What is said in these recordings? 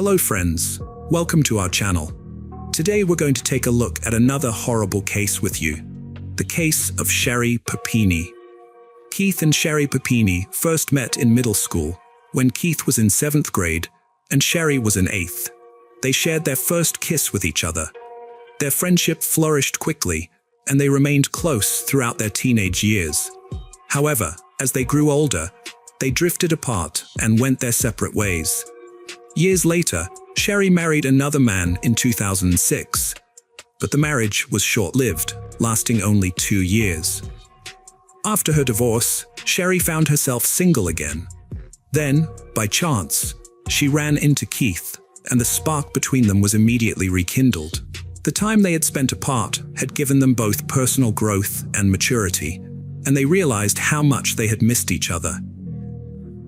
Hello friends, welcome to our channel. Today we're going to take a look at another horrible case with you. The case of Sherri Papini. Keith and Sherri Papini first met in middle school, when Keith was in 7th grade and Sherri was in 8th. They shared their first kiss with each other. Their friendship flourished quickly, and they remained close throughout their teenage years. However, as they grew older, they drifted apart and went their separate ways. Years later, Sherri married another man in 2006, but the marriage was short-lived, lasting only 2 years. After her divorce, Sherri found herself single again. Then, by chance, she ran into Keith, and the spark between them was immediately rekindled. The time they had spent apart had given them both personal growth and maturity, and they realized how much they had missed each other.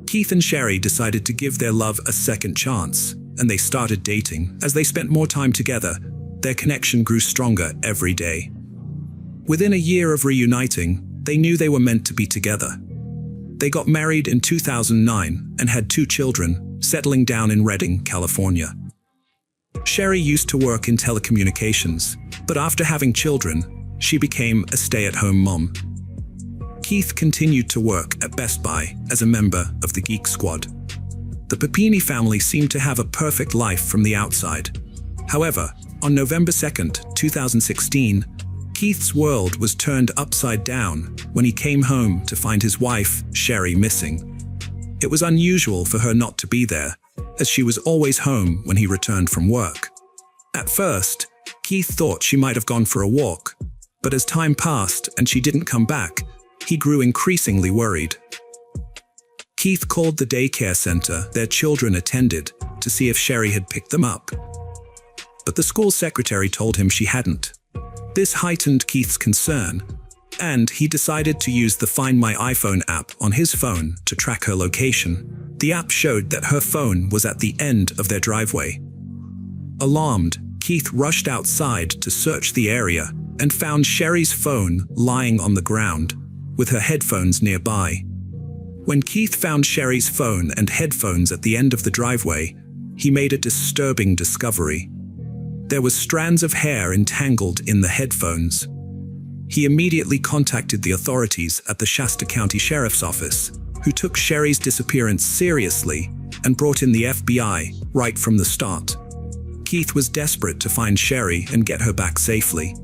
Keith and Sherri decided to give their love a second chance, and they started dating. As they spent more time together, their connection grew stronger every day. Within a year of reuniting, they knew they were meant to be together. They got married in 2009 and had 2 children, settling down in Redding, California. Sherri used to work in telecommunications, but after having children, she became a stay-at-home mom. Keith continued to work at Best Buy as a member of the Geek Squad. The Papini family seemed to have a perfect life from the outside. However, on November 2nd, 2016, Keith's world was turned upside down when he came home to find his wife, Sherri, missing. It was unusual for her not to be there, as she was always home when he returned from work. At first, Keith thought she might have gone for a walk, but as time passed and she didn't come back, he grew increasingly worried. Keith called the daycare center their children attended to see if Sherri had picked them up. But the school secretary told him she hadn't. This heightened Keith's concern, and he decided to use the Find My iPhone app on his phone to track her location. The app showed that her phone was at the end of their driveway. Alarmed, Keith rushed outside to search the area and found Sherri's phone lying on the ground, with her headphones nearby. When Keith found Sherri's phone and headphones at the end of the driveway, he made a disturbing discovery. There were strands of hair entangled in the headphones. He immediately contacted the authorities at the Shasta County Sheriff's Office, who took Sherri's disappearance seriously and brought in the FBI right from the start. Keith was desperate to find Sherri and get her back safely.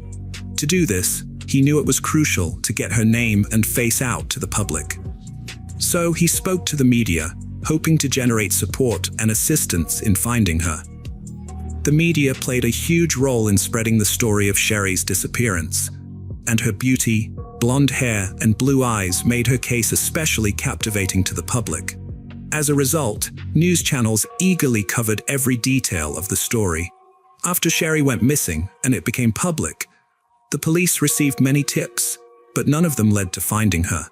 To do this, he knew it was crucial to get her name and face out to the public. So he spoke to the media, hoping to generate support and assistance in finding her. The media played a huge role in spreading the story of Sherri's disappearance, and her beauty, blonde hair, and blue eyes made her case especially captivating to the public. As a result, news channels eagerly covered every detail of the story. After Sherri went missing and it became public, the police received many tips, but none of them led to finding her.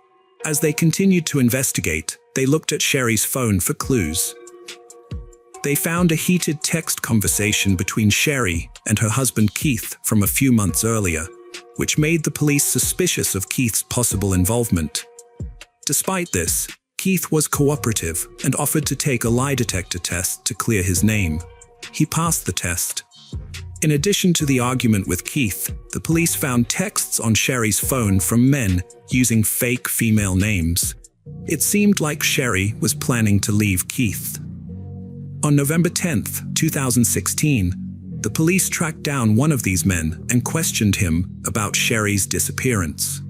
As they continued to investigate, they looked at Sherri's phone for clues. They found a heated text conversation between Sherri and her husband Keith from a few months earlier, which made the police suspicious of Keith's possible involvement. Despite this, Keith was cooperative and offered to take a lie detector test to clear his name. He passed the test. In addition to the argument with Keith, the police found texts on Sherri's phone from men using fake female names. It seemed like Sherri was planning to leave Keith. On November 10th, 2016, the police tracked down one of these men and questioned him about Sherri's disappearance.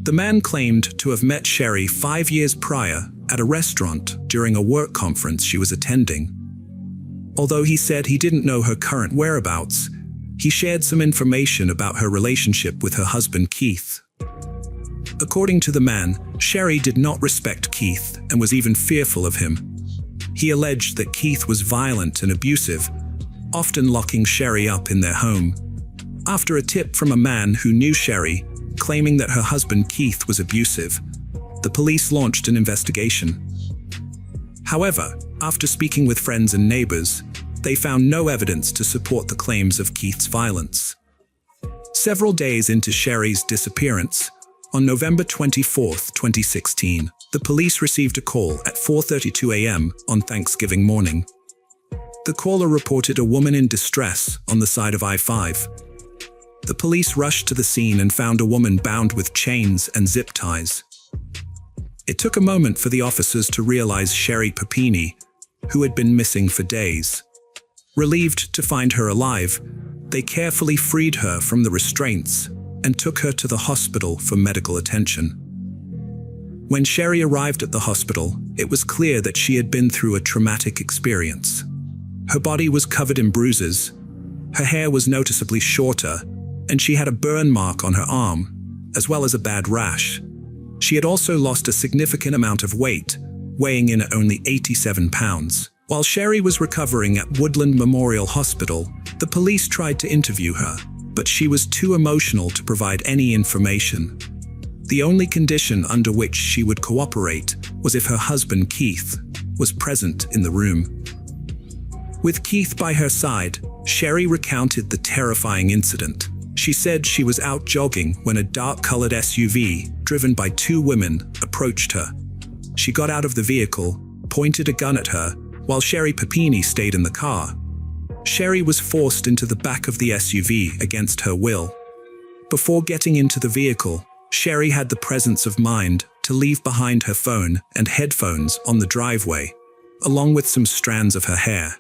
The man claimed to have met Sherri 5 years prior at a restaurant during a work conference she was attending. Although he said he didn't know her current whereabouts, he shared some information about her relationship with her husband Keith. According to the man, Sherri did not respect Keith and was even fearful of him. He alleged that Keith was violent and abusive, often locking Sherri up in their home. After a tip from a man who knew Sherri, claiming that her husband Keith was abusive, the police launched an investigation. However, after speaking with friends and neighbors, they found no evidence to support the claims of Keith's violence. Several days into Sherri's disappearance, on November 24, 2016, the police received a call at 4:32 a.m. on Thanksgiving morning. The caller reported a woman in distress on the side of I-5. The police rushed to the scene and found a woman bound with chains and zip ties. It took a moment for the officers to realize Sherri Papini, who had been missing for days. Relieved to find her alive, they carefully freed her from the restraints and took her to the hospital for medical attention. When Sherri arrived at the hospital, it was clear that she had been through a traumatic experience. Her body was covered in bruises, her hair was noticeably shorter, and she had a burn mark on her arm, as well as a bad rash. She had also lost a significant amount of weight, weighing in at only 87 pounds. While Sherri was recovering at Woodland Memorial Hospital, the police tried to interview her, but she was too emotional to provide any information. The only condition under which she would cooperate was if her husband, Keith, was present in the room. With Keith by her side, Sherri recounted the terrifying incident. She said she was out jogging when a dark-colored SUV, driven by two women, approached her. She got out of the vehicle, pointed a gun at her, while Sherri Papini stayed in the car. Sherri was forced into the back of the SUV against her will. Before getting into the vehicle, Sherri had the presence of mind to leave behind her phone and headphones on the driveway, along with some strands of her hair.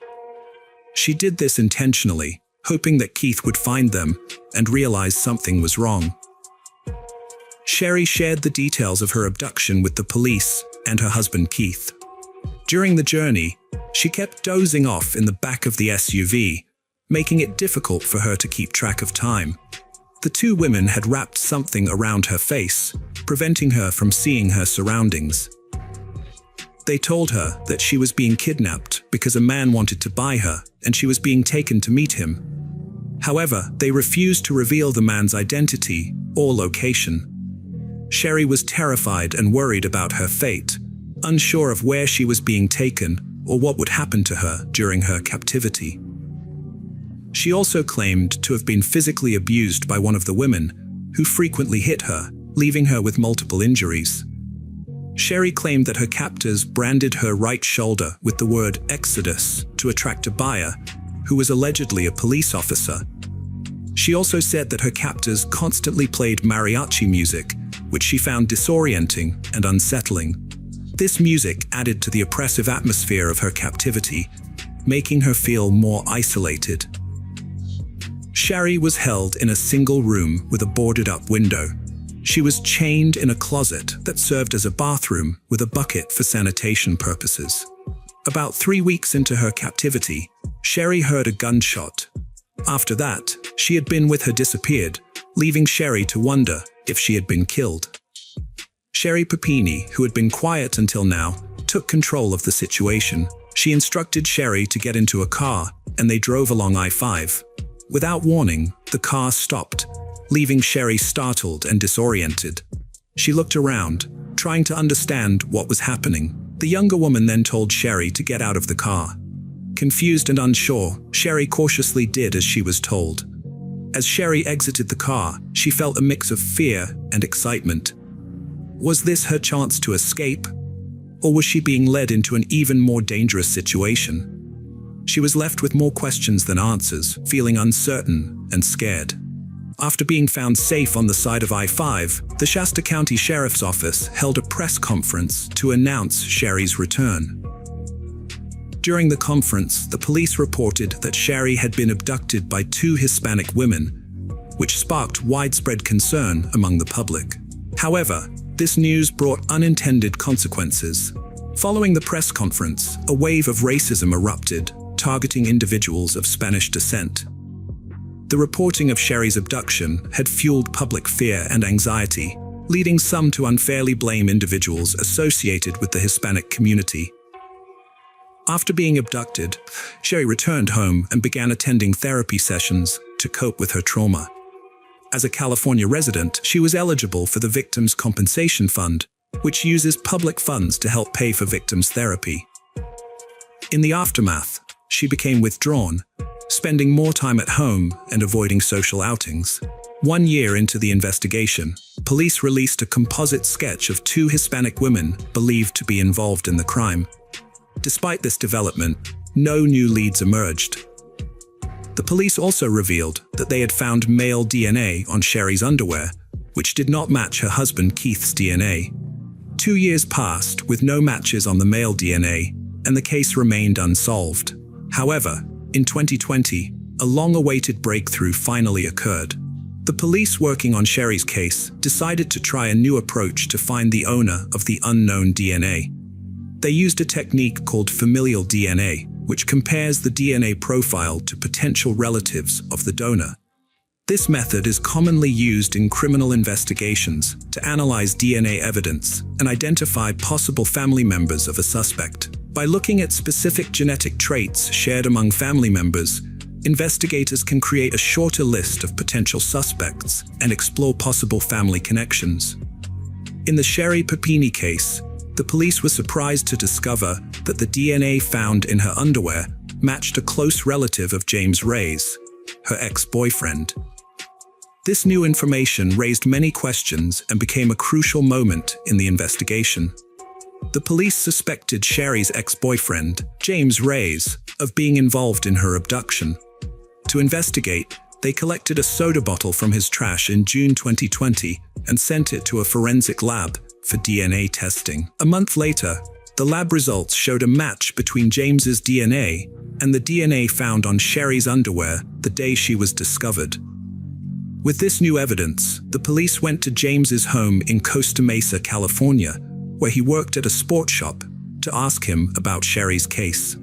She did this intentionally, hoping that Keith would find them and realize something was wrong. Sherri shared the details of her abduction with the police and her husband Keith. During the journey, she kept dozing off in the back of the SUV, making it difficult for her to keep track of time. The two women had wrapped something around her face, preventing her from seeing her surroundings. They told her that she was being kidnapped because a man wanted to buy her and she was being taken to meet him. However, they refused to reveal the man's identity or location. Sherri was terrified and worried about her fate, unsure of where she was being taken or what would happen to her during her captivity. She also claimed to have been physically abused by one of the women, who frequently hit her, leaving her with multiple injuries. Sherri claimed that her captors branded her right shoulder with the word Exodus to attract a buyer, who was allegedly a police officer. She also said that her captors constantly played mariachi music, which she found disorienting and unsettling. This music added to the oppressive atmosphere of her captivity, making her feel more isolated. Sherri was held in a single room with a boarded-up window. She was chained in a closet that served as a bathroom with a bucket for sanitation purposes. About 3 weeks into her captivity, Sherri heard a gunshot. After that, she had been with her disappeared, leaving Sherri to wonder if she had been killed. Sherri Papini, who had been quiet until now, took control of the situation. She instructed Sherri to get into a car, and they drove along I-5. Without warning, the car stopped, leaving Sherri startled and disoriented. She looked around, trying to understand what was happening. The younger woman then told Sherri to get out of the car. Confused and unsure, Sherri cautiously did as she was told. As Sherri exited the car, she felt a mix of fear and excitement. Was this her chance to escape? Or was she being led into an even more dangerous situation? She was left with more questions than answers, feeling uncertain and scared. After being found safe on the side of I-5, the Shasta County Sheriff's Office held a press conference to announce Sherri's return. During the conference, the police reported that Sherri had been abducted by 2 Hispanic women, which sparked widespread concern among the public. However, this news brought unintended consequences. Following the press conference, a wave of racism erupted, targeting individuals of Spanish descent. The reporting of Sherri's abduction had fueled public fear and anxiety, leading some to unfairly blame individuals associated with the Hispanic community. After being abducted, Sherri returned home and began attending therapy sessions to cope with her trauma. As a California resident, she was eligible for the Victims' Compensation Fund, which uses public funds to help pay for victims' therapy. In the aftermath, she became withdrawn, spending more time at home and avoiding social outings. 1 year into the investigation, police released a composite sketch of 2 Hispanic women believed to be involved in the crime. Despite this development, no new leads emerged. The police also revealed that they had found male DNA on Sherri's underwear, which did not match her husband Keith's DNA. 2 years passed with no matches on the male DNA, and the case remained unsolved. However, in 2020, a long-awaited breakthrough finally occurred. The police working on Sherri's case decided to try a new approach to find the owner of the unknown DNA. They used a technique called familial DNA, which compares the DNA profile to potential relatives of the donor. This method is commonly used in criminal investigations to analyze DNA evidence and identify possible family members of a suspect. By looking at specific genetic traits shared among family members, investigators can create a shorter list of potential suspects and explore possible family connections. In the Sherri Papini case, the police were surprised to discover that the DNA found in her underwear matched a close relative of James Ray's, her ex-boyfriend. This new information raised many questions and became a crucial moment in the investigation. The police suspected Sherri's ex-boyfriend, James Ray's, of being involved in her abduction. To investigate, they collected a soda bottle from his trash in June 2020 and sent it to a forensic lab for DNA testing. A month later, the lab results showed a match between James's DNA and the DNA found on Sherri's underwear the day she was discovered. With this new evidence, the police went to James's home in Costa Mesa, California, where he worked at a sports shop, to ask him about Sherri's case.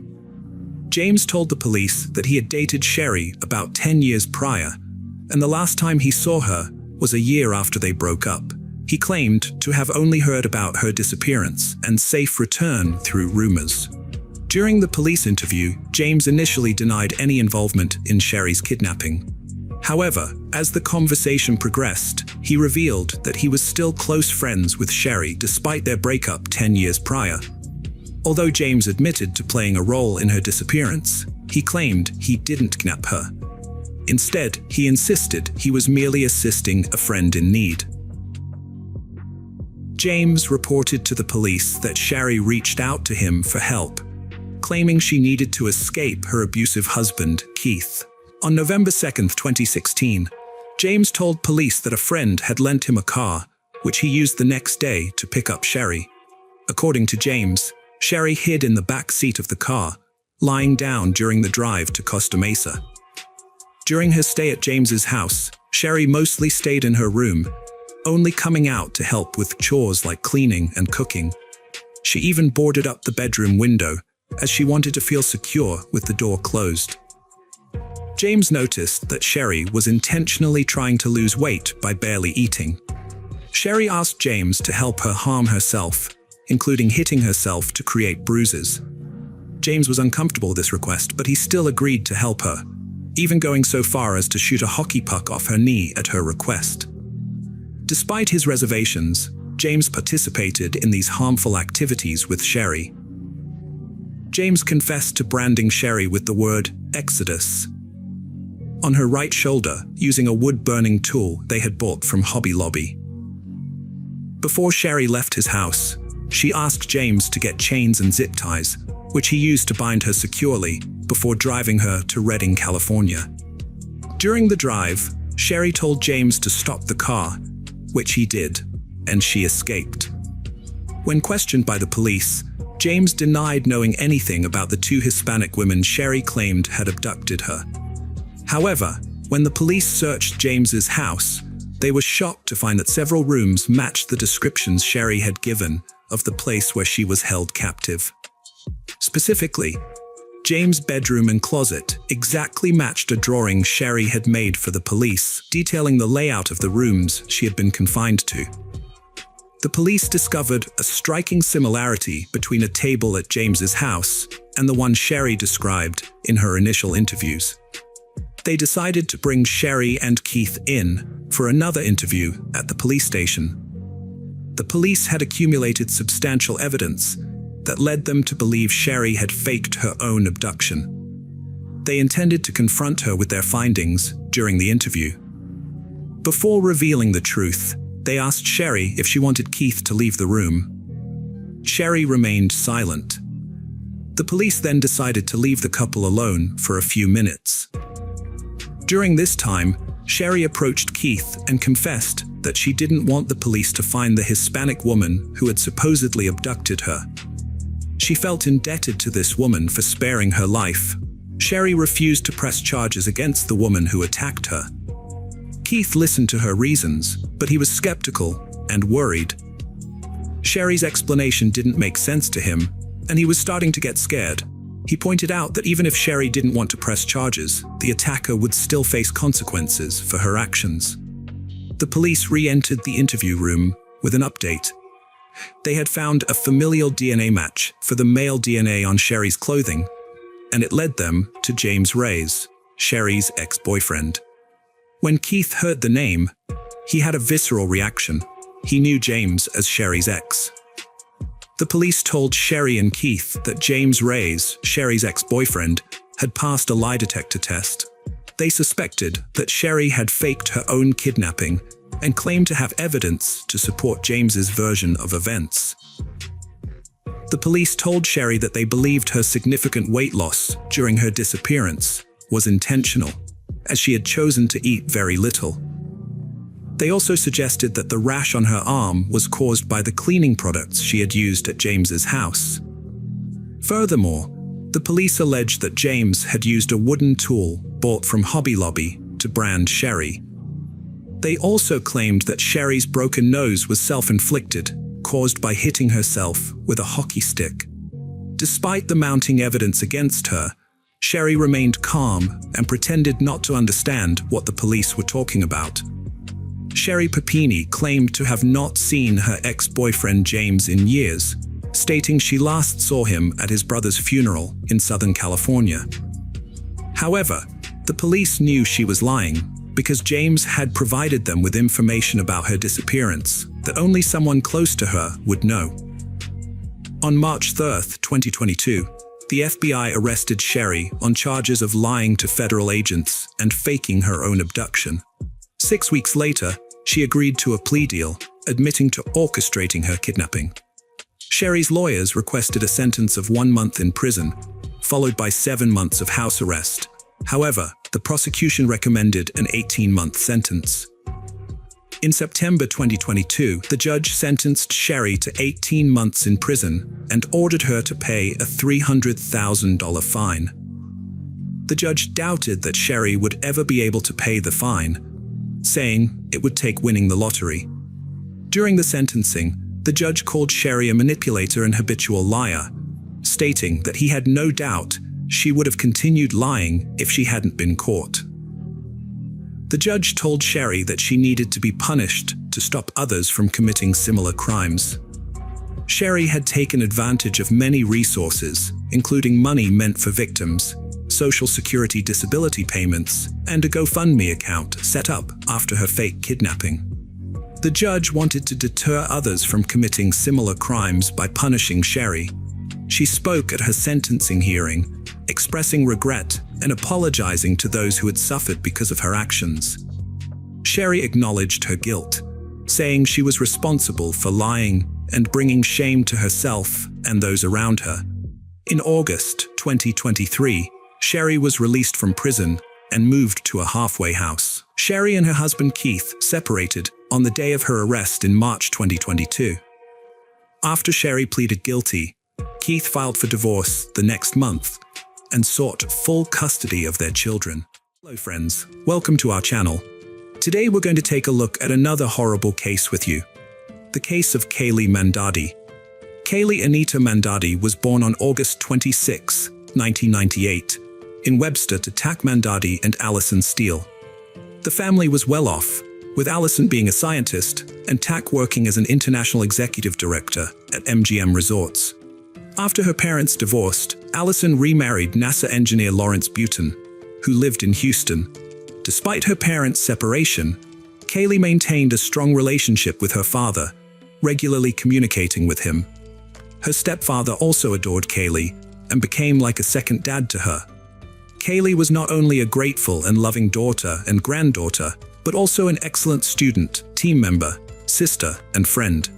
James told the police that he had dated Sherri about 10 years prior, and the last time he saw her was a year after they broke up. He claimed to have only heard about her disappearance and safe return through rumors. During the police interview, James initially denied any involvement in Sherri's kidnapping. However, as the conversation progressed, he revealed that he was still close friends with Sherri despite their breakup 10 years prior. Although James admitted to playing a role in her disappearance, he claimed he didn't kidnap her. Instead, he insisted he was merely assisting a friend in need. James reported to the police that Sherri reached out to him for help, claiming she needed to escape her abusive husband, Keith. On November 2, 2016, James told police that a friend had lent him a car, which he used the next day to pick up Sherri. According to James, Sherri hid in the back seat of the car, lying down during the drive to Costa Mesa. During her stay at James's house, Sherri mostly stayed in her room, only coming out to help with chores like cleaning and cooking. She even boarded up the bedroom window, as she wanted to feel secure with the door closed. James noticed that Sherri was intentionally trying to lose weight by barely eating. Sherri asked James to help her harm herself, including hitting herself to create bruises. James was uncomfortable with this request, but he still agreed to help her, even going so far as to shoot a hockey puck off her knee at her request. Despite his reservations, James participated in these harmful activities with Sherri. James confessed to branding Sherri with the word Exodus on her right shoulder using a wood-burning tool they had bought from Hobby Lobby. Before Sherri left his house, she asked James to get chains and zip ties, which he used to bind her securely before driving her to Redding, California. During the drive, Sherri told James to stop the car, which he did, and she escaped. When questioned by the police, James denied knowing anything about the 2 Hispanic women Sherri claimed had abducted her. However, when the police searched James's house, they were shocked to find that several rooms matched the descriptions Sherri had given of the place where she was held captive. Specifically, James' bedroom and closet exactly matched a drawing Sherri had made for the police, detailing the layout of the rooms she had been confined to. The police discovered a striking similarity between a table at James's house and the one Sherri described in her initial interviews. They decided to bring Sherri and Keith in for another interview at the police station. The police had accumulated substantial evidence that led them to believe Sherri had faked her own abduction. They intended to confront her with their findings during the interview. Before revealing the truth, they asked Sherri if she wanted Keith to leave the room. Sherri remained silent. The police then decided to leave the couple alone for a few minutes. During this time, Sherri approached Keith and confessed that she didn't want the police to find the Hispanic woman who had supposedly abducted her. She felt indebted to this woman for sparing her life. Sherri refused to press charges against the woman who attacked her. Keith listened to her reasons, but he was skeptical and worried. Sherri's explanation didn't make sense to him, and he was starting to get scared. He pointed out that even if Sherri didn't want to press charges, the attacker would still face consequences for her actions. The police re-entered the interview room with an update. They had found a familial DNA match for the male DNA on Sherri's clothing, and it led them to James Reyes, Sherri's ex-boyfriend. When Keith heard the name, he had a visceral reaction. He knew James as Sherri's ex. The police told Sherri and Keith that James Reyes, Sherri's ex-boyfriend, had passed a lie detector test. They suspected that Sherri had faked her own kidnapping and claimed to have evidence to support James's version of events. The police told Sherri that they believed her significant weight loss during her disappearance was intentional, as she had chosen to eat very little. They also suggested that the rash on her arm was caused by the cleaning products she had used at James's house. Furthermore, the police alleged that James had used a wooden tool bought from Hobby Lobby to brand Sherri. They also claimed that Sherri's broken nose was self-inflicted, caused by hitting herself with a hockey stick. Despite the mounting evidence against her, Sherri remained calm and pretended not to understand what the police were talking about. Sherri Papini claimed to have not seen her ex-boyfriend James in years, stating she last saw him at his brother's funeral in Southern California. However, the police knew she was lying because James had provided them with information about her disappearance that only someone close to her would know. On March 3, 2022, the FBI arrested Sherri on charges of lying to federal agents and faking her own abduction. 6 weeks later, she agreed to a plea deal, admitting to orchestrating her kidnapping. Sherri's lawyers requested a sentence of 1 month in prison, followed by 7 months of house arrest. However, the prosecution recommended an 18-month sentence. In September 2022, the judge sentenced Sherri to 18 months in prison and ordered her to pay a $300,000 fine. The judge doubted that Sherri would ever be able to pay the fine, saying it would take winning the lottery. During the sentencing, the judge called Sherri a manipulator and habitual liar, stating that he had no doubt she would have continued lying if she hadn't been caught. The judge told Sherri that she needed to be punished to stop others from committing similar crimes. Sherri had taken advantage of many resources, including money meant for victims, Social Security disability payments, and a GoFundMe account set up after her fake kidnapping. The judge wanted to deter others from committing similar crimes by punishing Sherri. She spoke at her sentencing hearing, expressing regret and apologizing to those who had suffered because of her actions. Sherri acknowledged her guilt, saying she was responsible for lying and bringing shame to herself and those around her. In August 2023, Sherri was released from prison and moved to a halfway house. Sherri and her husband Keith separated on the day of her arrest in March 2022. After Sherri pleaded guilty, Keith filed for divorce the next month and sought full custody of their children. Hello friends, welcome to our channel. Today we're going to take a look at another horrible case with you. The case of Kaylee Mandadi. Kaylee Anita Mandadi was born on August 26, 1998, in Webster to Tak Mandadi and Allison Steele. The family was well off, with Allison being a scientist and Tak working as an international executive director at MGM Resorts. After her parents divorced, Allison remarried NASA engineer Lawrence Butin, who lived in Houston. Despite her parents' separation, Kaylee maintained a strong relationship with her father, regularly communicating with him. Her stepfather also adored Kaylee and became like a second dad to her. Kaylee was not only a grateful and loving daughter and granddaughter, but also an excellent student, team member, sister, and friend.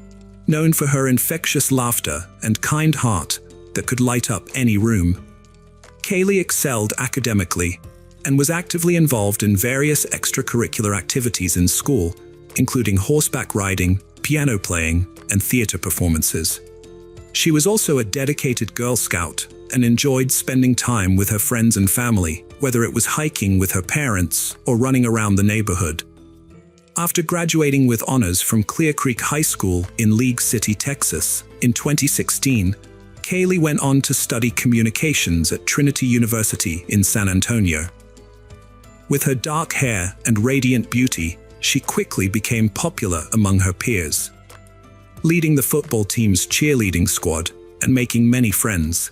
Known for her infectious laughter and kind heart, that could light up any room. Kaylee excelled academically and was actively involved in various extracurricular activities in school, including horseback riding, piano playing, and theater performances. She was also a dedicated Girl Scout and enjoyed spending time with her friends and family, whether it was hiking with her parents or running around the neighborhood. After graduating with honors from Clear Creek High School in League City, Texas, in 2016, Kaylee went on to study communications at Trinity University in San Antonio. With her dark hair and radiant beauty, she quickly became popular among her peers. Leading the football team's cheerleading squad and making many friends,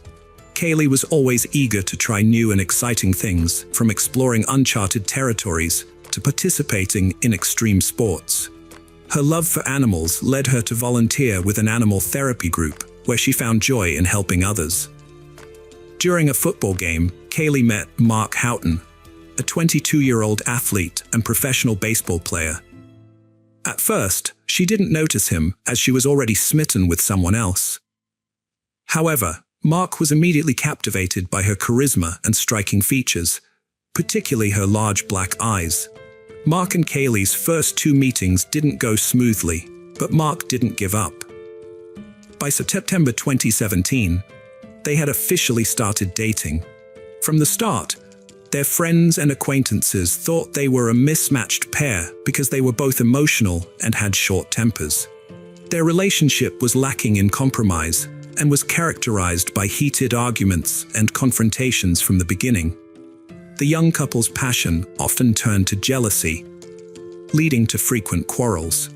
Kaylee was always eager to try new and exciting things, from exploring uncharted territories to participating in extreme sports. Her love for animals led her to volunteer with an animal therapy group, where she found joy in helping others. During a football game, Kaylee met Mark Houghton, a 22-year-old athlete and professional baseball player. At first, she didn't notice him, as she was already smitten with someone else. However, Mark was immediately captivated by her charisma and striking features, particularly her large black eyes. Mark and Kaylee's first 2 meetings didn't go smoothly, but Mark didn't give up. By September 2017, they had officially started dating. From the start, their friends and acquaintances thought they were a mismatched pair because they were both emotional and had short tempers. Their relationship was lacking in compromise and was characterized by heated arguments and confrontations from the beginning. The young couple's passion often turned to jealousy, leading to frequent quarrels.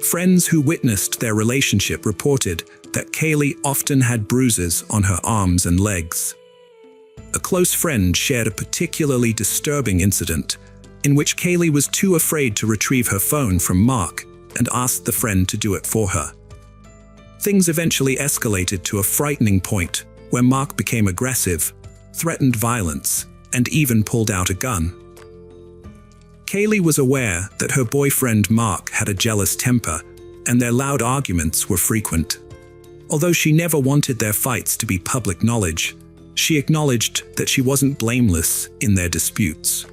Friends who witnessed their relationship reported that Kaylee often had bruises on her arms and legs. A close friend shared a particularly disturbing incident in which Kaylee was too afraid to retrieve her phone from Mark and asked the friend to do it for her. Things eventually escalated to a frightening point where Mark became aggressive, threatened violence, and even pulled out a gun. Kaylee was aware that her boyfriend Mark had a jealous temper, and their loud arguments were frequent. Although she never wanted their fights to be public knowledge, she acknowledged that she wasn't blameless in their disputes.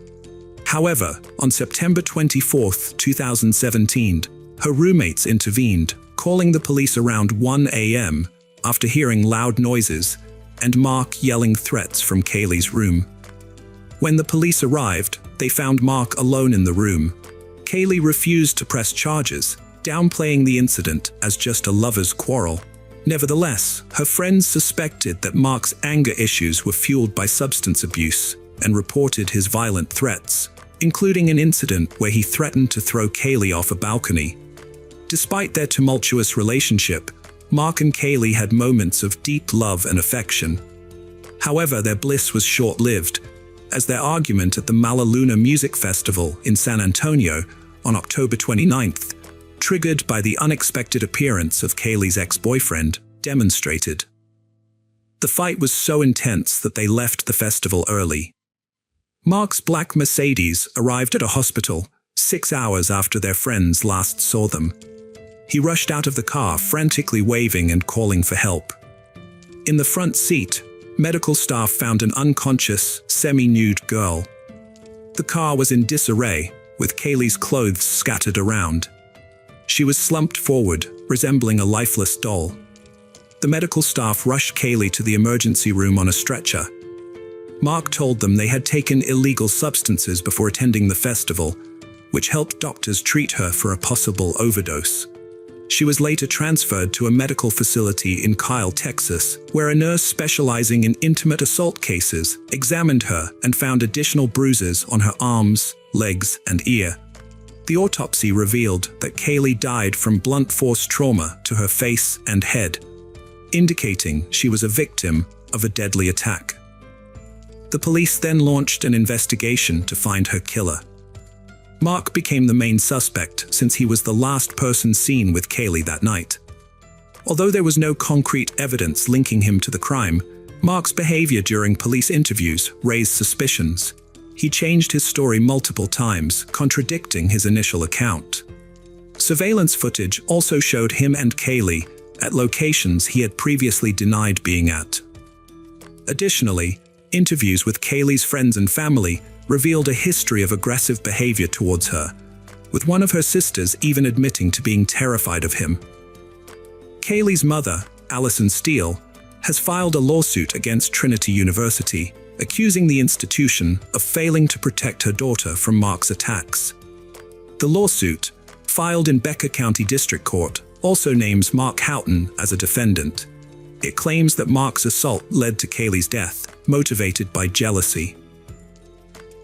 However, on September 24, 2017, her roommates intervened, calling the police around 1 a.m. after hearing loud noises and Mark yelling threats from Kaylee's room. When the police arrived, they found Mark alone in the room. Kaylee refused to press charges, downplaying the incident as just a lover's quarrel. Nevertheless, her friends suspected that Mark's anger issues were fueled by substance abuse and reported his violent threats, including an incident where he threatened to throw Kaylee off a balcony. Despite their tumultuous relationship, Mark and Kaylee had moments of deep love and affection. However, their bliss was short-lived, as their argument at the Malaluna Music Festival in San Antonio on October 29th, triggered by the unexpected appearance of Kaylee's ex-boyfriend, demonstrated. The fight was so intense that they left the festival early. Mark's black Mercedes arrived at a hospital 6 hours after their friends last saw them. He rushed out of the car, frantically waving and calling for help. In the front seat, medical staff found an unconscious, semi-nude girl. The car was in disarray, with Kaylee's clothes scattered around. She was slumped forward, resembling a lifeless doll. The medical staff rushed Kaylee to the emergency room on a stretcher. Mark told them they had taken illegal substances before attending the festival, which helped doctors treat her for a possible overdose. She was later transferred to a medical facility in Kyle, Texas, where a nurse specializing in intimate assault cases examined her and found additional bruises on her arms, legs, and ear. The autopsy revealed that Kaylee died from blunt force trauma to her face and head, indicating she was a victim of a deadly attack. The police then launched an investigation to find her killer. Mark became the main suspect since he was the last person seen with Kaylee that night. Although there was no concrete evidence linking him to the crime, Mark's behavior during police interviews raised suspicions. He changed his story multiple times, contradicting his initial account. Surveillance footage also showed him and Kaylee at locations he had previously denied being at. Additionally, interviews with Kaylee's friends and family revealed a history of aggressive behavior towards her, with one of her sisters even admitting to being terrified of him. Kaylee's mother, Allison Steele, has filed a lawsuit against Trinity University, accusing the institution of failing to protect her daughter from Mark's attacks. The lawsuit, filed in Becker County District Court, also names Mark Houghton as a defendant. It claims that Mark's assault led to Kaylee's death, motivated by jealousy.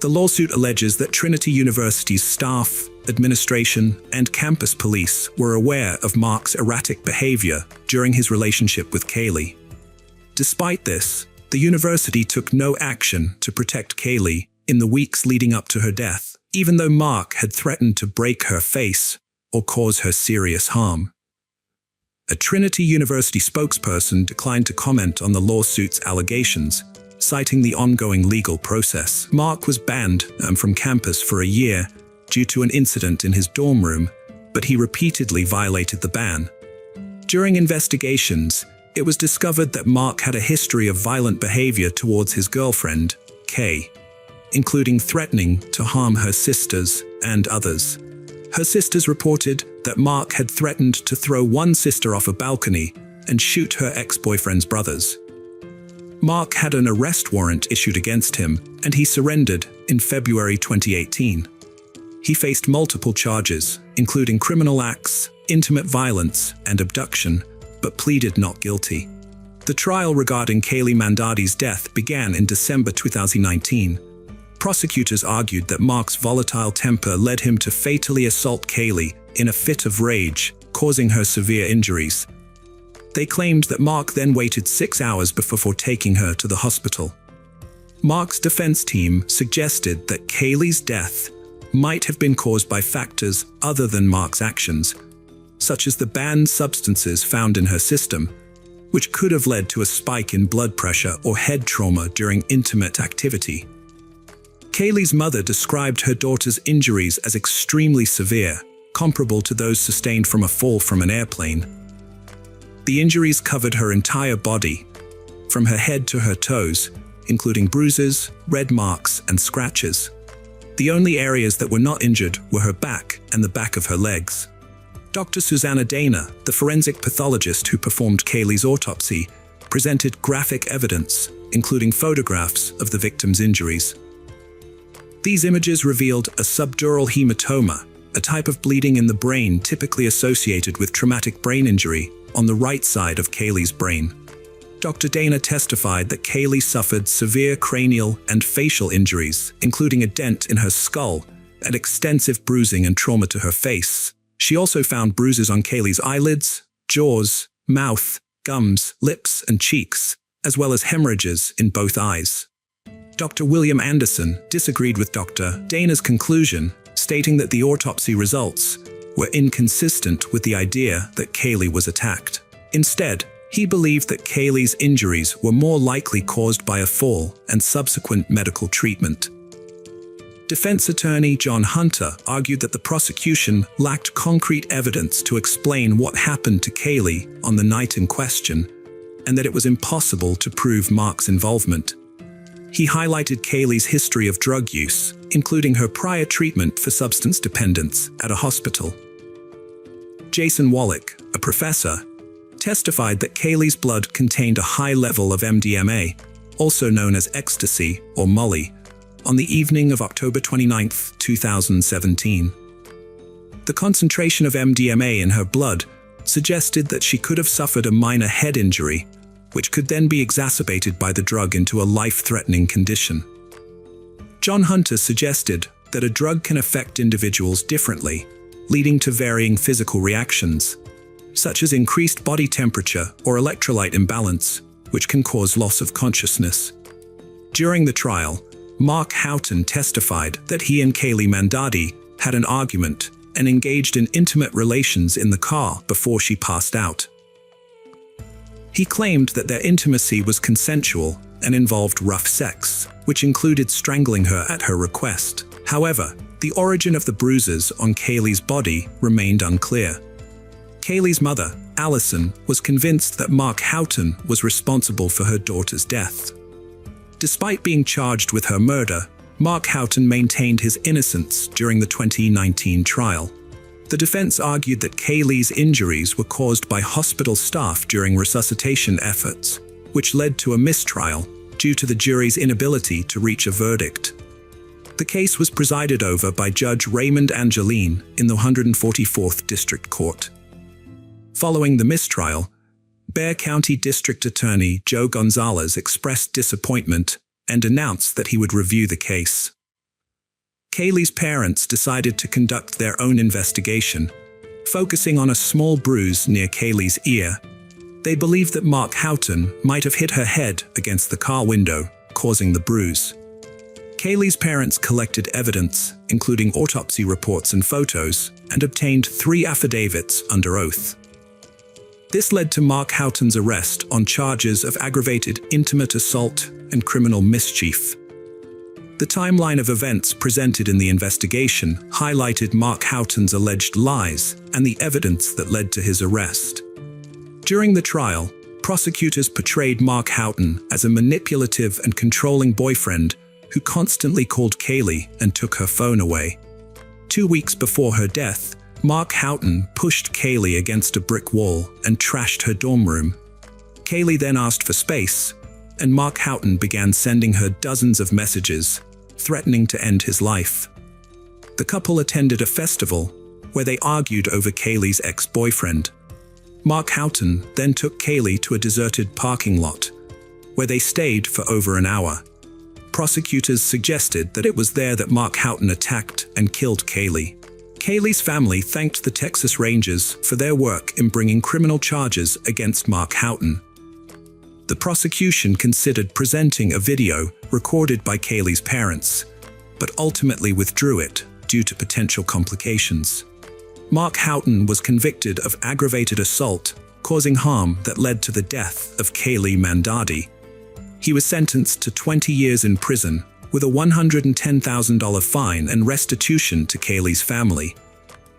The lawsuit alleges that Trinity University's staff, administration, and campus police were aware of Mark's erratic behavior during his relationship with Kaylee. Despite this, the university took no action to protect Kaylee in the weeks leading up to her death, even though Mark had threatened to break her face or cause her serious harm. A Trinity University spokesperson declined to comment on the lawsuit's allegations, citing the ongoing legal process. Mark was banned from campus for a year due to an incident in his dorm room, but he repeatedly violated the ban. During investigations, it was discovered that Mark had a history of violent behavior towards his girlfriend, Kay, including threatening to harm her sisters and others. Her sisters reported that Mark had threatened to throw one sister off a balcony and shoot her ex-boyfriend's brothers. Mark had an arrest warrant issued against him, and he surrendered in February 2018. He faced multiple charges, including criminal acts, intimate violence, and abduction, but pleaded not guilty. The trial regarding Kaylee Mandadi's death began in December 2019. Prosecutors argued that Mark's volatile temper led him to fatally assault Kaylee in a fit of rage, causing her severe injuries. They claimed that Mark then waited 6 hours before taking her to the hospital. Mark's defense team suggested that Kaylee's death might have been caused by factors other than Mark's actions, such as the banned substances found in her system, which could have led to a spike in blood pressure or head trauma during intimate activity. Kaylee's mother described her daughter's injuries as extremely severe, comparable to those sustained from a fall from an airplane. The injuries covered her entire body, from her head to her toes, including bruises, red marks, and scratches. The only areas that were not injured were her back and the back of her legs. Dr. Susanna Dana, the forensic pathologist who performed Kaylee's autopsy, presented graphic evidence, including photographs of the victim's injuries. These images revealed a subdural hematoma, a type of bleeding in the brain typically associated with traumatic brain injury, on the right side of Kaylee's brain. Dr. Dana testified that Kaylee suffered severe cranial and facial injuries, including a dent in her skull and extensive bruising and trauma to her face. She also found bruises on Kaylee's eyelids, jaws, mouth, gums, lips, and cheeks, as well as hemorrhages in both eyes. Dr. William Anderson disagreed with Dr. Dana's conclusion, stating that the autopsy results were inconsistent with the idea that Kaylee was attacked. Instead, he believed that Kaylee's injuries were more likely caused by a fall and subsequent medical treatment. Defense attorney John Hunter argued that the prosecution lacked concrete evidence to explain what happened to Kaylee on the night in question, and that it was impossible to prove Mark's involvement. He highlighted Kaylee's history of drug use, including her prior treatment for substance dependence at a hospital. Jason Wallach, a professor, testified that Kaylee's blood contained a high level of MDMA, also known as ecstasy or Molly, on the evening of October 29, 2017. The concentration of MDMA in her blood suggested that she could have suffered a minor head injury, which could then be exacerbated by the drug into a life-threatening condition. John Hunter suggested that a drug can affect individuals differently, leading to varying physical reactions, such as increased body temperature or electrolyte imbalance, which can cause loss of consciousness. During the trial, Mark Houghton testified that he and Kaylee Mandadi had an argument and engaged in intimate relations in the car before she passed out. He claimed that their intimacy was consensual and involved rough sex, which included strangling her at her request. However, the origin of the bruises on Kaylee's body remained unclear. Kaylee's mother, Allison, was convinced that Mark Houghton was responsible for her daughter's death. Despite being charged with her murder, Mark Houghton maintained his innocence during the 2019 trial. The defense argued that Kaylee's injuries were caused by hospital staff during resuscitation efforts, which led to a mistrial due to the jury's inability to reach a verdict. The case was presided over by Judge Raymond Angeline in the 144th District Court. Following the mistrial, Bexar County District Attorney Joe Gonzalez expressed disappointment and announced that he would review the case. Kaylee's parents decided to conduct their own investigation, focusing on a small bruise near Kaylee's ear. They believed that Mark Houghton might have hit her head against the car window, causing the bruise. Kaylee's parents collected evidence, including autopsy reports and photos, and obtained 3 affidavits under oath. This led to Mark Houghton's arrest on charges of aggravated intimate assault and criminal mischief. The timeline of events presented in the investigation highlighted Mark Houghton's alleged lies and the evidence that led to his arrest. During the trial, prosecutors portrayed Mark Houghton as a manipulative and controlling boyfriend who constantly called Kaylee and took her phone away. 2 weeks before her death, Mark Houghton pushed Kaylee against a brick wall and trashed her dorm room. Kaylee then asked for space, and Mark Houghton began sending her dozens of messages, threatening to end his life. The couple attended a festival where they argued over Kaylee's ex-boyfriend. Mark Houghton then took Kaylee to a deserted parking lot, where they stayed for over an hour. Prosecutors suggested that it was there that Mark Houghton attacked and killed Kaylee. Kaylee's family thanked the Texas Rangers for their work in bringing criminal charges against Mark Houghton. The prosecution considered presenting a video recorded by Kaylee's parents, but ultimately withdrew it due to potential complications. Mark Houghton was convicted of aggravated assault, causing harm that led to the death of Kaylee Mandadi. He was sentenced to 20 years in prison, with a $110,000 fine and restitution to Kaylee's family.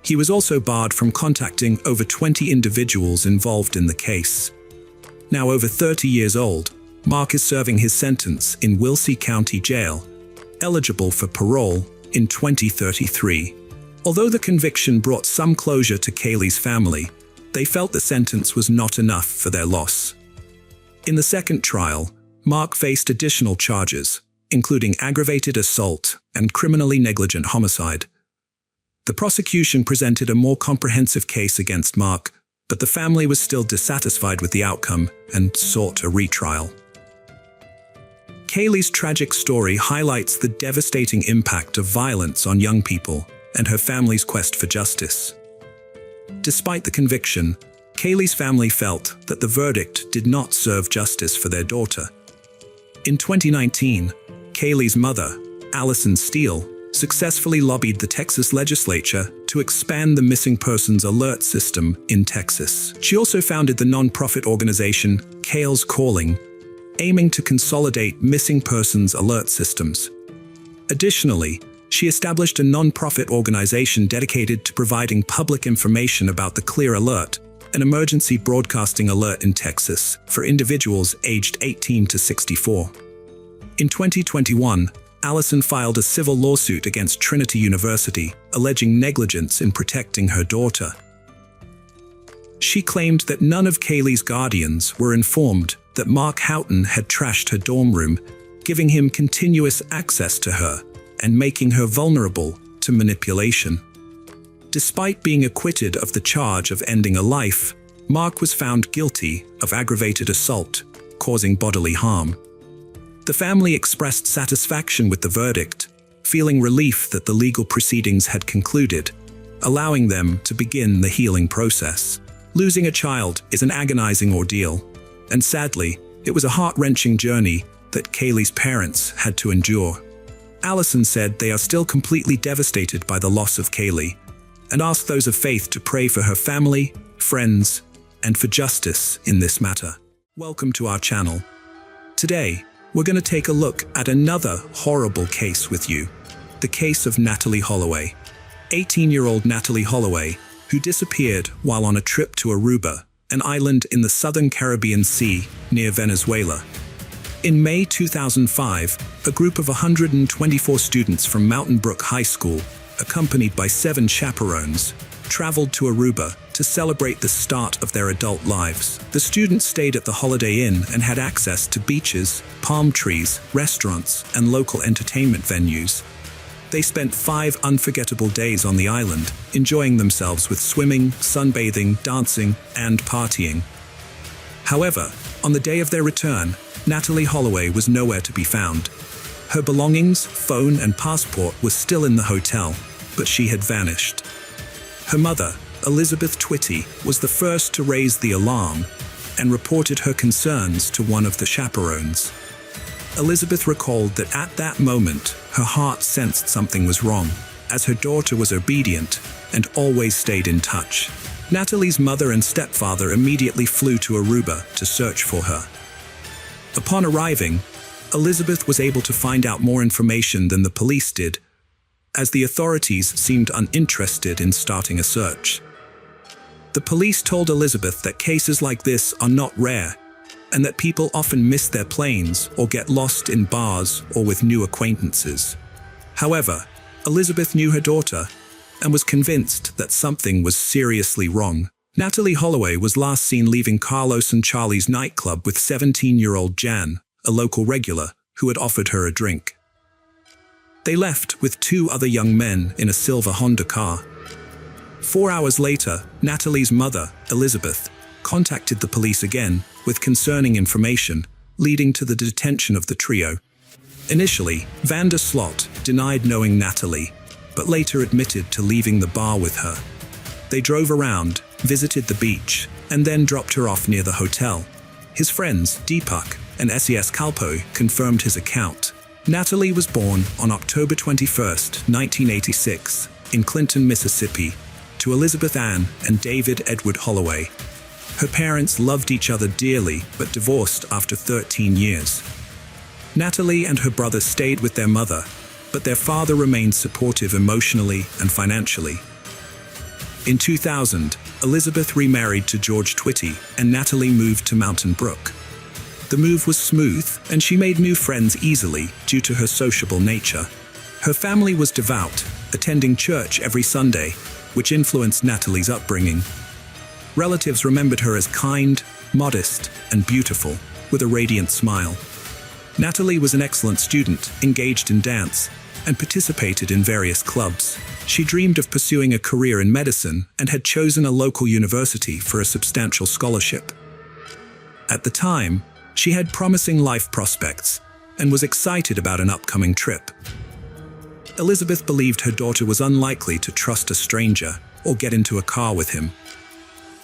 He was also barred from contacting over 20 individuals involved in the case. Now over 30 years old, Mark is serving his sentence in Wilkes County Jail, eligible for parole in 2033. Although the conviction brought some closure to Kaylee's family, they felt the sentence was not enough for their loss. In the second trial, Mark faced additional charges, including aggravated assault and criminally negligent homicide. The prosecution presented a more comprehensive case against Mark, but the family was still dissatisfied with the outcome and sought a retrial. Kaylee's tragic story highlights the devastating impact of violence on young people and her family's quest for justice. Despite the conviction, Kaylee's family felt that the verdict did not serve justice for their daughter. In 2019, Kaylee's mother, Allison Steele, successfully lobbied the Texas legislature to expand the missing persons alert system in Texas. She also founded the nonprofit organization Kaylee's Calling, aiming to consolidate missing persons alert systems. Additionally, she established a nonprofit organization dedicated to providing public information about the Clear Alert, an emergency broadcasting alert in Texas for individuals aged 18 to 64. In 2021, Allison filed a civil lawsuit against Trinity University, alleging negligence in protecting her daughter. She claimed that none of Kaylee's guardians were informed that Mark Houghton had trashed her dorm room, giving him continuous access to her and making her vulnerable to manipulation. Despite being acquitted of the charge of ending a life, Mark was found guilty of aggravated assault, causing bodily harm. The family expressed satisfaction with the verdict, feeling relief that the legal proceedings had concluded, allowing them to begin the healing process. Losing a child is an agonizing ordeal, and sadly, it was a heart-wrenching journey that Kaylee's parents had to endure. Allison said they are still completely devastated by the loss of Kaylee, and asked those of faith to pray for her family, friends, and for justice in this matter. Welcome to our channel. Today, we're going to take a look at another horrible case with you, the case of Natalee Holloway. 18-year-old Natalee Holloway, who disappeared while on a trip to Aruba, an island in the southern Caribbean Sea near Venezuela. In May 2005, a group of 124 students from Mountain Brook High School, accompanied by 7 chaperones, traveled to Aruba to celebrate the start of their adult lives. The students stayed at the Holiday Inn and had access to beaches, palm trees, restaurants, and local entertainment venues. They spent 5 unforgettable days on the island, enjoying themselves with swimming, sunbathing, dancing, and partying. However, on the day of their return, Natalie Holloway was nowhere to be found. Her belongings, phone, and passport were still in the hotel, but she had vanished. Her mother, Elizabeth Twitty, was the first to raise the alarm and reported her concerns to one of the chaperones. Elizabeth recalled that at that moment, her heart sensed something was wrong, as her daughter was obedient and always stayed in touch. Natalie's mother and stepfather immediately flew to Aruba to search for her. Upon arriving, Elizabeth was able to find out more information than the police did, as the authorities seemed uninterested in starting a search. The police told Elizabeth that cases like this are not rare, and that people often miss their planes or get lost in bars or with new acquaintances. However, Elizabeth knew her daughter and was convinced that something was seriously wrong. Natalie Holloway was last seen leaving Carlos and Charlie's nightclub with 17-year-old Jan, a local regular, who had offered her a drink. They left with 2 other young men in a silver Honda car. 4 hours later, Natalie's mother, Elizabeth, contacted the police again with concerning information, leading to the detention of the trio. Initially, Vanda Slot denied knowing Natalie, but later admitted to leaving the bar with her. They drove around, visited the beach, and then dropped her off near the hotel. His friends, Deepak and SES Kalpo, confirmed his account. Natalie was born on October 21, 1986, in Clinton, Mississippi, to Elizabeth Ann and David Edward Holloway. Her parents loved each other dearly, but divorced after 13 years. Natalie and her brother stayed with their mother, but their father remained supportive emotionally and financially. In 2000, Elizabeth remarried to George Twitty, and Natalie moved to Mountain Brook. The move was smooth, and she made new friends easily due to her sociable nature. Her family was devout, attending church every Sunday, which influenced Natalie's upbringing. Relatives remembered her as kind, modest, and beautiful, with a radiant smile. Natalie was an excellent student, engaged in dance, and participated in various clubs. She dreamed of pursuing a career in medicine and had chosen a local university for a substantial scholarship. At the time, she had promising life prospects and was excited about an upcoming trip. Elizabeth believed her daughter was unlikely to trust a stranger or get into a car with him.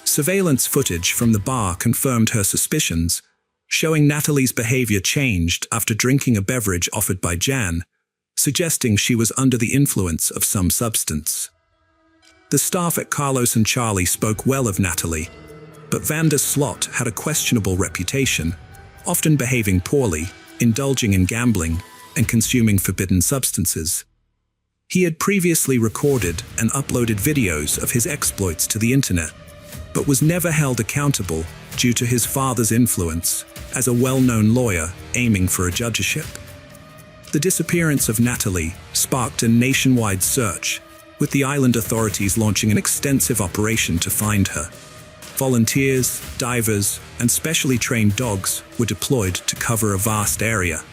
Surveillance footage from the bar confirmed her suspicions, showing Natalie's behavior changed after drinking a beverage offered by Jan, suggesting she was under the influence of some substance. The staff at Carlos and Charlie spoke well of Natalie, but Vanda Slot had a questionable reputation, often behaving poorly, indulging in gambling, and consuming forbidden substances. He had previously recorded and uploaded videos of his exploits to the internet, but was never held accountable due to his father's influence as a well-known lawyer aiming for a judgeship. The disappearance of Natalie sparked a nationwide search, with the island authorities launching an extensive operation to find her. Volunteers, divers, and specially trained dogs were deployed to cover a vast area.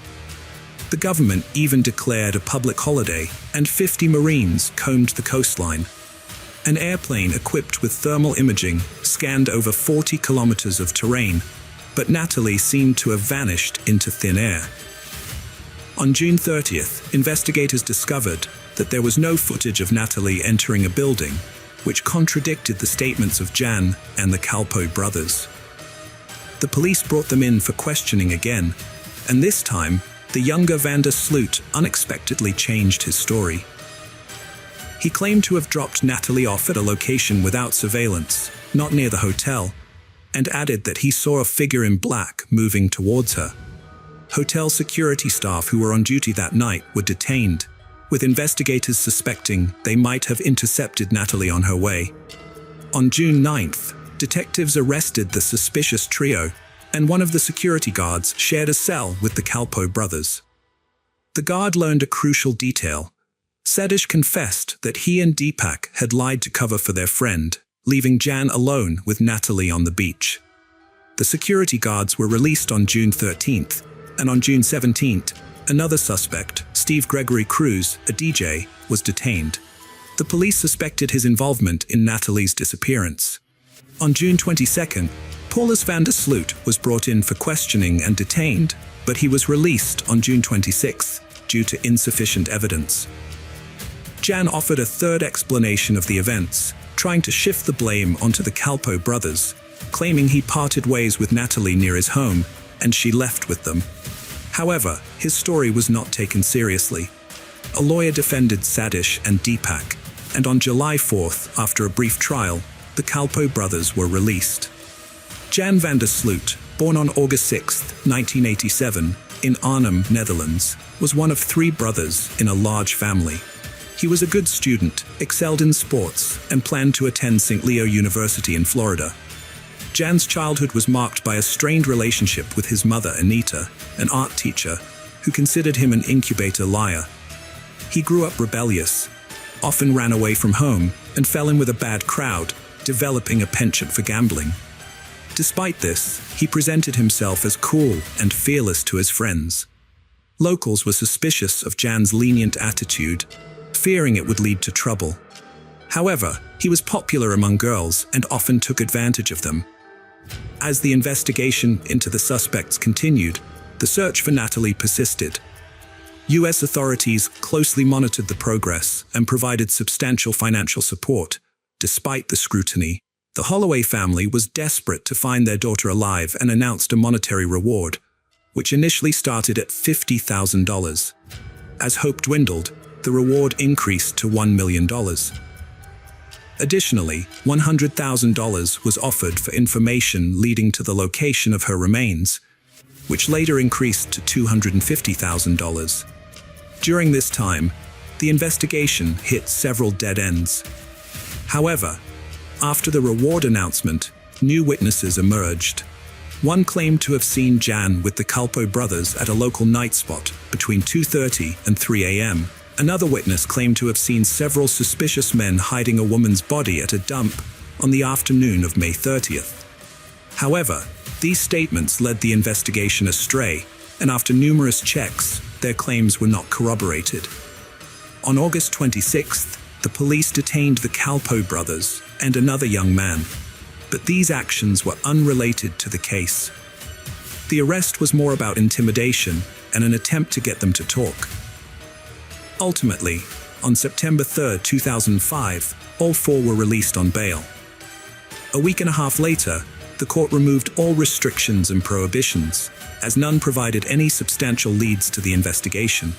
The government even declared a public holiday, and 50 Marines combed the coastline. An airplane equipped with thermal imaging scanned over 40 kilometers of terrain, but Natalie seemed to have vanished into thin air. On June 30th, investigators discovered that there was no footage of Natalie entering a building, which contradicted the statements of Jan and the Kalpo brothers. The police brought them in for questioning again, and this time, the younger Vanda Slot unexpectedly changed his story. He claimed to have dropped Natalie off at a location without surveillance, not near the hotel, and added that he saw a figure in black moving towards her. Hotel security staff who were on duty that night were detained, with investigators suspecting they might have intercepted Natalie on her way. On June 9th, detectives arrested the suspicious trio and one of the security guards shared a cell with the Calpo brothers. The guard learned a crucial detail. Sadish confessed that he and Deepak had lied to cover for their friend, leaving Jan alone with Natalie on the beach. The security guards were released on June 13th, and on June 17th, another suspect, Steve Gregory Cruz, a DJ, was detained. The police suspected his involvement in Natalie's disappearance. On June 22nd, Paulus van der Sloot was brought in for questioning and detained, but he was released on June 26th due to insufficient evidence. Jan offered a third explanation of the events, trying to shift the blame onto the Calpo brothers, claiming he parted ways with Natalie near his home and she left with them. However, his story was not taken seriously. A lawyer defended Sadish and Deepak, and on July 4th, after a brief trial, the Calpo brothers were released. Jan van der Sloot, born on August 6, 1987, in Arnhem, Netherlands, was one of 3 brothers in a large family. He was a good student, excelled in sports, and planned to attend St. Leo University in Florida. Jan's childhood was marked by a strained relationship with his mother, Anita, an art teacher, who considered him an incubator liar. He grew up rebellious, often ran away from home, and fell in with a bad crowd, developing a penchant for gambling. Despite this, he presented himself as cool and fearless to his friends. Locals were suspicious of Jan's lenient attitude, fearing it would lead to trouble. However, he was popular among girls and often took advantage of them. As the investigation into the suspects continued, the search for Natalie persisted. U.S. authorities closely monitored the progress and provided substantial financial support. Despite the scrutiny, the Holloway family was desperate to find their daughter alive and announced a monetary reward, which initially started at $50,000. As hope dwindled, the reward increased to $1 million. Additionally, $100,000 was offered for information leading to the location of her remains, which later increased to $250,000. During this time, the investigation hit several dead ends. However, after the reward announcement, new witnesses emerged. One claimed to have seen Jan with the Calpo brothers at a local night spot between 2:30 and 3 a.m. Another witness claimed to have seen several suspicious men hiding a woman's body at a dump on the afternoon of May 30th. However, these statements led the investigation astray, and after numerous checks, their claims were not corroborated. On August 26th, the police detained the Calpo brothers and another young man, but these actions were unrelated to the case. The arrest was more about intimidation and an attempt to get them to talk. Ultimately, on September 3, 2005, all 4 were released on bail. A week and a half later, the court removed all restrictions and prohibitions, as none provided any substantial leads to the investigation.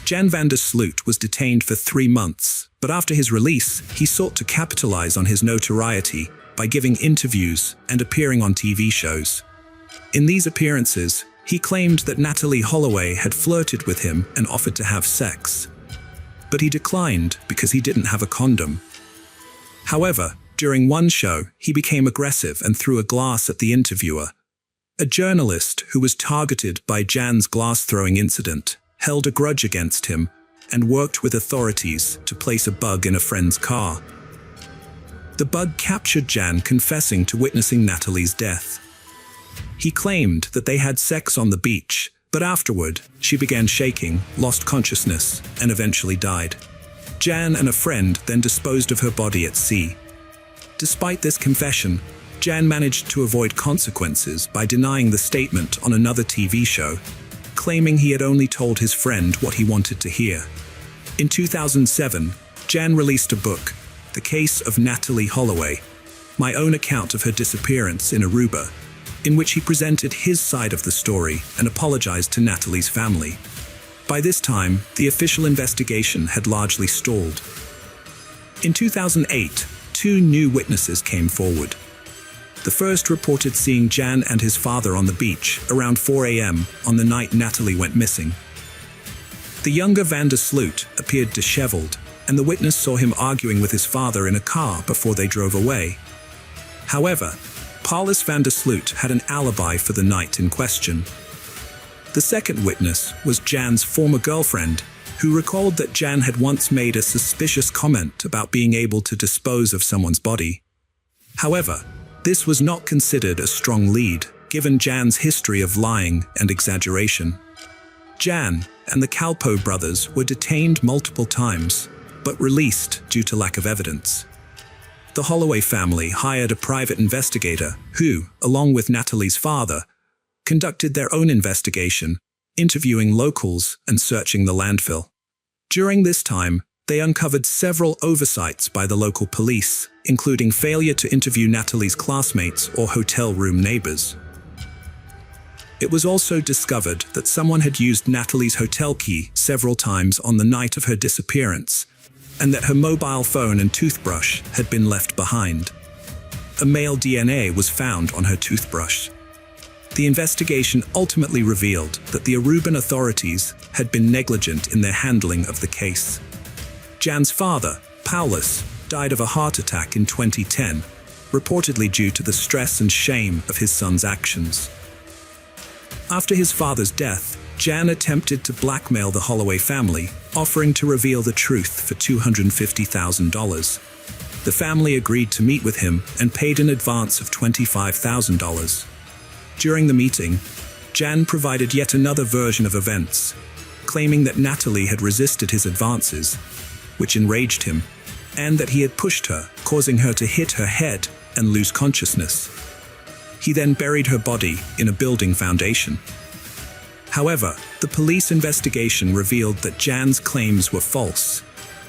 Jan van der Sloot was detained for 3 months, but after his release, he sought to capitalize on his notoriety by giving interviews and appearing on TV shows. In these appearances, he claimed that Natalie Holloway had flirted with him and offered to have sex. But he declined because he didn't have a condom. However, during one show, he became aggressive and threw a glass at the interviewer. A journalist who was targeted by Jan's glass-throwing incident held a grudge against him and worked with authorities to place a bug in a friend's car. The bug captured Jan confessing to witnessing Natalie's death. He claimed that they had sex on the beach, but afterward, she began shaking, lost consciousness, and eventually died. Jan and a friend then disposed of her body at sea. Despite this confession, Jan managed to avoid consequences by denying the statement on another TV show, claiming he had only told his friend what he wanted to hear. In 2007, Jan released a book, The Case of Natalie Holloway, My Own Account of Her Disappearance in Aruba, in which he presented his side of the story and apologized to Natalie's family. By this time, the official investigation had largely stalled. In 2008, 2 new witnesses came forward. The first reported seeing Jan and his father on the beach around 4 a.m. on the night Natalie went missing. The younger van der Sloot appeared disheveled, and the witness saw him arguing with his father in a car before they drove away. However, Paulus van der Sloot had an alibi for the night in question. The second witness was Jan's former girlfriend, who recalled that Jan had once made a suspicious comment about being able to dispose of someone's body. However, this was not considered a strong lead, given Jan's history of lying and exaggeration. Jan and the Calpo brothers were detained multiple times, but released due to lack of evidence. The Holloway family hired a private investigator who, along with Natalie's father, conducted their own investigation, interviewing locals and searching the landfill. During this time, they uncovered several oversights by the local police, including failure to interview Natalie's classmates or hotel room neighbors. It was also discovered that someone had used Natalie's hotel key several times on the night of her disappearance, and that her mobile phone and toothbrush had been left behind. A male DNA was found on her toothbrush. The investigation ultimately revealed that the Aruban authorities had been negligent in their handling of the case. Jan's father, Paulus, died of a heart attack in 2010, reportedly due to the stress and shame of his son's actions. After his father's death, Jan attempted to blackmail the Holloway family, offering to reveal the truth for $250,000. The family agreed to meet with him and paid an advance of $25,000. During the meeting, Jan provided yet another version of events, claiming that Natalie had resisted his advances, which enraged him, and that he had pushed her, causing her to hit her head and lose consciousness. He then buried her body in a building foundation. However, the police investigation revealed that Jan's claims were false,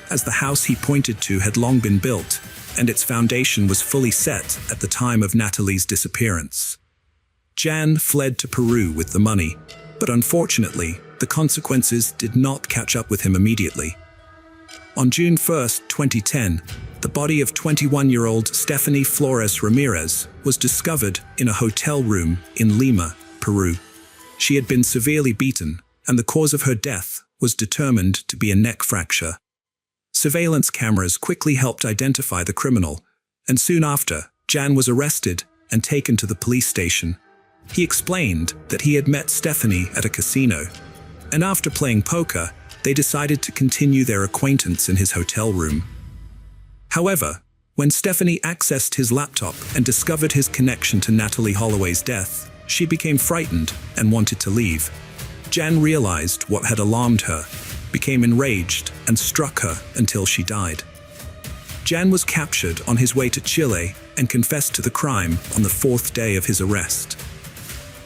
as the house he pointed to had long been built, and its foundation was fully set at the time of Natalie's disappearance. Jan fled to Peru with the money, but unfortunately, the consequences did not catch up with him immediately. On June 1, 2010, the body of 21-year-old Stephanie Flores Ramirez was discovered in a hotel room in Lima, Peru. She had been severely beaten, and the cause of her death was determined to be a neck fracture. Surveillance cameras quickly helped identify the criminal, and soon after, Jan was arrested and taken to the police station. He explained that he had met Stephanie at a casino, and after playing poker, they decided to continue their acquaintance in his hotel room. However, when Stephanie accessed his laptop and discovered his connection to Natalie Holloway's death, she became frightened and wanted to leave. Jan realized what had alarmed her, became enraged, and struck her until she died. Jan was captured on his way to Chile and confessed to the crime on the fourth day of his arrest.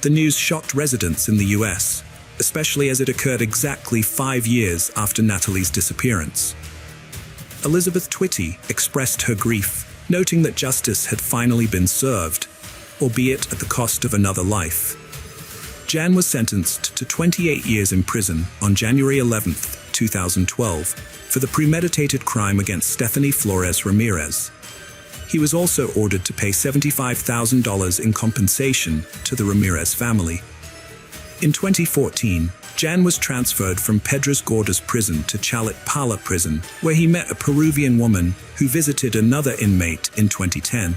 The news shocked residents in the US, especially as it occurred exactly 5 years after Natalie's disappearance. Elizabeth Twitty expressed her grief, noting that justice had finally been served, albeit at the cost of another life. Jan was sentenced to 28 years in prison on January 11, 2012, for the premeditated crime against Stephanie Flores Ramirez. He was also ordered to pay $75,000 in compensation to the Ramirez family. In 2014, Jan was transferred from Pedras Gordas prison to Chalet Pala prison, where he met a Peruvian woman who visited another inmate in 2010.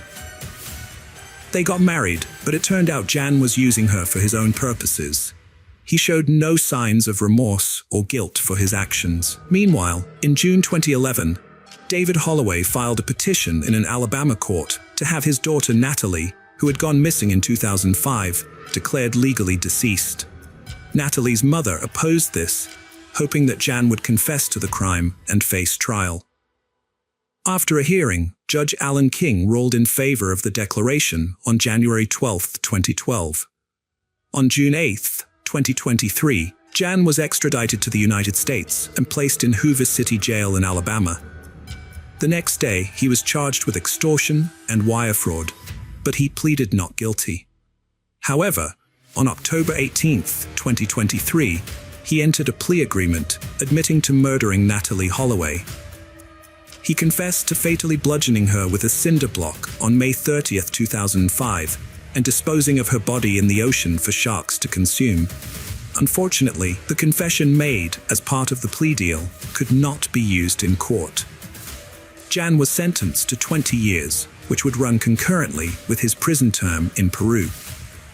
They got married, but it turned out Jan was using her for his own purposes. He showed no signs of remorse or guilt for his actions. Meanwhile, in June 2011, David Holloway filed a petition in an Alabama court to have his daughter Natalie, who had gone missing in 2005, declared legally deceased. Natalie's mother opposed this, hoping that Jan would confess to the crime and face trial. After a hearing, Judge Alan King ruled in favor of the declaration on January 12, 2012. On June 8, 2023, Jan was extradited to the United States and placed in Hoover City Jail in Alabama. The next day, he was charged with extortion and wire fraud, but he pleaded not guilty. However, on October 18, 2023, he entered a plea agreement admitting to murdering Natalie Holloway. He confessed to fatally bludgeoning her with a cinder block on May 30, 2005, and disposing of her body in the ocean for sharks to consume. Unfortunately, the confession made as part of the plea deal could not be used in court. Jan was sentenced to 20 years, which would run concurrently with his prison term in Peru.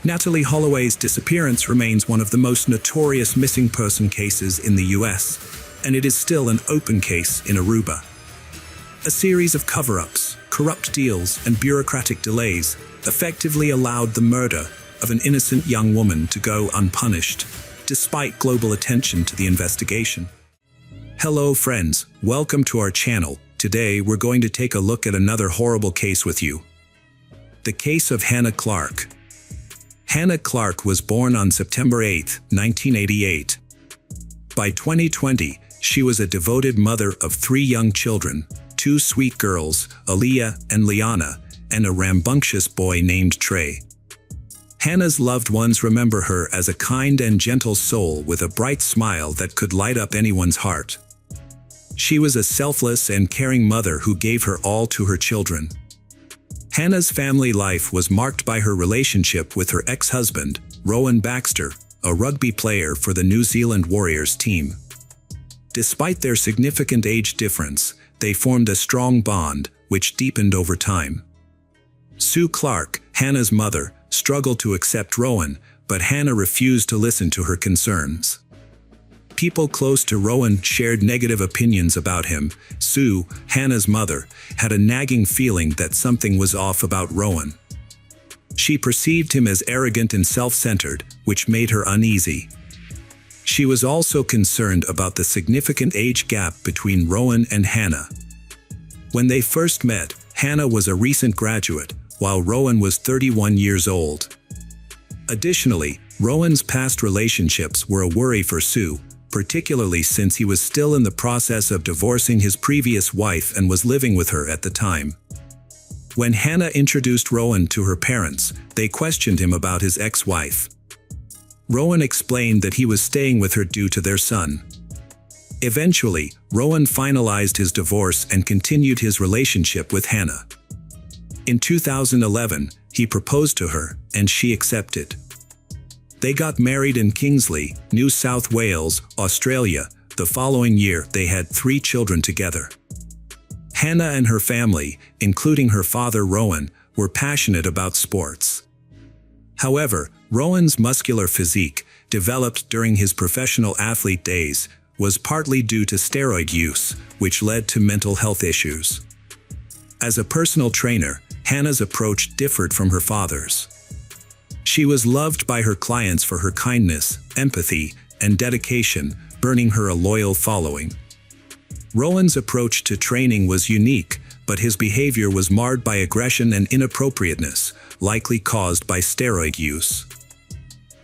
Natalee Holloway's disappearance remains one of the most notorious missing person cases in the US, and it is still an open case in Aruba. A series of cover-ups, corrupt deals, and bureaucratic delays effectively allowed the murder of an innocent young woman to go unpunished, despite global attention to the investigation. Hello friends, welcome to our channel. Today we're going to take a look at another horrible case with you. The case of Hannah Clark. Hannah Clark was born on September 8, 1988. By 2020, she was a devoted mother of 3 young children, 2 sweet girls, Aaliyah and Liana, and a rambunctious boy named Trey. Hannah's loved ones remember her as a kind and gentle soul with a bright smile that could light up anyone's heart. She was a selfless and caring mother who gave her all to her children. Hannah's family life was marked by her relationship with her ex-husband, Rowan Baxter, a rugby player for the New Zealand Warriors team. Despite their significant age difference, they formed a strong bond, which deepened over time. Sue Clark, Hannah's mother, struggled to accept Rowan, but Hannah refused to listen to her concerns. People close to Rowan shared negative opinions about him. Sue, Hannah's mother, had a nagging feeling that something was off about Rowan. She perceived him as arrogant and self-centered, which made her uneasy. She was also concerned about the significant age gap between Rowan and Hannah. When they first met, Hannah was a recent graduate, while Rowan was 31 years old. Additionally, Rowan's past relationships were a worry for Sue, particularly since he was still in the process of divorcing his previous wife and was living with her at the time. When Hannah introduced Rowan to her parents, they questioned him about his ex-wife. Rowan explained that he was staying with her due to their son. Eventually, Rowan finalized his divorce and continued his relationship with Hannah. In 2011, he proposed to her, and she accepted. They got married in Kingsley, New South Wales, Australia. The following year, they had 3 children together. Hannah and her family, including her father Rowan, were passionate about sports. However, Rowan's muscular physique, developed during his professional athlete days, was partly due to steroid use, which led to mental health issues. As a personal trainer, Hannah's approach differed from her father's. She was loved by her clients for her kindness, empathy, and dedication, earning her a loyal following. Rowan's approach to training was unique, but his behavior was marred by aggression and inappropriateness, likely caused by steroid use.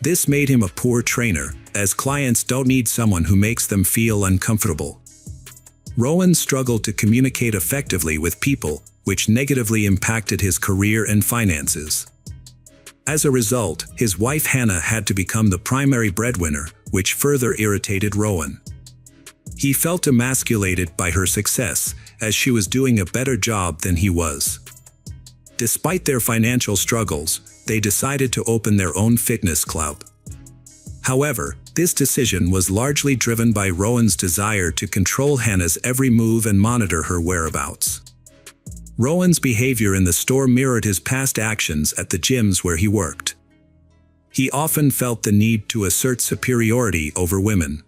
This made him a poor trainer, as clients don't need someone who makes them feel uncomfortable. Rowan struggled to communicate effectively with people, which negatively impacted his career and finances. As a result, his wife Hannah had to become the primary breadwinner, which further irritated Rowan. He felt emasculated by her success, as she was doing a better job than he was. Despite their financial struggles, they decided to open their own fitness club. However, this decision was largely driven by Rowan's desire to control Hannah's every move and monitor her whereabouts. Rowan's behavior in the store mirrored his past actions at the gyms where he worked. He often felt the need to assert superiority over women.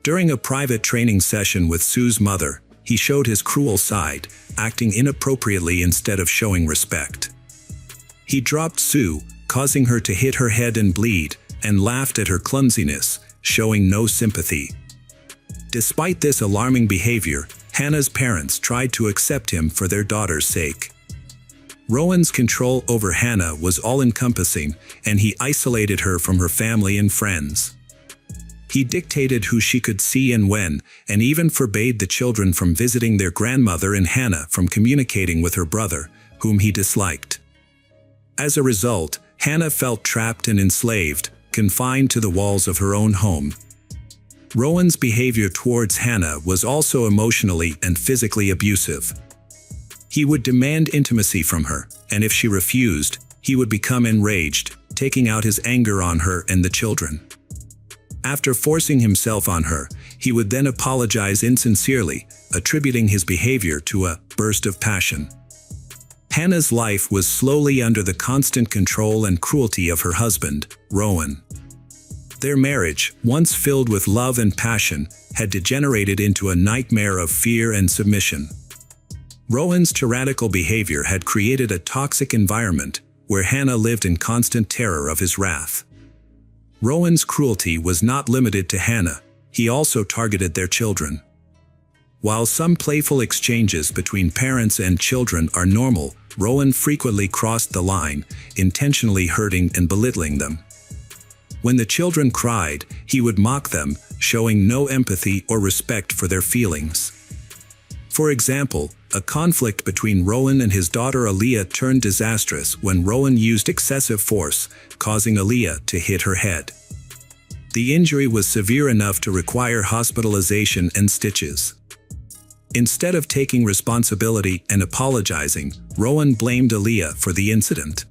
During a private training session with Sue's mother, he showed his cruel side, acting inappropriately instead of showing respect. He dropped Sue, causing her to hit her head and bleed, and laughed at her clumsiness, showing no sympathy. Despite this alarming behavior, Hannah's parents tried to accept him for their daughter's sake. Rowan's control over Hannah was all-encompassing, and he isolated her from her family and friends. He dictated who she could see and when, and even forbade the children from visiting their grandmother and Hannah from communicating with her brother, whom he disliked. As a result, Hannah felt trapped and enslaved, confined to the walls of her own home. Rowan's behavior towards Hannah was also emotionally and physically abusive. He would demand intimacy from her, and if she refused, he would become enraged, taking out his anger on her and the children. After forcing himself on her, he would then apologize insincerely, attributing his behavior to a burst of passion. Hannah's life was slowly under the constant control and cruelty of her husband, Rowan. Their marriage, once filled with love and passion, had degenerated into a nightmare of fear and submission. Rowan's tyrannical behavior had created a toxic environment where Hannah lived in constant terror of his wrath. Rowan's cruelty was not limited to Hannah, he also targeted their children. While some playful exchanges between parents and children are normal, Rowan frequently crossed the line, intentionally hurting and belittling them. When the children cried, he would mock them, showing no empathy or respect for their feelings. For example, a conflict between Rowan and his daughter Aaliyah turned disastrous when Rowan used excessive force, causing Aaliyah to hit her head. The injury was severe enough to require hospitalization and stitches. Instead of taking responsibility and apologizing, Rowan blamed Aaliyah for the incident.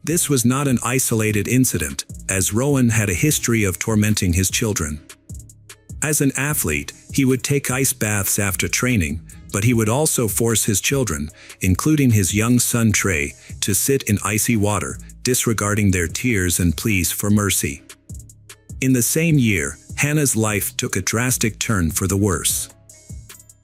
This was not an isolated incident, as Rowan had a history of tormenting his children. As an athlete, he would take ice baths after training, but he would also force his children, including his young son Trey, to sit in icy water, disregarding their tears and pleas for mercy. In the same year, Hannah's life took a drastic turn for the worse.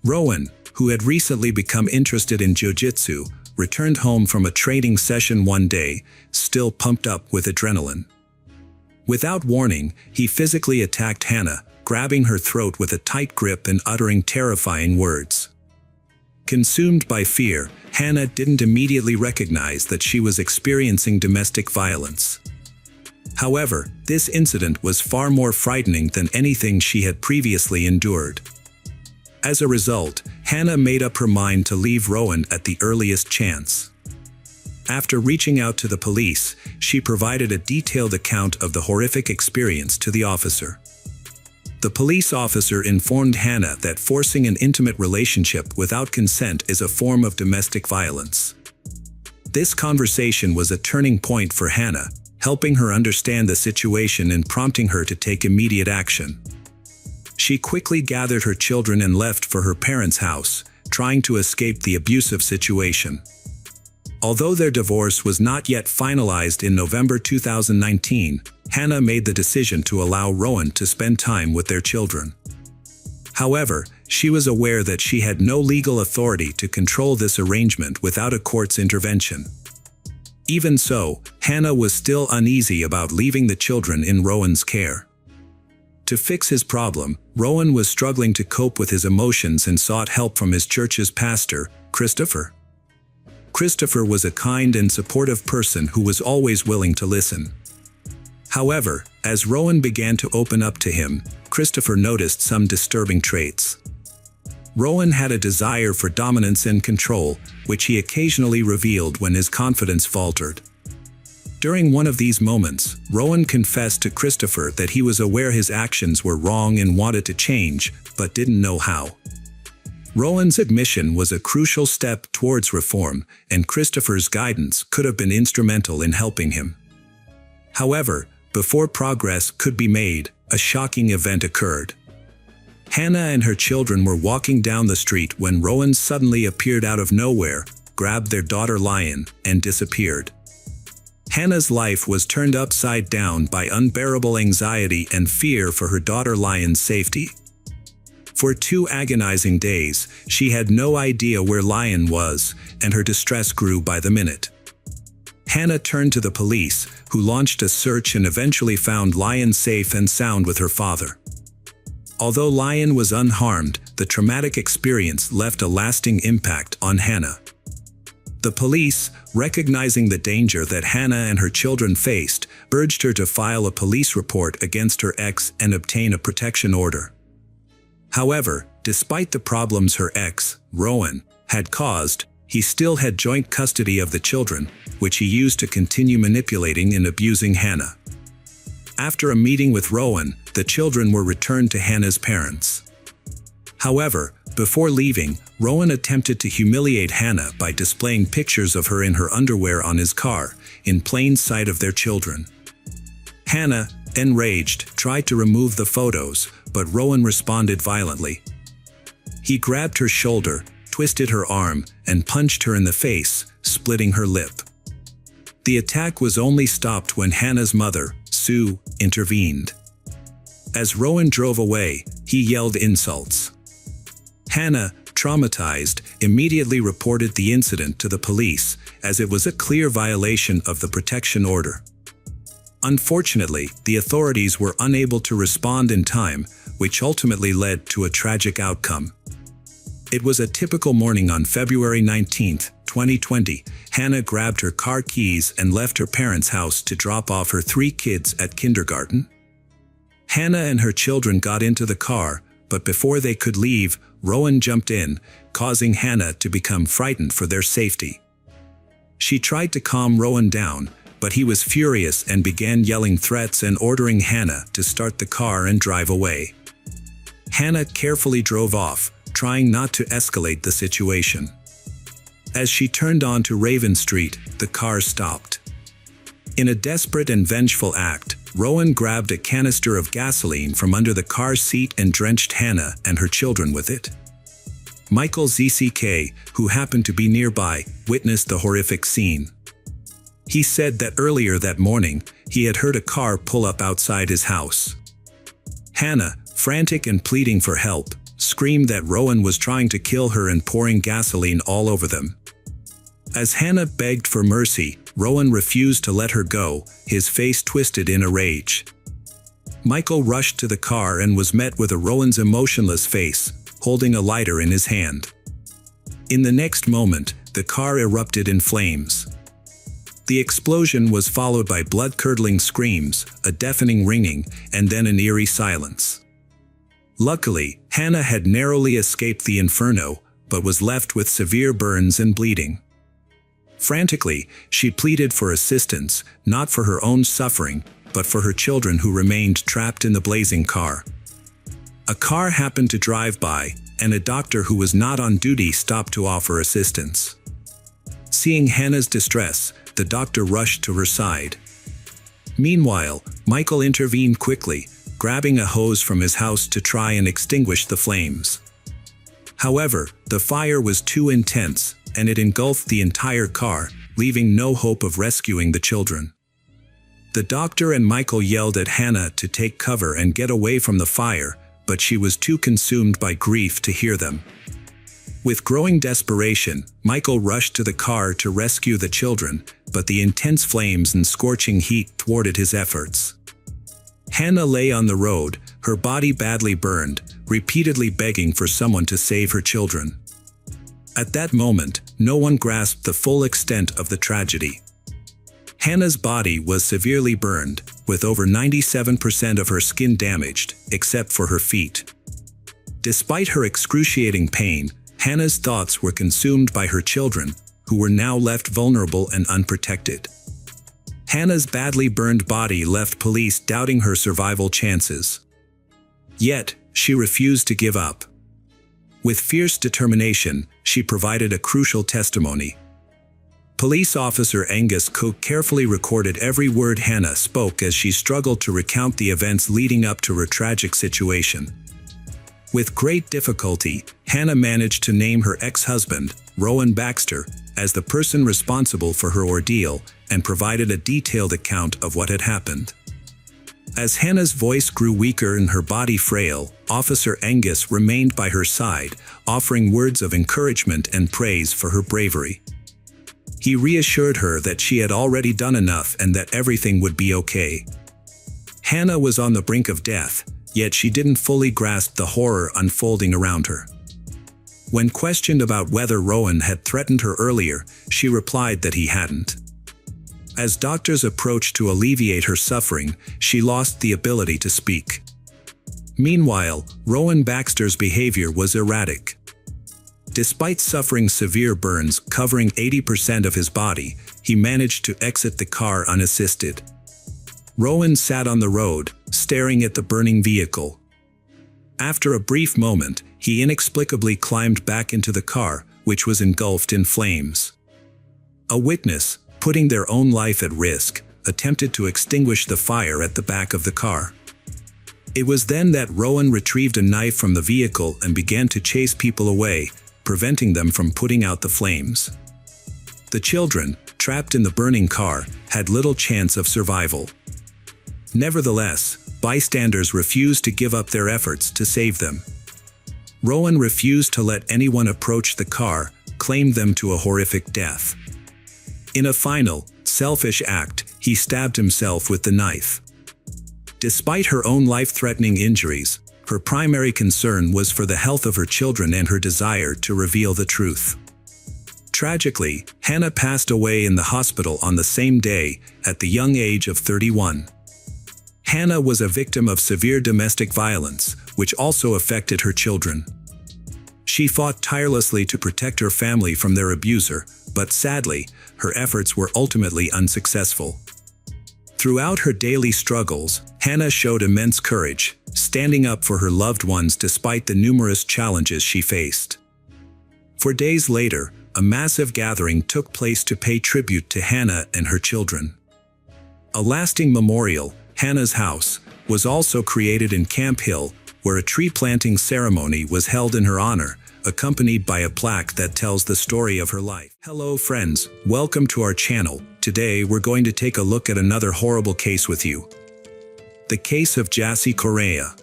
Rowan, who had recently become interested in jiu-jitsu, returned home from a training session one day, still pumped up with adrenaline. Without warning, he physically attacked Hannah, grabbing her throat with a tight grip and uttering terrifying words. Consumed by fear, Hannah didn't immediately recognize that she was experiencing domestic violence. However, this incident was far more frightening than anything she had previously endured. As a result, Hannah made up her mind to leave Rowan at the earliest chance. After reaching out to the police, she provided a detailed account of the horrific experience to the officer. The police officer informed Hannah that forcing an intimate relationship without consent is a form of domestic violence. This conversation was a turning point for Hannah, helping her understand the situation and prompting her to take immediate action. She quickly gathered her children and left for her parents' house, trying to escape the abusive situation. Although their divorce was not yet finalized in November 2019, Hannah made the decision to allow Rowan to spend time with their children. However, she was aware that she had no legal authority to control this arrangement without a court's intervention. Even so, Hannah was still uneasy about leaving the children in Rowan's care. To fix his problem, Rowan was struggling to cope with his emotions and sought help from his church's pastor, Christopher. Christopher was a kind and supportive person who was always willing to listen. However, as Rowan began to open up to him, Christopher noticed some disturbing traits. Rowan had a desire for dominance and control, which he occasionally revealed when his confidence faltered. During one of these moments, Rowan confessed to Christopher that he was aware his actions were wrong and wanted to change, but didn't know how. Rowan's admission was a crucial step towards reform, and Christopher's guidance could have been instrumental in helping him. However, before progress could be made, a shocking event occurred. Hannah and her children were walking down the street when Rowan suddenly appeared out of nowhere, grabbed their daughter Lion, and disappeared. Hannah's life was turned upside down by unbearable anxiety and fear for her daughter Lion's safety. For 2 agonizing days, she had no idea where Lion was, and her distress grew by the minute. Hannah turned to the police, who launched a search and eventually found Lion safe and sound with her father. Although Lion was unharmed, the traumatic experience left a lasting impact on Hannah. The police, recognizing the danger that Hannah and her children faced, urged her to file a police report against her ex and obtain a protection order. However, despite the problems her ex, Rowan, had caused, he still had joint custody of the children, which he used to continue manipulating and abusing Hannah. After a meeting with Rowan, the children were returned to Hannah's parents. However, before leaving, Rowan attempted to humiliate Hannah by displaying pictures of her in her underwear on his car, in plain sight of their children. Hannah, enraged, tried to remove the photos, but Rowan responded violently. He grabbed her shoulder, twisted her arm, and punched her in the face, splitting her lip. The attack was only stopped when Hannah's mother, Sue, intervened. As Rowan drove away, he yelled insults. Hannah, traumatized, immediately reported the incident to the police, as it was a clear violation of the protection order. Unfortunately, the authorities were unable to respond in time, which ultimately led to a tragic outcome. It was a typical morning on February 19, 2020. Hannah grabbed her car keys and left her parents' house to drop off her 3 kids at kindergarten. Hannah and her children got into the car, but before they could leave, Rowan jumped in, causing Hannah to become frightened for their safety. She tried to calm Rowan down, but he was furious and began yelling threats and ordering Hannah to start the car and drive away. Hannah carefully drove off, trying not to escalate the situation. As she turned onto Raven Street, the car stopped. In a desperate and vengeful act, Rowan grabbed a canister of gasoline from under the car seat and drenched Hannah and her children with it. Michael ZCK, who happened to be nearby, witnessed the horrific scene. He said that earlier that morning, he had heard a car pull up outside his house. Hannah, frantic and pleading for help, screamed that Rowan was trying to kill her and pouring gasoline all over them. As Hannah begged for mercy, Rowan refused to let her go, his face twisted in a rage. Michael rushed to the car and was met with Rowan's emotionless face, holding a lighter in his hand. In the next moment, the car erupted in flames. The explosion was followed by blood-curdling screams, a deafening ringing, and then an eerie silence. Luckily, Hannah had narrowly escaped the inferno, but was left with severe burns and bleeding. Frantically, she pleaded for assistance, not for her own suffering, but for her children who remained trapped in the blazing car. A car happened to drive by, and a doctor who was not on duty stopped to offer assistance. Seeing Hannah's distress, the doctor rushed to her side. Meanwhile, Michael intervened quickly, grabbing a hose from his house to try and extinguish the flames. However, the fire was too intense, and it engulfed the entire car, leaving no hope of rescuing the children. The doctor and Michael yelled at Hannah to take cover and get away from the fire, but she was too consumed by grief to hear them. With growing desperation, Michael rushed to the car to rescue the children, but the intense flames and scorching heat thwarted his efforts. Hannah lay on the road, her body badly burned, repeatedly begging for someone to save her children. At that moment, no one grasped the full extent of the tragedy. Hannah's body was severely burned, with over 97% of her skin damaged, except for her feet. Despite her excruciating pain, Hannah's thoughts were consumed by her children, who were now left vulnerable and unprotected. Hannah's badly burned body left police doubting her survival chances. Yet, she refused to give up. With fierce determination, she provided a crucial testimony. Police officer Angus Cook carefully recorded every word Hannah spoke as she struggled to recount the events leading up to her tragic situation. With great difficulty, Hannah managed to name her ex-husband, Rowan Baxter, as the person responsible for her ordeal, and provided a detailed account of what had happened. As Hannah's voice grew weaker and her body frail, Officer Angus remained by her side, offering words of encouragement and praise for her bravery. He reassured her that she had already done enough and that everything would be okay. Hannah was on the brink of death, yet she didn't fully grasp the horror unfolding around her. When questioned about whether Rowan had threatened her earlier, she replied that he hadn't. As doctors approached to alleviate her suffering, she lost the ability to speak. Meanwhile, Rowan Baxter's behavior was erratic. Despite suffering severe burns covering 80% of his body, he managed to exit the car unassisted. Rowan sat on the road, staring at the burning vehicle. After a brief moment, he inexplicably climbed back into the car, which was engulfed in flames. A witness, putting their own life at risk, attempted to extinguish the fire at the back of the car. It was then that Rowan retrieved a knife from the vehicle and began to chase people away, preventing them from putting out the flames. The children, trapped in the burning car, had little chance of survival. Nevertheless, bystanders refused to give up their efforts to save them. Rowan refused to let anyone approach the car, claimed them to a horrific death. In a final, selfish act, he stabbed himself with the knife. Despite her own life-threatening injuries, her primary concern was for the health of her children and her desire to reveal the truth. Tragically, Hannah passed away in the hospital on the same day, at the young age of 31. Hannah was a victim of severe domestic violence, which also affected her children. She fought tirelessly to protect her family from their abuser, but sadly, her efforts were ultimately unsuccessful. Throughout her daily struggles, Hannah showed immense courage, standing up for her loved ones despite the numerous challenges she faced. For days later, a massive gathering took place to pay tribute to Hannah and her children. A lasting memorial, Hannah's House, was also created in Camp Hill, where a tree planting ceremony was held in her honor, accompanied by a plaque that tells the story of her life. Hello friends, welcome to our channel. Today we're going to take a look at another horrible case with you. The case of Jassy Correa.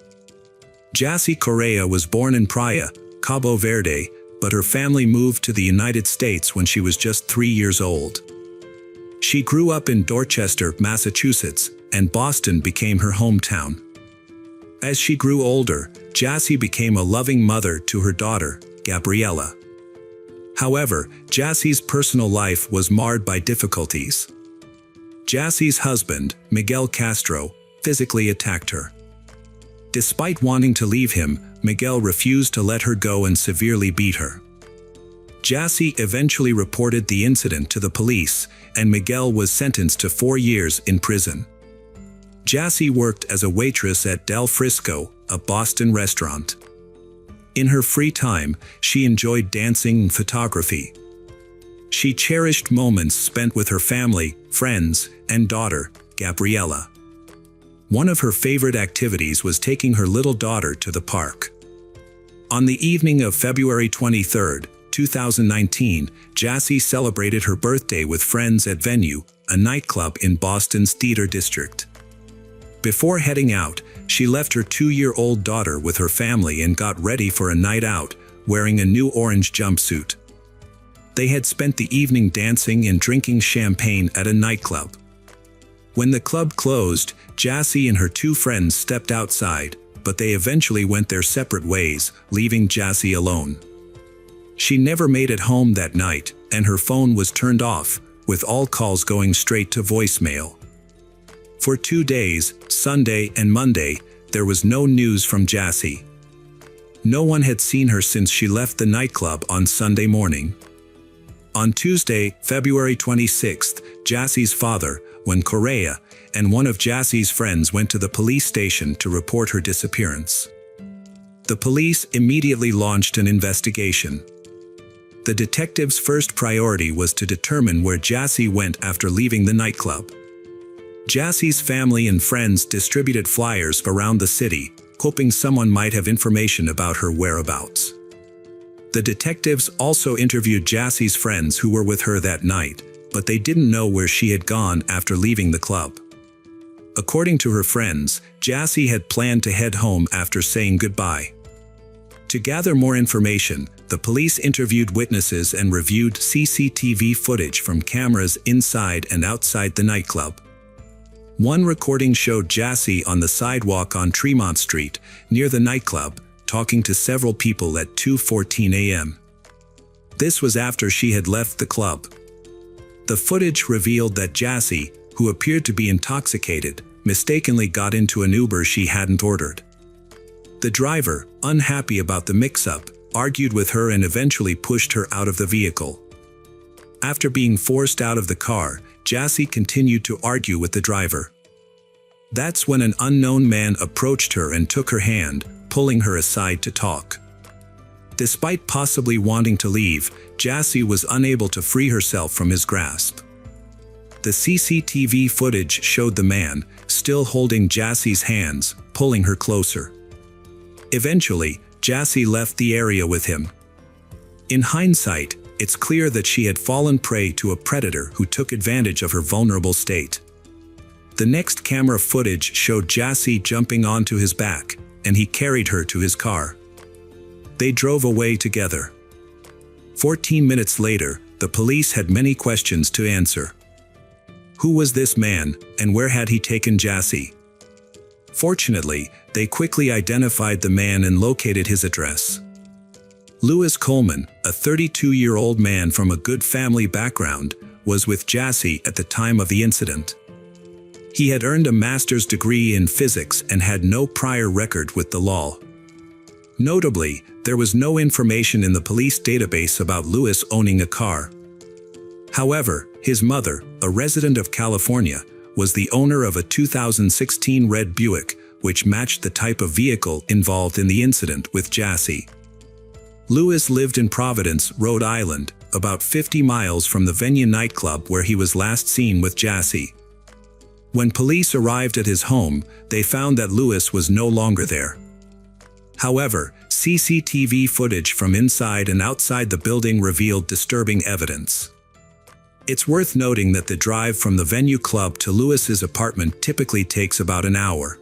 Jassy Correa was born in Praia, Cabo Verde, but her family moved to the United States when she was just 3 years old. She grew up in Dorchester, Massachusetts, and Boston became her hometown. As she grew older, Jassy became a loving mother to her daughter, Gabriella. However, Jassy's personal life was marred by difficulties. Jassy's husband, Miguel Castro, physically attacked her. Despite wanting to leave him, Miguel refused to let her go and severely beat her. Jassy eventually reported the incident to the police, and Miguel was sentenced to 4 years in prison. Jassy worked as a waitress at Del Frisco, a Boston restaurant. In her free time, she enjoyed dancing and photography. She cherished moments spent with her family, friends, and daughter, Gabriella. One of her favorite activities was taking her little daughter to the park. On the evening of February 23, 2019, Jassy celebrated her birthday with friends at Venue, a nightclub in Boston's Theater District. Before heading out, she left her 2-year-old daughter with her family and got ready for a night out, wearing a new orange jumpsuit. They had spent the evening dancing and drinking champagne at a nightclub. When the club closed, Jassy and her 2 friends stepped outside, but they eventually went their separate ways, leaving Jassy alone. She never made it home that night, and her phone was turned off, with all calls going straight to voicemail. For 2 days, Sunday and Monday, there was no news from Jassy. No one had seen her since she left the nightclub on Sunday morning. On Tuesday, February 26th, Jassy's father, Juan Correa, and one of Jassy's friends went to the police station to report her disappearance. The police immediately launched an investigation. The detectives' first priority was to determine where Jassy went after leaving the nightclub. Jassy's family and friends distributed flyers around the city, hoping someone might have information about her whereabouts. The detectives also interviewed Jassy's friends who were with her that night, but they didn't know where she had gone after leaving the club. According to her friends, Jassy had planned to head home after saying goodbye. To gather more information, the police interviewed witnesses and reviewed CCTV footage from cameras inside and outside the nightclub. One recording showed Jassy on the sidewalk on Tremont Street, near the nightclub, talking to several people at 2:14 a.m. This was after she had left the club. The footage revealed that Jassy, who appeared to be intoxicated, mistakenly got into an Uber she hadn't ordered. The driver, unhappy about the mix-up, argued with her and eventually pushed her out of the vehicle. After being forced out of the car, Jassy continued to argue with the driver. That's when an unknown man approached her and took her hand, pulling her aside to talk. Despite possibly wanting to leave, Jassy was unable to free herself from his grasp. The CCTV footage showed the man, still holding Jassy's hands, pulling her closer. Eventually, Jassy left the area with him. In hindsight, it's clear that she had fallen prey to a predator who took advantage of her vulnerable state. The next camera footage showed Jassy jumping onto his back, and he carried her to his car. They drove away together. 14 minutes later, the police had many questions to answer. Who was this man, and where had he taken Jassy? Fortunately, they quickly identified the man and located his address. Louis Coleman, a 32-year-old man from a good family background, was with Jassy at the time of the incident. He had earned a master's degree in physics and had no prior record with the law. Notably, there was no information in the police database about Louis owning a car. However, his mother, a resident of California, was the owner of a 2016 red Buick, which matched the type of vehicle involved in the incident with Jassy. Louis lived in Providence, Rhode Island, about 50 miles from the venue nightclub where he was last seen with Jassy. When police arrived at his home, they found that Louis was no longer there. However, CCTV footage from inside and outside the building revealed disturbing evidence. It's worth noting that the drive from the venue club to Louis's apartment typically takes about an hour.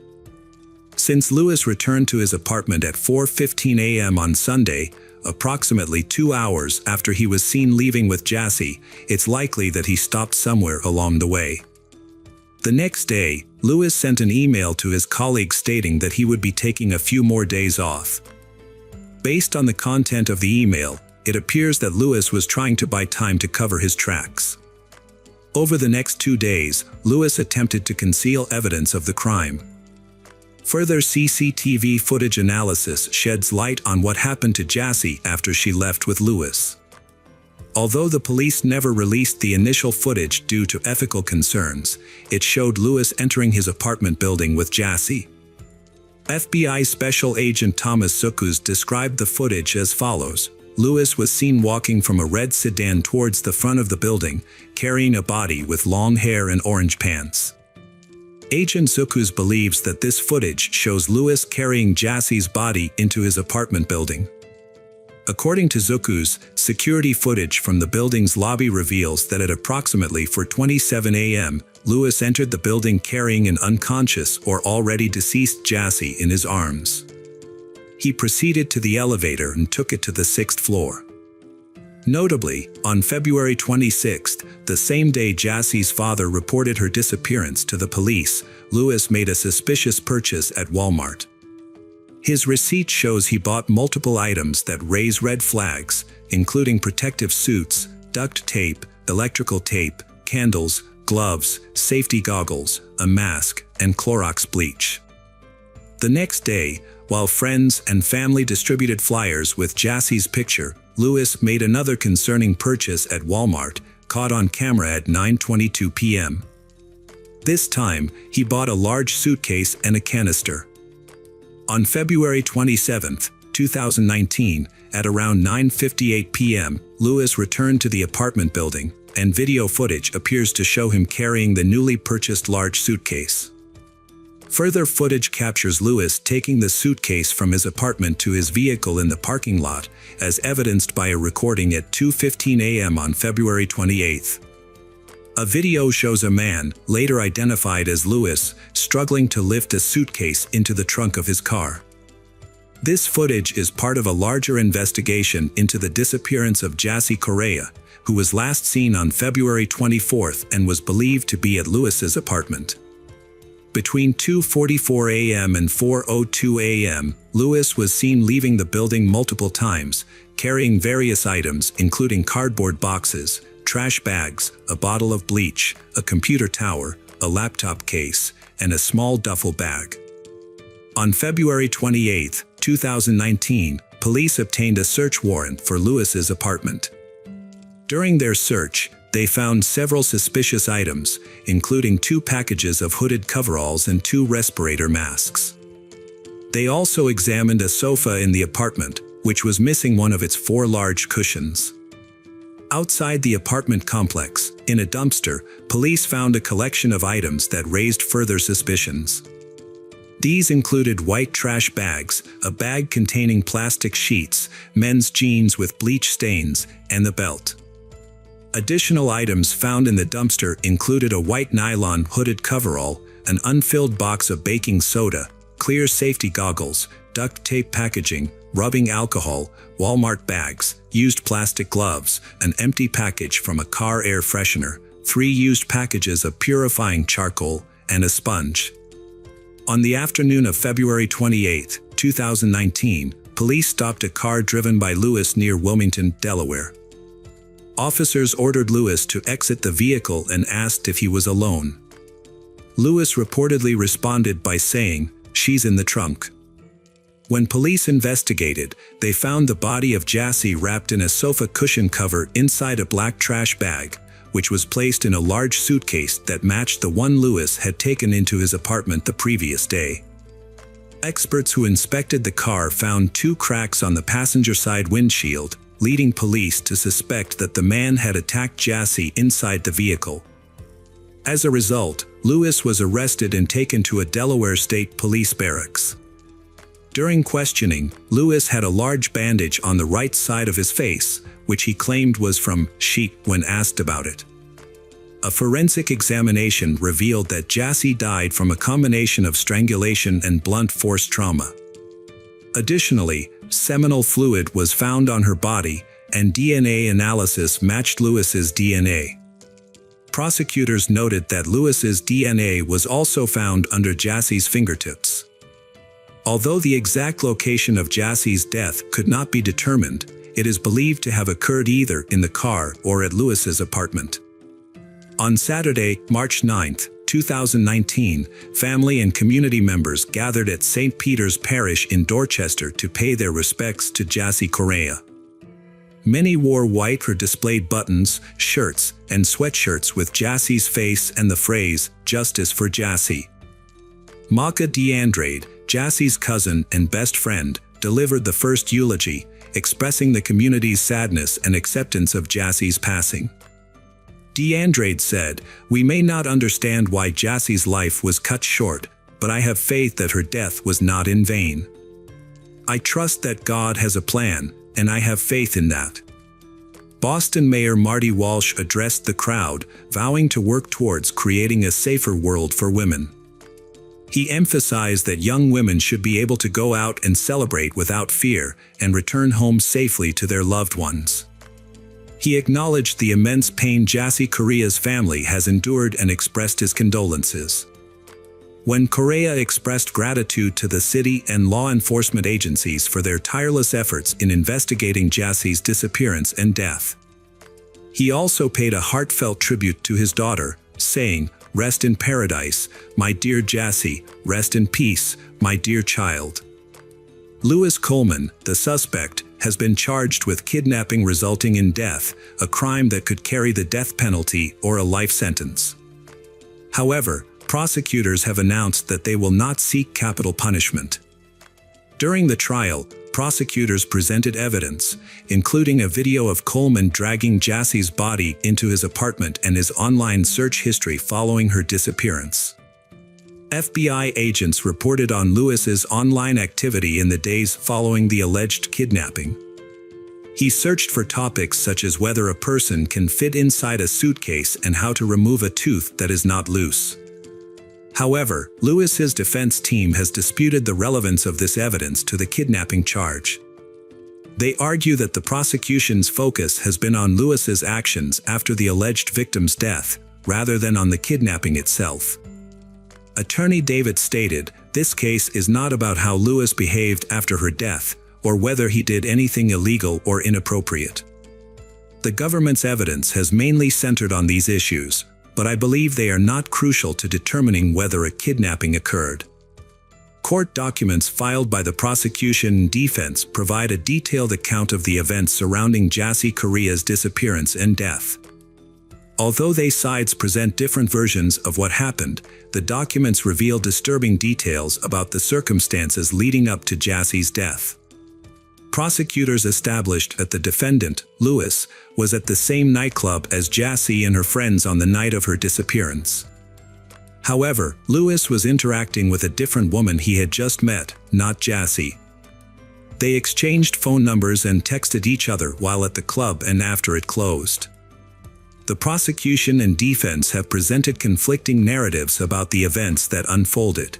Since Louis returned to his apartment at 4:15 a.m. on Sunday, approximately 2 hours after he was seen leaving with Jassy, it's likely that he stopped somewhere along the way. The next day, Louis sent an email to his colleague stating that he would be taking a few more days off. Based on the content of the email, it appears that Louis was trying to buy time to cover his tracks. Over the next 2 days, Louis attempted to conceal evidence of the crime. Further CCTV footage analysis sheds light on what happened to Jassy after she left with Louis. Although the police never released the initial footage due to ethical concerns, it showed Louis entering his apartment building with Jassy. FBI Special Agent Thomas Zukus described the footage as follows. Louis was seen walking from a red sedan towards the front of the building, carrying a body with long hair and orange pants. Agent Zukus believes that this footage shows Louis carrying Jassy's body into his apartment building. According to Zukus, security footage from the building's lobby reveals that at approximately 4:27 a.m., Louis entered the building carrying an unconscious or already deceased Jassy in his arms. He proceeded to the elevator and took it to the 6th floor. Notably, on February 26th, the same day Jassy's father reported her disappearance to the police, Louis made a suspicious purchase at Walmart. His receipt shows he bought multiple items that raise red flags, including protective suits, duct tape, electrical tape, candles, gloves, safety goggles, a mask, and Clorox bleach. The next day, while friends and family distributed flyers with Jassy's picture, Louis made another concerning purchase at Walmart, caught on camera at 9:22 p.m. This time, he bought a large suitcase and a canister. On February 27, 2019, at around 9:58 p.m., Louis returned to the apartment building, and video footage appears to show him carrying the newly purchased large suitcase. Further footage captures Louis taking the suitcase from his apartment to his vehicle in the parking lot, as evidenced by a recording at 2:15 a.m. on February 28. A video shows a man, later identified as Louis, struggling to lift a suitcase into the trunk of his car. This footage is part of a larger investigation into the disappearance of Jassy Correa, who was last seen on February 24 and was believed to be at Louis's apartment. Between 2:44 a.m. and 4:02 a.m., Louis was seen leaving the building multiple times, carrying various items including cardboard boxes, trash bags, a bottle of bleach, a computer tower, a laptop case, and a small duffel bag. On February 28, 2019, police obtained a search warrant for Louis's apartment. During their search, they found several suspicious items, including 2 packages of hooded coveralls and 2 respirator masks. They also examined a sofa in the apartment, which was missing one of its 4 large cushions. Outside the apartment complex, in a dumpster, police found a collection of items that raised further suspicions. These included white trash bags, a bag containing plastic sheets, men's jeans with bleach stains, and the belt. Additional items found in the dumpster included a white nylon hooded coverall, an unfilled box of baking soda, clear safety goggles, duct tape packaging, rubbing alcohol, Walmart bags, used plastic gloves, an empty package from a car air freshener, 3 used packages of purifying charcoal, and a sponge. On the afternoon of February 28, 2019, police stopped a car driven by Lewis near Wilmington, Delaware. Officers ordered Lewis to exit the vehicle and asked if he was alone. Lewis reportedly responded by saying, "She's in the trunk." When police investigated, they found the body of Jassy wrapped in a sofa cushion cover inside a black trash bag, which was placed in a large suitcase that matched the one Lewis had taken into his apartment the previous day. Experts who inspected the car found 2 cracks on the passenger side windshield, leading police to suspect that the man had attacked Jassy inside the vehicle. As a result, Lewis was arrested and taken to a Delaware State Police barracks. During questioning, Lewis had a large bandage on the right side of his face, which he claimed was from sheep when asked about it. A forensic examination revealed that Jassy died from a combination of strangulation and blunt force trauma. Additionally, seminal fluid was found on her body, and DNA analysis matched Lewis's DNA. Prosecutors noted that Lewis's DNA was also found under Jassy's fingertips. Although the exact location of Jassy's death could not be determined, it is believed to have occurred either in the car or at Lewis's apartment. On Saturday, March 9, 2019, family and community members gathered at St. Peter's Parish in Dorchester to pay their respects to Jassy Correa. Many wore white or displayed buttons, shirts, and sweatshirts with Jassy's face and the phrase, "Justice for Jassy." Maka DeAndrade, Jassy's cousin and best friend, delivered the first eulogy, expressing the community's sadness and acceptance of Jassy's passing. DeAndrade said, "We may not understand why Jassy's life was cut short, but I have faith that her death was not in vain. I trust that God has a plan, and I have faith in that." Boston Mayor Marty Walsh addressed the crowd, vowing to work towards creating a safer world for women. He emphasized that young women should be able to go out and celebrate without fear and return home safely to their loved ones. He acknowledged the immense pain Jassy Correa's family has endured and expressed his condolences. When Correa expressed gratitude to the city and law enforcement agencies for their tireless efforts in investigating Jassy's disappearance and death. He also paid a heartfelt tribute to his daughter, saying, "Rest in paradise, my dear Jassy, rest in peace, my dear child." Lewis Coleman, the suspect, has been charged with kidnapping resulting in death, a crime that could carry the death penalty or a life sentence. However, prosecutors have announced that they will not seek capital punishment. During the trial, prosecutors presented evidence, including a video of Coleman dragging Jassy's body into his apartment and his online search history following her disappearance. FBI agents reported on Lewis's online activity in the days following the alleged kidnapping. He searched for topics such as whether a person can fit inside a suitcase and how to remove a tooth that is not loose. However, Lewis's defense team has disputed the relevance of this evidence to the kidnapping charge. They argue that the prosecution's focus has been on Lewis's actions after the alleged victim's death, rather than on the kidnapping itself. Attorney David stated, "This case is not about how Lewis behaved after her death, or whether he did anything illegal or inappropriate. The government's evidence has mainly centered on these issues, but I believe they are not crucial to determining whether a kidnapping occurred." Court documents filed by the prosecution and defense provide a detailed account of the events surrounding Jassy Correa's disappearance and death. Although they sides present different versions of what happened, the documents reveal disturbing details about the circumstances leading up to Jassy's death. Prosecutors established that the defendant, Lewis, was at the same nightclub as Jassy and her friends on the night of her disappearance. However, Lewis was interacting with a different woman he had just met, not Jassy. They exchanged phone numbers and texted each other while at the club and after it closed. The prosecution and defense have presented conflicting narratives about the events that unfolded.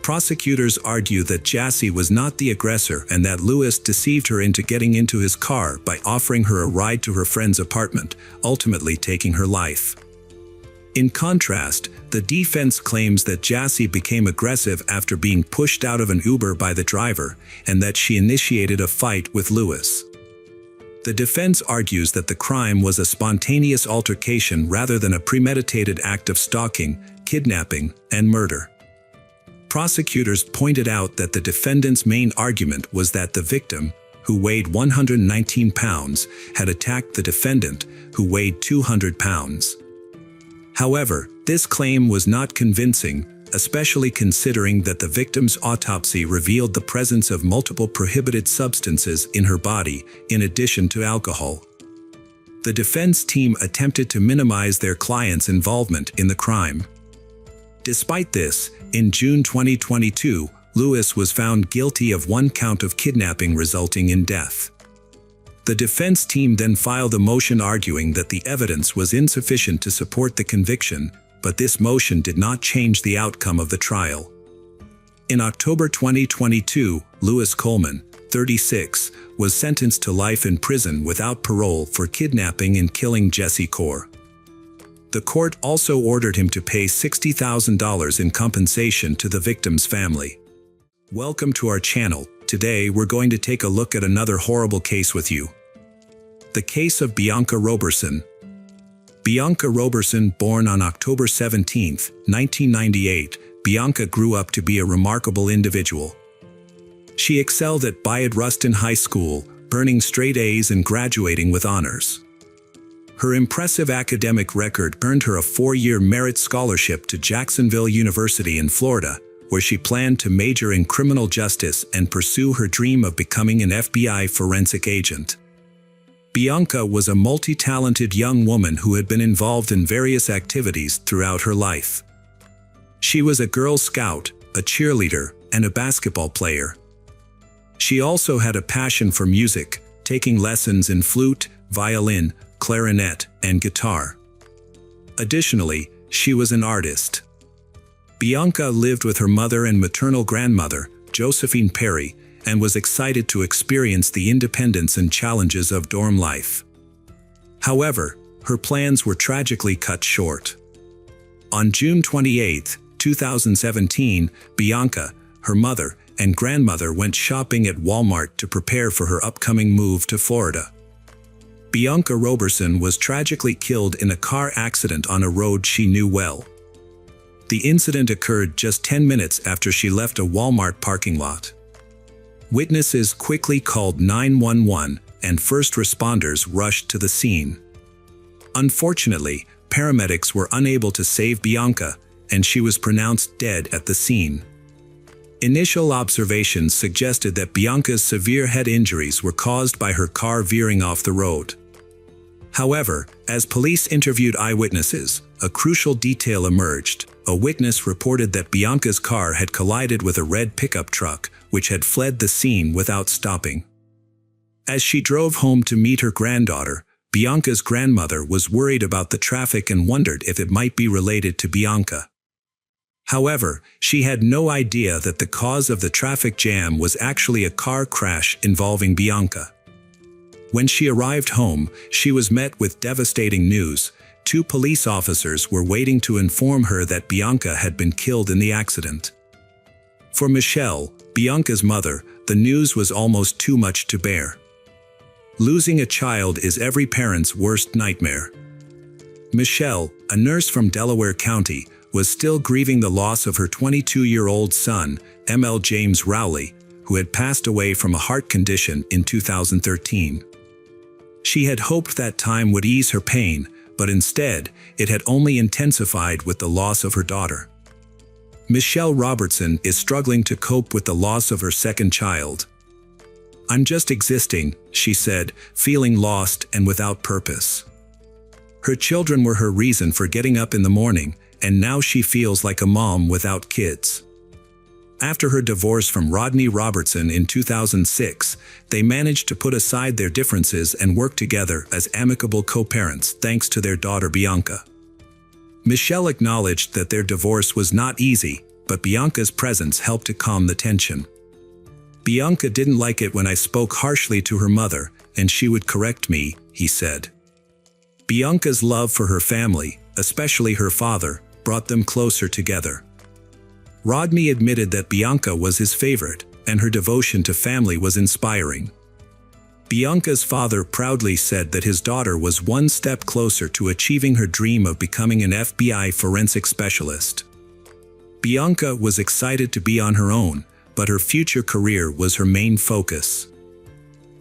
Prosecutors argue that Jassy was not the aggressor and that Lewis deceived her into getting into his car by offering her a ride to her friend's apartment, ultimately taking her life. In contrast, the defense claims that Jassy became aggressive after being pushed out of an Uber by the driver, and that she initiated a fight with Lewis. The defense argues that the crime was a spontaneous altercation rather than a premeditated act of stalking, kidnapping, and murder. Prosecutors pointed out that the defendant's main argument was that the victim, who weighed 119 pounds, had attacked the defendant, who weighed 200 pounds. However, this claim was not convincing, especially considering that the victim's autopsy revealed the presence of multiple prohibited substances in her body, in addition to alcohol. The defense team attempted to minimize their client's involvement in the crime. Despite this, in June 2022, Lewis was found guilty of one count of kidnapping resulting in death. The defense team then filed a motion arguing that the evidence was insufficient to support the conviction, but this motion did not change the outcome of the trial. In October 2022, Lewis Coleman, 36, was sentenced to life in prison without parole for kidnapping and killing Jesse Core. The court also ordered him to pay $60,000 in compensation to the victim's family. Welcome to our channel. Today we're going to take a look at another horrible case with you. The case of Bianca Roberson. Bianca Roberson, born on October 17, 1998, Bianca grew up to be a remarkable individual. She excelled at Bayard Rustin High School, earning straight A's and graduating with honors. Her impressive academic record earned her a 4-year merit scholarship to Jacksonville University in Florida, where she planned to major in criminal justice and pursue her dream of becoming an FBI forensic agent. Bianca was a multi-talented young woman who had been involved in various activities throughout her life. She was a Girl Scout, a cheerleader, and a basketball player. She also had a passion for music, taking lessons in flute, violin, clarinet, and guitar. Additionally, she was an artist. Bianca lived with her mother and maternal grandmother, Josephine Perry, and was excited to experience the independence and challenges of dorm life. However, her plans were tragically cut short. On June 28, 2017, Bianca, her mother, and grandmother went shopping at Walmart to prepare for her upcoming move to Florida. Bianca Roberson was tragically killed in a car accident on a road she knew well. The incident occurred just 10 minutes after she left a Walmart parking lot. Witnesses quickly called 911, and first responders rushed to the scene. Unfortunately, paramedics were unable to save Bianca, and she was pronounced dead at the scene. Initial observations suggested that Bianca's severe head injuries were caused by her car veering off the road. However, as police interviewed eyewitnesses, a crucial detail emerged. A witness reported that Bianca's car had collided with a red pickup truck, which had fled the scene without stopping. As she drove home to meet her granddaughter, Bianca's grandmother was worried about the traffic and wondered if it might be related to Bianca. However, she had no idea that the cause of the traffic jam was actually a car crash involving Bianca. When she arrived home, she was met with devastating news. 2 police officers were waiting to inform her that Bianca had been killed in the accident. For Michelle, Bianca's mother, the news was almost too much to bear. Losing a child is every parent's worst nightmare. Michelle, a nurse from Delaware County, was still grieving the loss of her 22-year-old son, ML James Rowley, who had passed away from a heart condition in 2013. She had hoped that time would ease her pain, but instead, it had only intensified with the loss of her daughter. Michelle Robertson is struggling to cope with the loss of her second child. "I'm just existing," she said, feeling lost and without purpose. Her children were her reason for getting up in the morning, and now she feels like a mom without kids. After her divorce from Rodney Robertson in 2006, they managed to put aside their differences and work together as amicable co-parents thanks to their daughter Bianca. Michelle acknowledged that their divorce was not easy, but Bianca's presence helped to calm the tension. "Bianca didn't like it when I spoke harshly to her mother, and she would correct me," he said. Bianca's love for her family, especially her father, brought them closer together. Rodney admitted that Bianca was his favorite, and her devotion to family was inspiring. Bianca's father proudly said that his daughter was one step closer to achieving her dream of becoming an FBI forensic specialist. Bianca was excited to be on her own, but her future career was her main focus.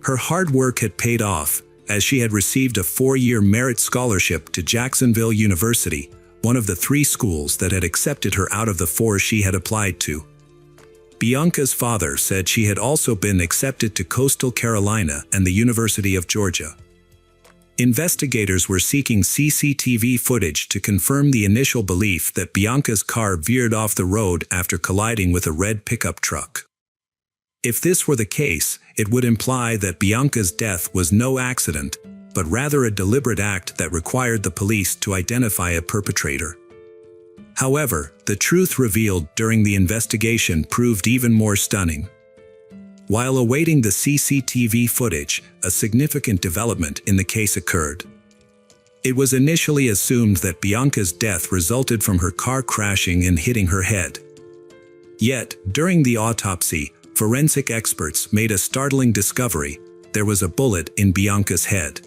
Her hard work had paid off, as she had received a 4-year merit scholarship to Jacksonville University, one of the 3 schools that had accepted her out of the 4 she had applied to. Bianca's father said she had also been accepted to Coastal Carolina and the University of Georgia. Investigators were seeking CCTV footage to confirm the initial belief that Bianca's car veered off the road after colliding with a red pickup truck. If this were the case, it would imply that Bianca's death was no accident, but rather a deliberate act that required the police to identify a perpetrator. However, the truth revealed during the investigation proved even more stunning. While awaiting the CCTV footage, a significant development in the case occurred. It was initially assumed that Bianca's death resulted from her car crashing and hitting her head. Yet, during the autopsy, forensic experts made a startling discovery: there was a bullet in Bianca's head.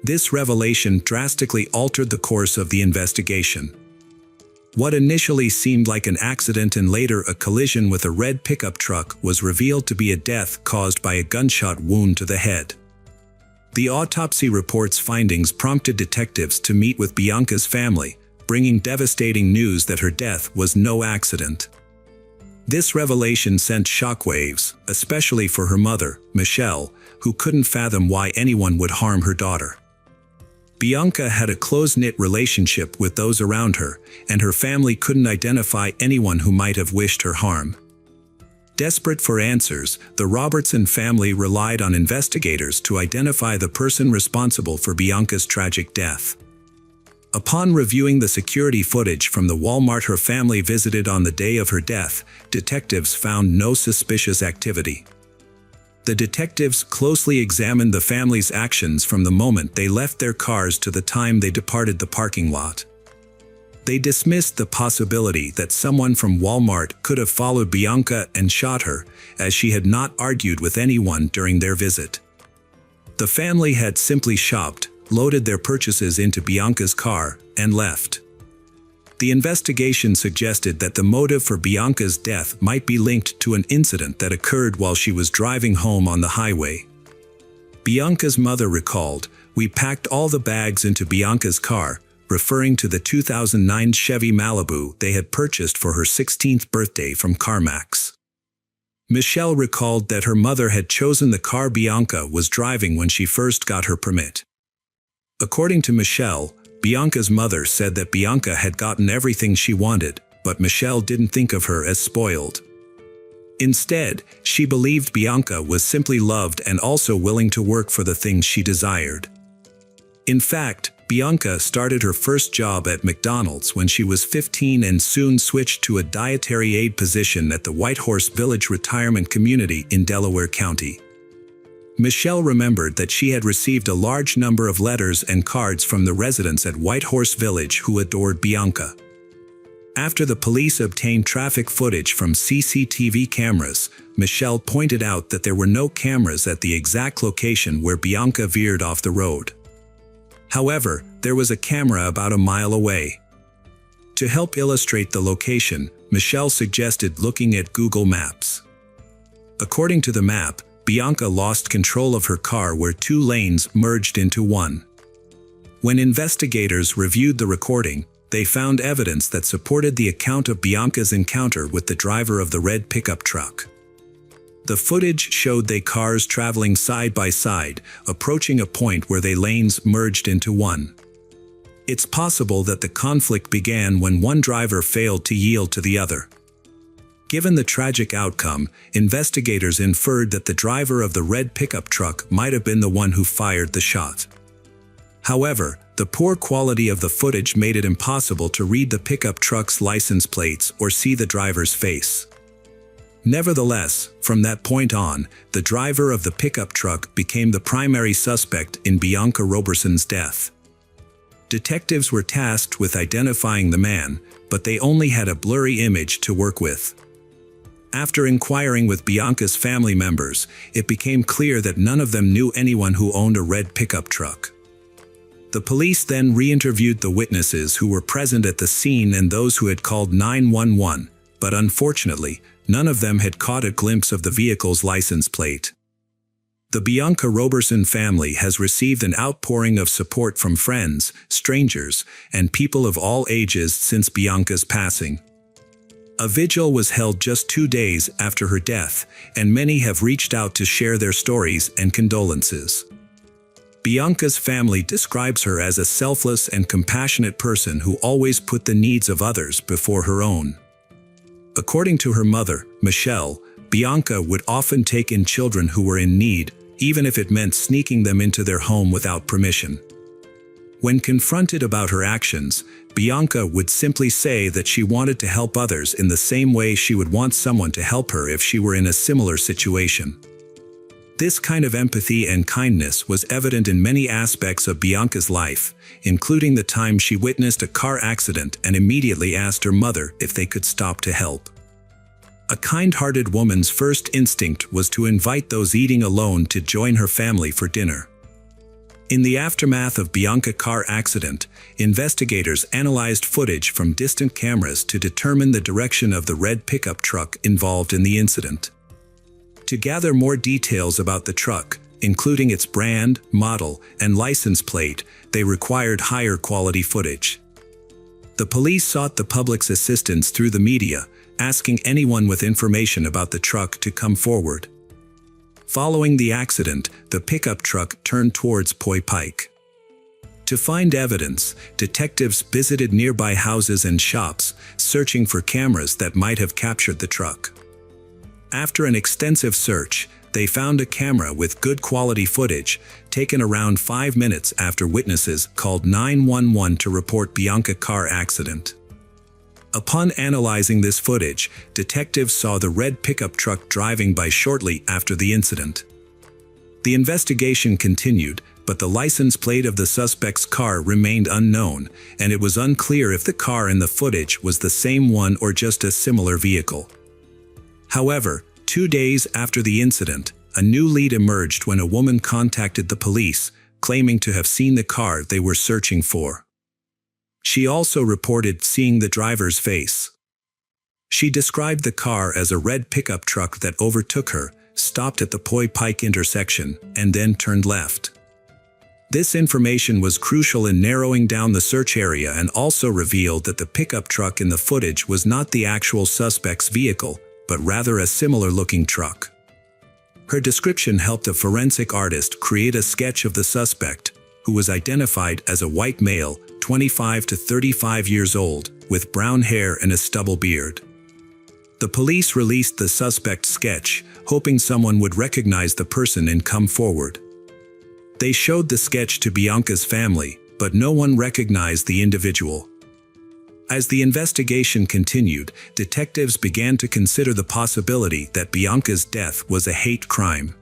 This revelation drastically altered the course of the investigation. What initially seemed like an accident and later a collision with a red pickup truck was revealed to be a death caused by a gunshot wound to the head. The autopsy report's findings prompted detectives to meet with Bianca's family, bringing devastating news that her death was no accident. This revelation sent shockwaves, especially for her mother, Michelle, who couldn't fathom why anyone would harm her daughter. Bianca had a close-knit relationship with those around her, and her family couldn't identify anyone who might have wished her harm. Desperate for answers, the Robertson family relied on investigators to identify the person responsible for Bianca's tragic death. Upon reviewing the security footage from the Walmart her family visited on the day of her death, detectives found no suspicious activity. The detectives closely examined the family's actions from the moment they left their cars to the time they departed the parking lot. They dismissed the possibility that someone from Walmart could have followed Bianca and shot her, as she had not argued with anyone during their visit. The family had simply shopped, loaded their purchases into Bianca's car, and left. The investigation suggested that the motive for Bianca's death might be linked to an incident that occurred while she was driving home on the highway. Bianca's mother recalled, "We packed all the bags into Bianca's car," referring to the 2009 Chevy Malibu they had purchased for her 16th birthday from CarMax. Michelle recalled that her mother had chosen the car Bianca was driving when she first got her permit. According to Michelle, Bianca's mother said that Bianca had gotten everything she wanted, but Michelle didn't think of her as spoiled. Instead, she believed Bianca was simply loved and also willing to work for the things she desired. In fact, Bianca started her first job at McDonald's when she was 15 and soon switched to a dietary aide position at the Whitehorse Village Retirement Community in Delaware County. Michelle remembered that she had received a large number of letters and cards from the residents at Whitehorse Village who adored Bianca. After the police obtained traffic footage from CCTV cameras, Michelle pointed out that there were no cameras at the exact location where Bianca veered off the road. However, there was a camera about a mile away. To help illustrate the location, Michelle suggested looking at Google Maps. According to the map, Bianca lost control of her car where 2 lanes merged into one. When investigators reviewed the recording, they found evidence that supported the account of Bianca's encounter with the driver of the red pickup truck. The footage showed their cars traveling side by side, approaching a point where their lanes merged into one. It's possible that the conflict began when one driver failed to yield to the other. Given the tragic outcome, investigators inferred that the driver of the red pickup truck might have been the one who fired the shot. However, the poor quality of the footage made it impossible to read the pickup truck's license plates or see the driver's face. Nevertheless, from that point on, the driver of the pickup truck became the primary suspect in Bianca Roberson's death. Detectives were tasked with identifying the man, but they only had a blurry image to work with. After inquiring with Bianca's family members, it became clear that none of them knew anyone who owned a red pickup truck. The police then re-interviewed the witnesses who were present at the scene and those who had called 911, but unfortunately, none of them had caught a glimpse of the vehicle's license plate. The Bianca Roberson family has received an outpouring of support from friends, strangers, and people of all ages since Bianca's passing. A vigil was held just 2 days after her death, and many have reached out to share their stories and condolences. Bianca's family describes her as a selfless and compassionate person who always put the needs of others before her own. According to her mother, Michelle, Bianca would often take in children who were in need, even if it meant sneaking them into their home without permission. When confronted about her actions, Bianca would simply say that she wanted to help others in the same way she would want someone to help her if she were in a similar situation. This kind of empathy and kindness was evident in many aspects of Bianca's life, including the time she witnessed a car accident and immediately asked her mother if they could stop to help. A kind-hearted woman's first instinct was to invite those eating alone to join her family for dinner. In the aftermath of Bianca's car accident, investigators analyzed footage from distant cameras to determine the direction of the red pickup truck involved in the incident. To gather more details about the truck, including its brand, model, and license plate, they required higher quality footage. The police sought the public's assistance through the media, asking anyone with information about the truck to come forward. Following the accident, the pickup truck turned towards Poi Pike. To find evidence, detectives visited nearby houses and shops, searching for cameras that might have captured the truck. After an extensive search, they found a camera with good quality footage, taken around 5 minutes after witnesses called 911 to report Bianca's car accident. Upon analyzing this footage, detectives saw the red pickup truck driving by shortly after the incident. The investigation continued, but the license plate of the suspect's car remained unknown, and it was unclear if the car in the footage was the same one or just a similar vehicle. However, 2 days after the incident, a new lead emerged when a woman contacted the police, claiming to have seen the car they were searching for. She also reported seeing the driver's face. She described the car as a red pickup truck that overtook her, stopped at the Poi Pike intersection, and then turned left. This information was crucial in narrowing down the search area and also revealed that the pickup truck in the footage was not the actual suspect's vehicle, but rather a similar-looking truck. Her description helped a forensic artist create a sketch of the suspect, who was identified as a white male, 25 to 35 years old, with brown hair and a stubble beard. The police released the suspect's sketch, hoping someone would recognize the person and come forward. They showed the sketch to Bianca's family, but no one recognized the individual. As the investigation continued, detectives began to consider the possibility that Bianca's death was a hate crime.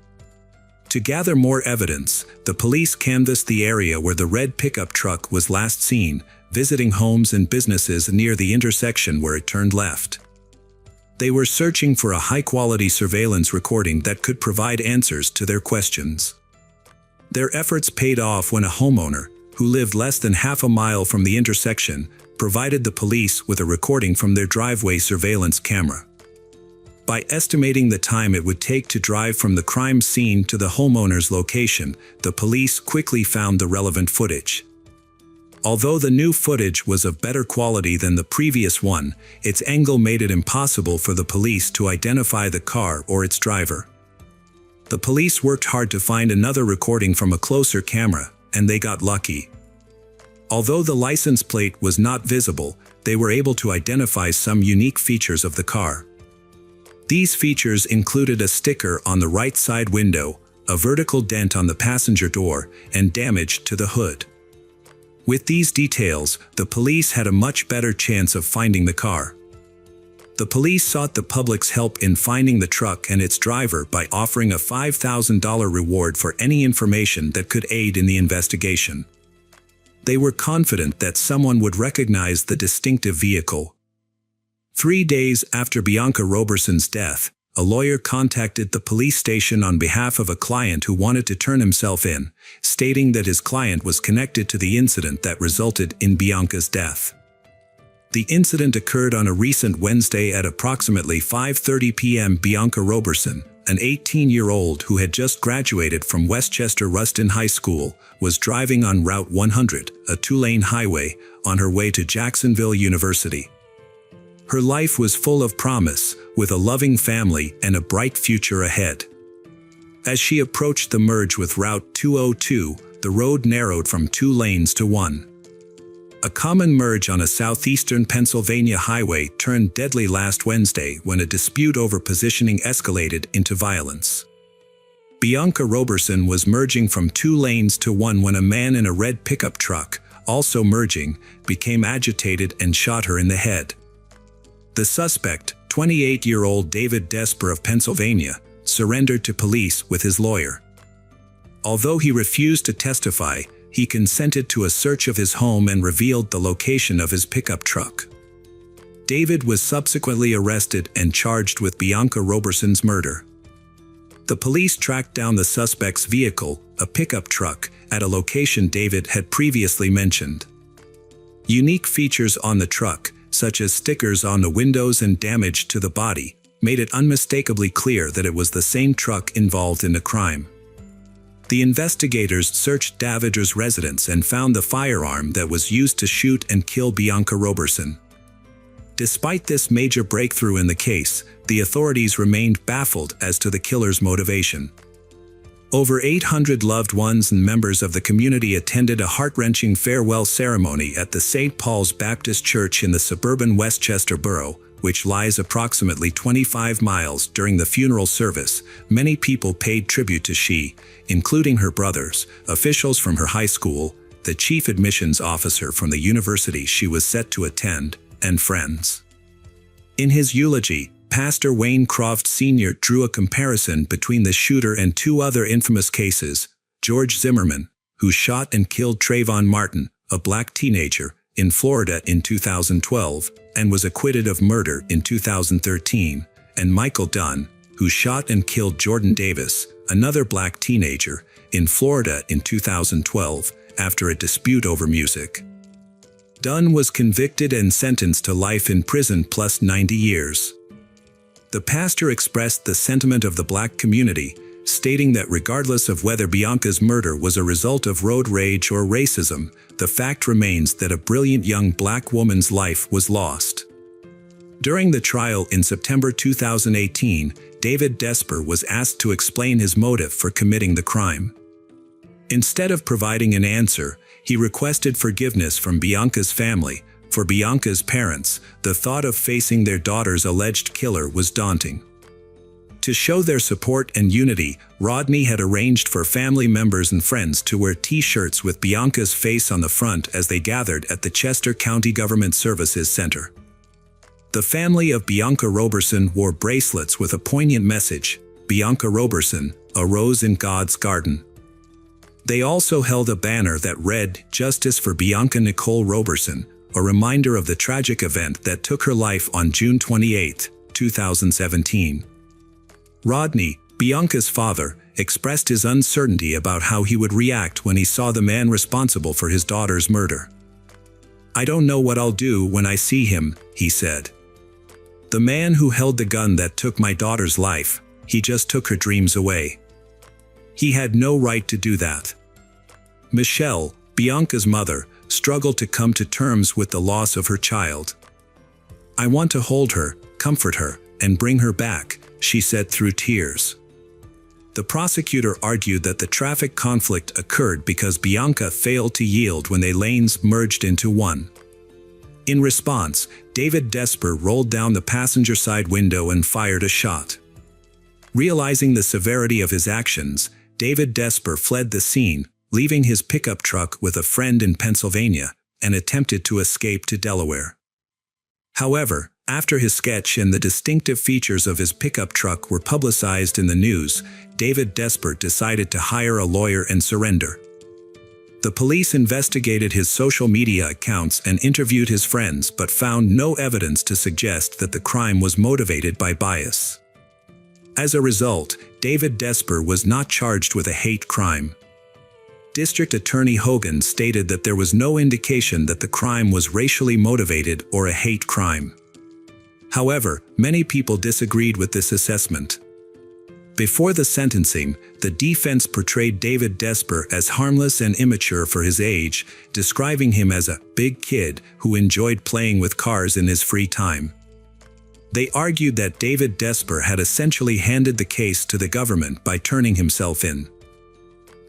To gather more evidence, the police canvassed the area where the red pickup truck was last seen, visiting homes and businesses near the intersection where it turned left. They were searching for a high-quality surveillance recording that could provide answers to their questions. Their efforts paid off when a homeowner, who lived less than half a mile from the intersection, provided the police with a recording from their driveway surveillance camera. By estimating the time it would take to drive from the crime scene to the homeowner's location, the police quickly found the relevant footage. Although the new footage was of better quality than the previous one, its angle made it impossible for the police to identify the car or its driver. The police worked hard to find another recording from a closer camera, and they got lucky. Although the license plate was not visible, they were able to identify some unique features of the car. These features included a sticker on the right side window, a vertical dent on the passenger door, and damage to the hood. With these details, the police had a much better chance of finding the car. The police sought the public's help in finding the truck and its driver by offering a $5,000 reward for any information that could aid in the investigation. They were confident that someone would recognize the distinctive vehicle. 3 days after Bianca Roberson's death, a lawyer contacted the police station on behalf of a client who wanted to turn himself in, stating that his client was connected to the incident that resulted in Bianca's death. The incident occurred on a recent Wednesday at approximately 5:30 p.m. Bianca Roberson, an 18-year-old who had just graduated from Westchester Ruston High School, was driving on Route 100, a two-lane highway, on her way to Jacksonville University. Her life was full of promise, with a loving family and a bright future ahead. As she approached the merge with Route 202, the road narrowed from 2 lanes to 1. A common merge on a southeastern Pennsylvania highway turned deadly last Wednesday when a dispute over positioning escalated into violence. Bianca Roberson was merging from 2 lanes to 1 when a man in a red pickup truck, also merging, became agitated and shot her in the head. The suspect, 28-year-old David Desper of Pennsylvania, surrendered to police with his lawyer. Although he refused to testify, he consented to a search of his home and revealed the location of his pickup truck. David was subsequently arrested and charged with Bianca Roberson's murder. The police tracked down the suspect's vehicle, a pickup truck, at a location David had previously mentioned. Unique features on the truck, such as stickers on the windows and damage to the body, made it unmistakably clear that it was the same truck involved in the crime. The investigators searched Davider's residence and found the firearm that was used to shoot and kill Bianca Roberson. Despite this major breakthrough in the case, the authorities remained baffled as to the killer's motivation. Over 800 loved ones and members of the community attended a heart-wrenching farewell ceremony at the St. Paul's Baptist Church in the suburban Westchester borough, which lies approximately 25 miles. During the funeral service, many people paid tribute to she, including her brothers, officials from her high school, the chief admissions officer from the university she was set to attend, and friends. In his eulogy, Pastor Wayne Croft Sr. drew a comparison between the shooter and 2 other infamous cases: George Zimmerman, who shot and killed Trayvon Martin, a black teenager, in Florida in 2012, and was acquitted of murder in 2013, and Michael Dunn, who shot and killed Jordan Davis, another black teenager, in Florida in 2012, after a dispute over music. Dunn was convicted and sentenced to life in prison plus 90 years. The pastor expressed the sentiment of the black community, stating that regardless of whether Bianca's murder was a result of road rage or racism, the fact remains that a brilliant young black woman's life was lost. During the trial in September 2018, David Desper was asked to explain his motive for committing the crime. Instead of providing an answer, he requested forgiveness from Bianca's family. For Bianca's parents, the thought of facing their daughter's alleged killer was daunting. To show their support and unity, Rodney had arranged for family members and friends to wear T-shirts with Bianca's face on the front as they gathered at the Chester County Government Services Center. The family of Bianca Roberson wore bracelets with a poignant message: Bianca Roberson, a rose in God's garden. They also held a banner that read, "Justice for Bianca Nicole Roberson," a reminder of the tragic event that took her life on June 28, 2017. Rodney, Bianca's father, expressed his uncertainty about how he would react when he saw the man responsible for his daughter's murder. "I don't know what I'll do when I see him," he said. "The man who held the gun that took my daughter's life, he just took her dreams away. He had no right to do that." Michelle, Bianca's mother, struggled to come to terms with the loss of her child. "I want to hold her, comfort her, and bring her back," she said through tears. The prosecutor argued that the traffic conflict occurred because Bianca failed to yield when their lanes merged into one. In response, David Desper rolled down the passenger side window and fired a shot. Realizing the severity of his actions, David Desper fled the scene, leaving his pickup truck with a friend in Pennsylvania, and attempted to escape to Delaware. However, after his sketch and the distinctive features of his pickup truck were publicized in the news, David Desper decided to hire a lawyer and surrender. The police investigated his social media accounts and interviewed his friends but found no evidence to suggest that the crime was motivated by bias. As a result, David Desper was not charged with a hate crime. District Attorney Hogan stated that there was no indication that the crime was racially motivated or a hate crime. However, many people disagreed with this assessment. Before the sentencing, the defense portrayed David Desper as harmless and immature for his age, describing him as a big kid who enjoyed playing with cars in his free time. They argued that David Desper had essentially handed the case to the government by turning himself in.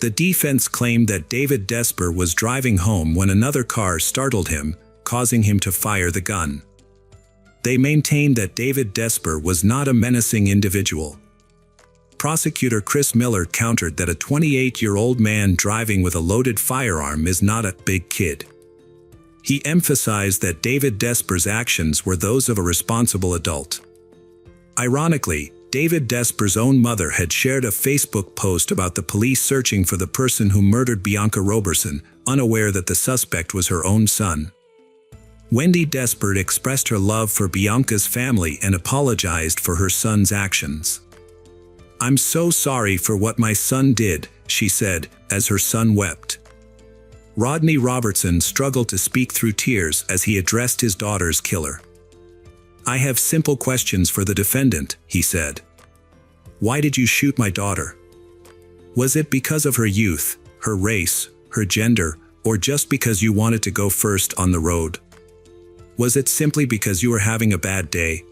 The defense claimed that David Desper was driving home when another car startled him, causing him to fire the gun. They maintained that David Desper was not a menacing individual. Prosecutor Chris Miller countered that a 28-year-old man driving with a loaded firearm is not a big kid. He emphasized that David Desper's actions were those of a responsible adult. Ironically, David Desper's own mother had shared a Facebook post about the police searching for the person who murdered Bianca Roberson, unaware that the suspect was her own son. Wendy Desper expressed her love for Bianca's family and apologized for her son's actions. "I'm so sorry for what my son did," she said, as her son wept. Rodney Robertson struggled to speak through tears as he addressed his daughter's killer. "I have simple questions for the defendant," he said. "Why did you shoot my daughter? Was it because of her youth, her race, her gender, or just because you wanted to go first on the road? Was it simply because you were having a bad day?"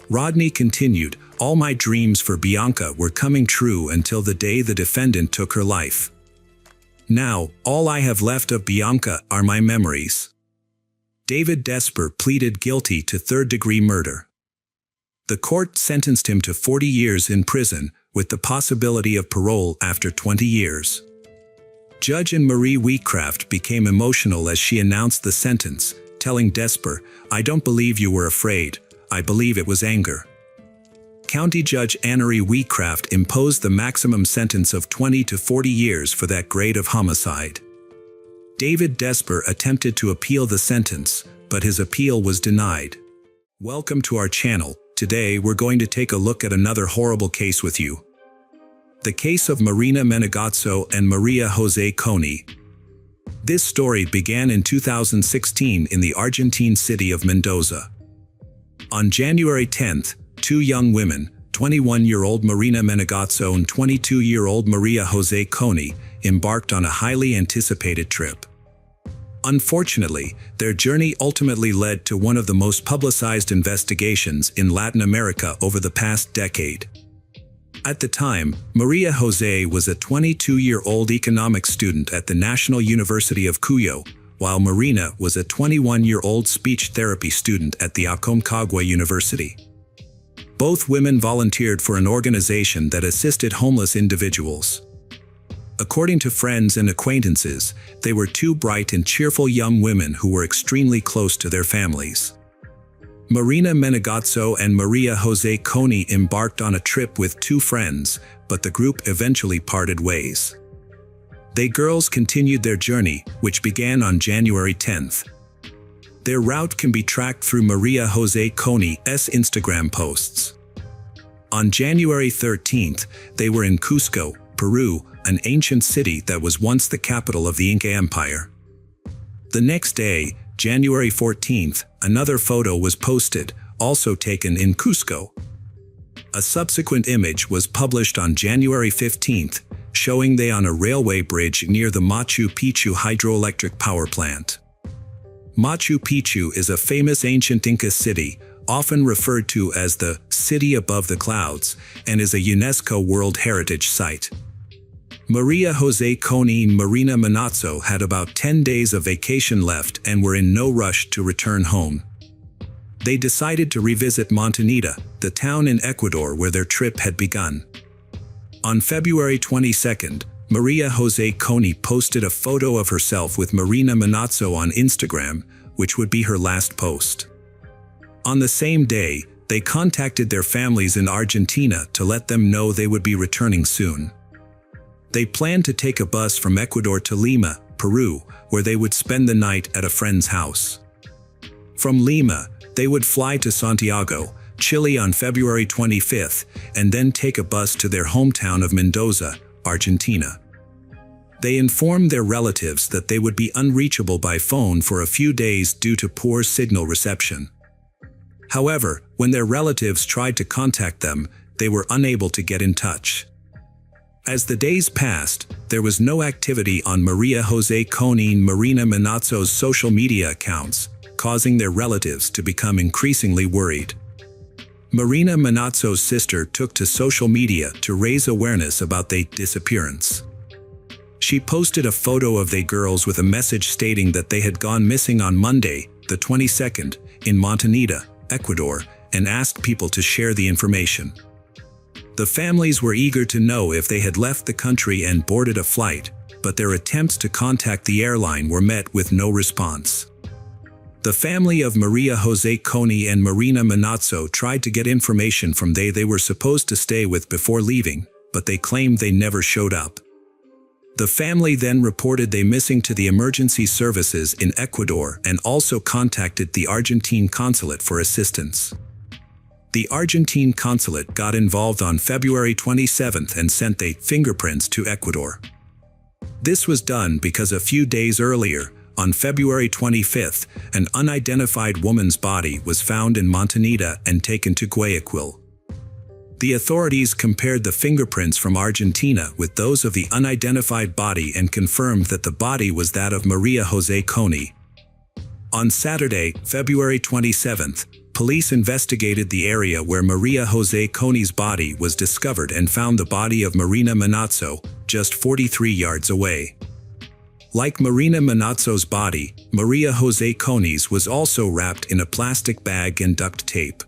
Rodney continued, "All my dreams for Bianca were coming true until the day the defendant took her life. Now, all I have left of Bianca are my memories." David Desper pleaded guilty to third-degree murder. The court sentenced him to 40 years in prison, with the possibility of parole after 20 years. Judge Anne Marie Wheatcraft became emotional as she announced the sentence, telling Desper, "I don't believe you were afraid, I believe it was anger." County Judge Anne-Marie Wheatcraft imposed the maximum sentence of 20 to 40 years for that grade of homicide. David Desper attempted to appeal the sentence, but his appeal was denied. Welcome to our channel. Today we're going to take a look at another horrible case with you. The case of Marina Menegazzo and Maria Jose Coney. This story began in 2016 in the Argentine city of Mendoza. On January 10th, two young women, 21-year-old Marina Menegazzo and 22-year-old Maria Jose Coney, embarked on a highly anticipated trip. Unfortunately, their journey ultimately led to one of the most publicized investigations in Latin America over the past decade. At the time, Maria Jose was a 22-year-old economics student at the National University of Cuyo, while Marina was a 21-year-old speech therapy student at the Aconcagua University. Both women volunteered for an organization that assisted homeless individuals. According to friends and acquaintances, they were two bright and cheerful young women who were extremely close to their families. Marina Menegazzo and Maria Jose Coney embarked on a trip with two friends, but the group eventually parted ways. They girls continued their journey, which began on January 10th. Their route can be tracked through Maria Jose Coney's Instagram posts. On January 13th, they were in Cusco, Peru, an ancient city that was once the capital of the Inca Empire. The next day, January 14th, another photo was posted, also taken in Cusco. A subsequent image was published on January 15th, showing they on a railway bridge near the Machu Picchu hydroelectric power plant. Machu Picchu is a famous ancient Inca city, often referred to as the City Above the Clouds, and is a UNESCO World Heritage Site. Maria Jose Coney and Marina Manazzo had about 10 days of vacation left and were in no rush to return home. They decided to revisit Montañita, the town in Ecuador where their trip had begun. On February 22nd, Maria Jose Coney posted a photo of herself with Marina Manazzo on Instagram, which would be her last post. On the same day, they contacted their families in Argentina to let them know they would be returning soon. They planned to take a bus from Ecuador to Lima, Peru, where they would spend the night at a friend's house. From Lima, they would fly to Santiago, Chile on February 25th, and then take a bus to their hometown of Mendoza, Argentina. They informed their relatives that they would be unreachable by phone for a few days due to poor signal reception. However, when their relatives tried to contact them, they were unable to get in touch. As the days passed, there was no activity on Maria Jose Coney and Marina Manazzo's social media accounts, causing their relatives to become increasingly worried. Marina Manazzo's sister took to social media to raise awareness about their disappearance. She posted a photo of they girls with a message stating that they had gone missing on Monday, the 22nd, in Montañita, Ecuador, and asked people to share the information. The families were eager to know if they had left the country and boarded a flight, but their attempts to contact the airline were met with no response. The family of Maria Jose Coney and Marina Manazzo tried to get information from they were supposed to stay with before leaving, but they claimed they never showed up. The family then reported they missing to the emergency services in Ecuador and also contacted the Argentine consulate for assistance. The Argentine consulate got involved on February 27th and sent their fingerprints to Ecuador. This was done because a few days earlier, on February 25th, an unidentified woman's body was found in Montañita and taken to Guayaquil. The authorities compared the fingerprints from Argentina with those of the unidentified body and confirmed that the body was that of Maria Jose Coney. On Saturday, February 27th, police investigated the area where Maria Jose Coney's body was discovered and found the body of Marina Manazzo, just 43 yards away. Like Marina Manazzo's body, Maria Jose Coney's was also wrapped in a plastic bag and duct tape.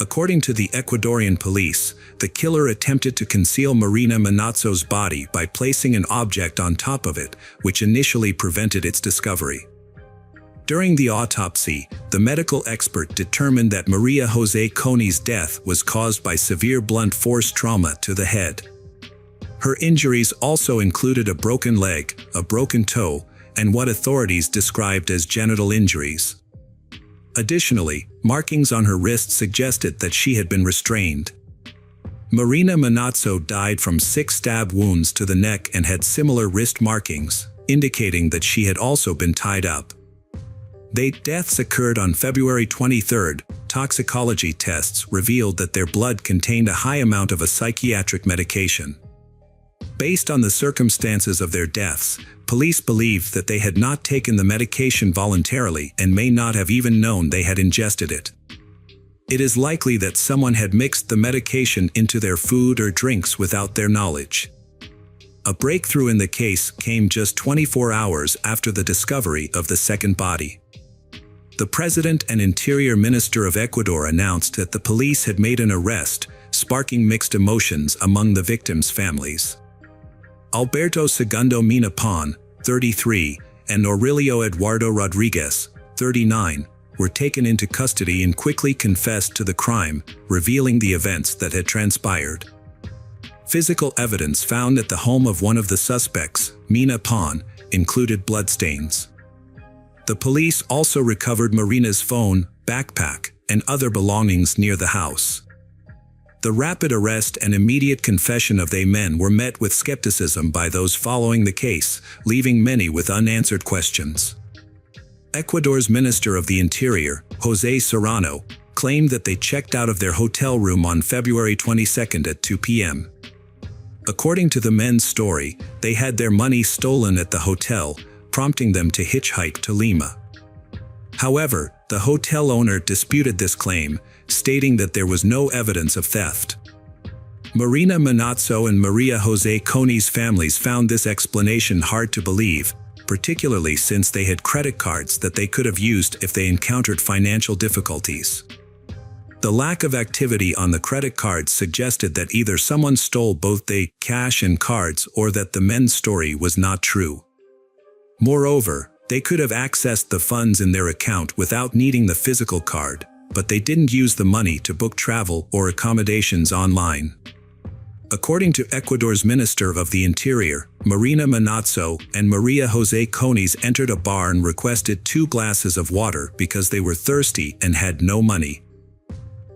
According to the Ecuadorian police, the killer attempted to conceal Marina Manazzo's body by placing an object on top of it, which initially prevented its discovery. During the autopsy, the medical expert determined that Maria Jose Coney's death was caused by severe blunt force trauma to the head. Her injuries also included a broken leg, a broken toe, and what authorities described as genital injuries. Additionally, markings on her wrist suggested that she had been restrained. Marina Manazzo died from 6 stab wounds to the neck and had similar wrist markings, indicating that she had also been tied up. Their deaths occurred on February 23rd. Toxicology tests revealed that their blood contained a high amount of a psychiatric medication. Based on the circumstances of their deaths, police believed that they had not taken the medication voluntarily and may not have even known they had ingested it. It is likely that someone had mixed the medication into their food or drinks without their knowledge. A breakthrough in the case came just 24 hours after the discovery of the second body. The President and Interior Minister of Ecuador announced that the police had made an arrest, sparking mixed emotions among the victims' families. Alberto Segundo Mina Pon, 33, and Aurelio Eduardo Rodriguez, 39, were taken into custody and quickly confessed to the crime, revealing the events that had transpired. Physical evidence found at the home of one of the suspects, Mina Pon, included bloodstains. The police also recovered Marina's phone, backpack, and other belongings near the house. The rapid arrest and immediate confession of they men were met with skepticism by those following the case, leaving many with unanswered questions. Ecuador's Minister of the Interior, José Serrano, claimed that they checked out of their hotel room on February 22nd at 2 p.m. According to the men's story, they had their money stolen at the hotel, prompting them to hitchhike to Lima. However, The hotel owner disputed this claim, stating that there was no evidence of theft. Marina Manazzo and Maria Jose Coni's families found this explanation hard to believe, particularly since they had credit cards that they could have used if they encountered financial difficulties. The lack of activity on the credit cards suggested that either someone stole both the cash and cards or that the men's story was not true. Moreover, they could have accessed the funds in their account without needing the physical card, but they didn't use the money to book travel or accommodations online. According to Ecuador's Minister of the Interior, Marina Manazzo and Maria Jose Coni's entered a bar and requested 2 glasses of water because they were thirsty and had no money.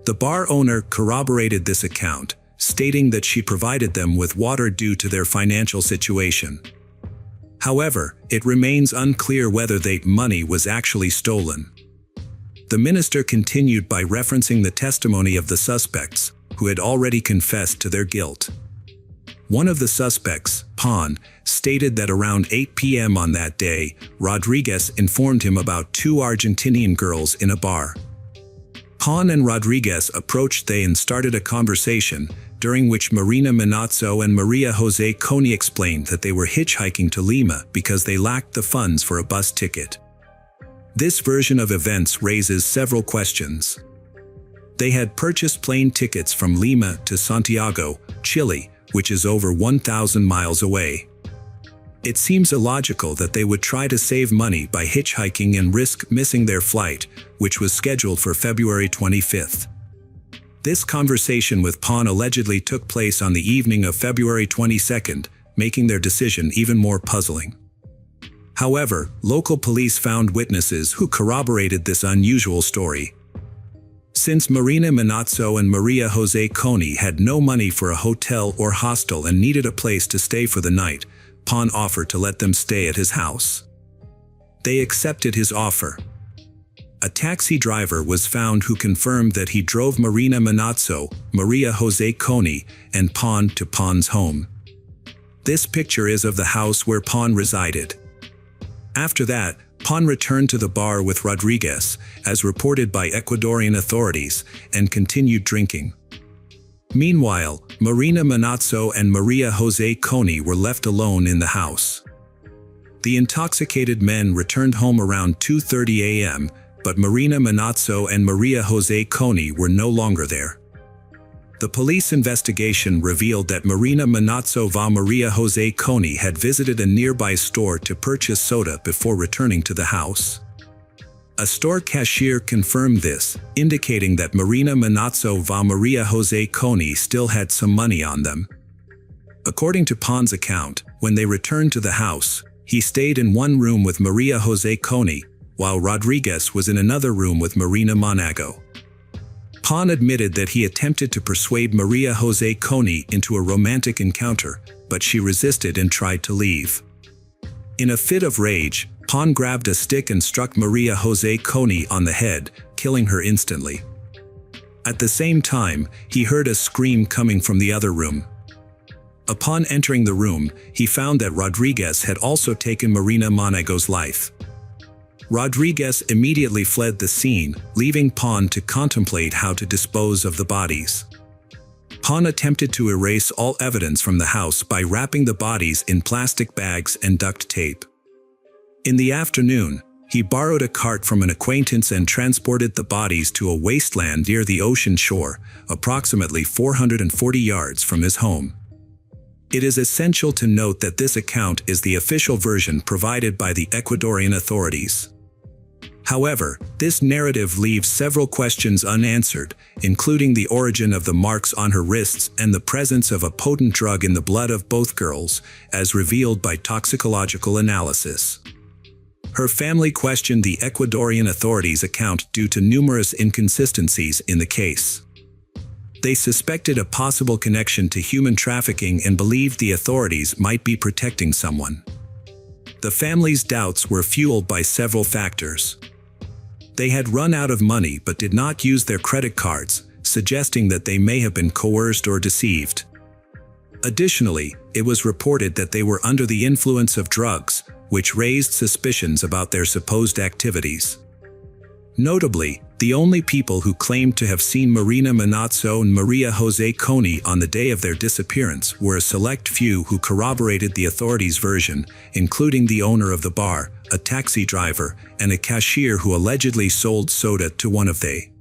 The bar owner corroborated this account, stating that she provided them with water due to their financial situation. However, it remains unclear whether the money was actually stolen. The minister continued by referencing the testimony of the suspects, who had already confessed to their guilt. One of the suspects, Pon, stated that around 8 p.m. on that day, Rodriguez informed him about 2 Argentinian girls in a bar. Pon and Rodriguez approached they and started a conversation, during which Marina Manazzo and Maria Jose Coni explained that they were hitchhiking to Lima because they lacked the funds for a bus ticket. This version of events raises several questions. They had purchased plane tickets from Lima to Santiago, Chile, which is over 1,000 miles away. It seems illogical that they would try to save money by hitchhiking and risk missing their flight, which was scheduled for February 25th. This conversation with Pon allegedly took place on the evening of February 22nd, making their decision even more puzzling. However, local police found witnesses who corroborated this unusual story. Since Marina Manazzo and Maria Jose Coni had no money for a hotel or hostel and needed a place to stay for the night, Pon offered to let them stay at his house. They accepted his offer. A taxi driver was found who confirmed that he drove Marina Manazzo, Maria Jose Coni, and Pon to Pon's home. This picture is of the house where Pon resided. After that, Pon returned to the bar with Rodriguez, as reported by Ecuadorian authorities, and continued drinking. Meanwhile, Marina Manazzo and Maria Jose Coni were left alone in the house. The intoxicated men returned home around 2:30 a.m., but Marina Manazzo and Maria Jose Coni were no longer there. The police investigation revealed that Marina Manazzo va Maria Jose Coni had visited a nearby store to purchase soda before returning to the house. A store cashier confirmed this, indicating that Marina Manazzo va Maria Jose Coni still had some money on them. According to Pon's account, when they returned to the house, he stayed in one room with Maria Jose Coni, while Rodriguez was in another room with Marina Manazzo. Pon admitted that he attempted to persuade Maria Jose Coni into a romantic encounter, but she resisted and tried to leave. In a fit of rage, Pon grabbed a stick and struck Maria Jose Coni on the head, killing her instantly. At the same time, he heard a scream coming from the other room. Upon entering the room, he found that Rodriguez had also taken Marina Manazzo's life. Rodriguez immediately fled the scene, leaving Pon to contemplate how to dispose of the bodies. Pon attempted to erase all evidence from the house by wrapping the bodies in plastic bags and duct tape. In the afternoon, he borrowed a cart from an acquaintance and transported the bodies to a wasteland near the ocean shore, approximately 440 yards from his home. It is essential to note that this account is the official version provided by the Ecuadorian authorities. However, this narrative leaves several questions unanswered, including the origin of the marks on her wrists and the presence of a potent drug in the blood of both girls, as revealed by toxicological analysis. Her family questioned the Ecuadorian authorities' account due to numerous inconsistencies in the case. They suspected a possible connection to human trafficking and believed the authorities might be protecting someone. The family's doubts were fueled by several factors. They had run out of money but did not use their credit cards, suggesting that they may have been coerced or deceived. Additionally, it was reported that they were under the influence of drugs, which raised suspicions about their supposed activities. Notably, the only people who claimed to have seen Marina Manazzo and Maria Jose Coney on the day of their disappearance were a select few who corroborated the authorities' version, including the owner of the bar, a taxi driver, and a cashier who allegedly sold soda to one of they.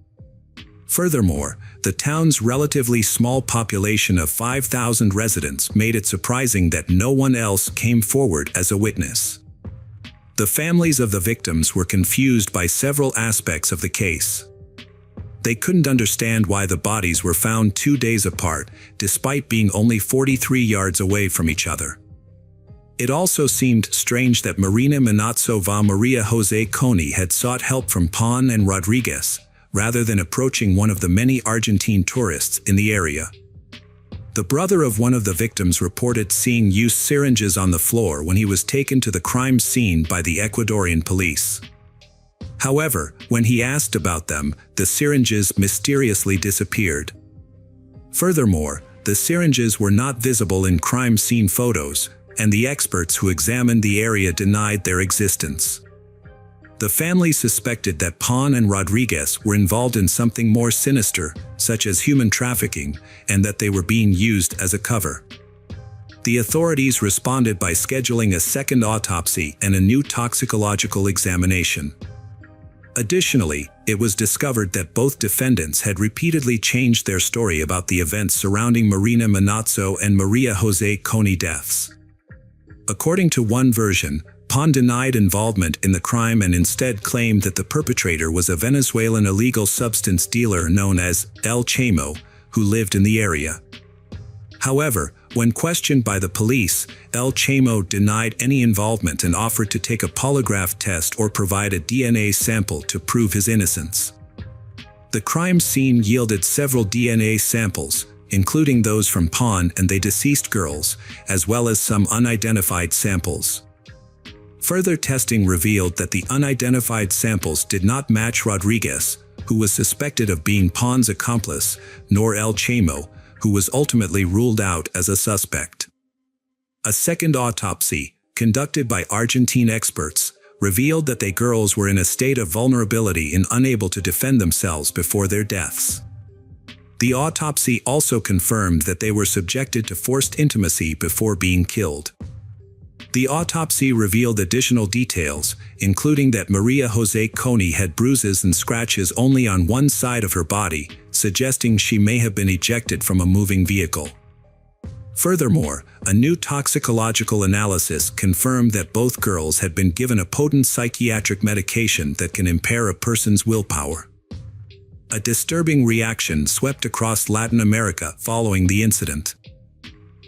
Furthermore, the town's relatively small population of 5,000 residents made it surprising that no one else came forward as a witness. The families of the victims were confused by several aspects of the case. They couldn't understand why the bodies were found 2 days apart, despite being only 43 yards away from each other. It also seemed strange that Marina Manazzo va Maria Jose Coney had sought help from Pon and Rodriguez, rather than approaching one of the many Argentine tourists in the area. The brother of one of the victims reported seeing used syringes on the floor when he was taken to the crime scene by the Ecuadorian police. However, when he asked about them, the syringes mysteriously disappeared. Furthermore, the syringes were not visible in crime scene photos, and the experts who examined the area denied their existence. The family suspected that Pon and Rodriguez were involved in something more sinister, such as human trafficking, and that they were being used as a cover. The authorities responded by scheduling a second autopsy and a new toxicological examination. Additionally, it was discovered that both defendants had repeatedly changed their story about the events surrounding Marina Manazzo and Maria Jose Coney deaths. According to one version, Pon denied involvement in the crime and instead claimed that the perpetrator was a Venezuelan illegal substance dealer known as El Chamo, who lived in the area. However, when questioned by the police, El Chamo denied any involvement and offered to take a polygraph test or provide a DNA sample to prove his innocence. The crime scene yielded several DNA samples, including those from Pon and the deceased girls, as well as some unidentified samples. Further testing revealed that the unidentified samples did not match Rodriguez, who was suspected of being Pon's accomplice, nor El Chamo, who was ultimately ruled out as a suspect. A second autopsy, conducted by Argentine experts, revealed that the girls were in a state of vulnerability and unable to defend themselves before their deaths. The autopsy also confirmed that they were subjected to forced intimacy before being killed. The autopsy revealed additional details, including that Maria Jose Coney had bruises and scratches only on one side of her body, suggesting she may have been ejected from a moving vehicle. Furthermore, a new toxicological analysis confirmed that both girls had been given a potent psychiatric medication that can impair a person's willpower. A disturbing reaction swept across Latin America following the incident.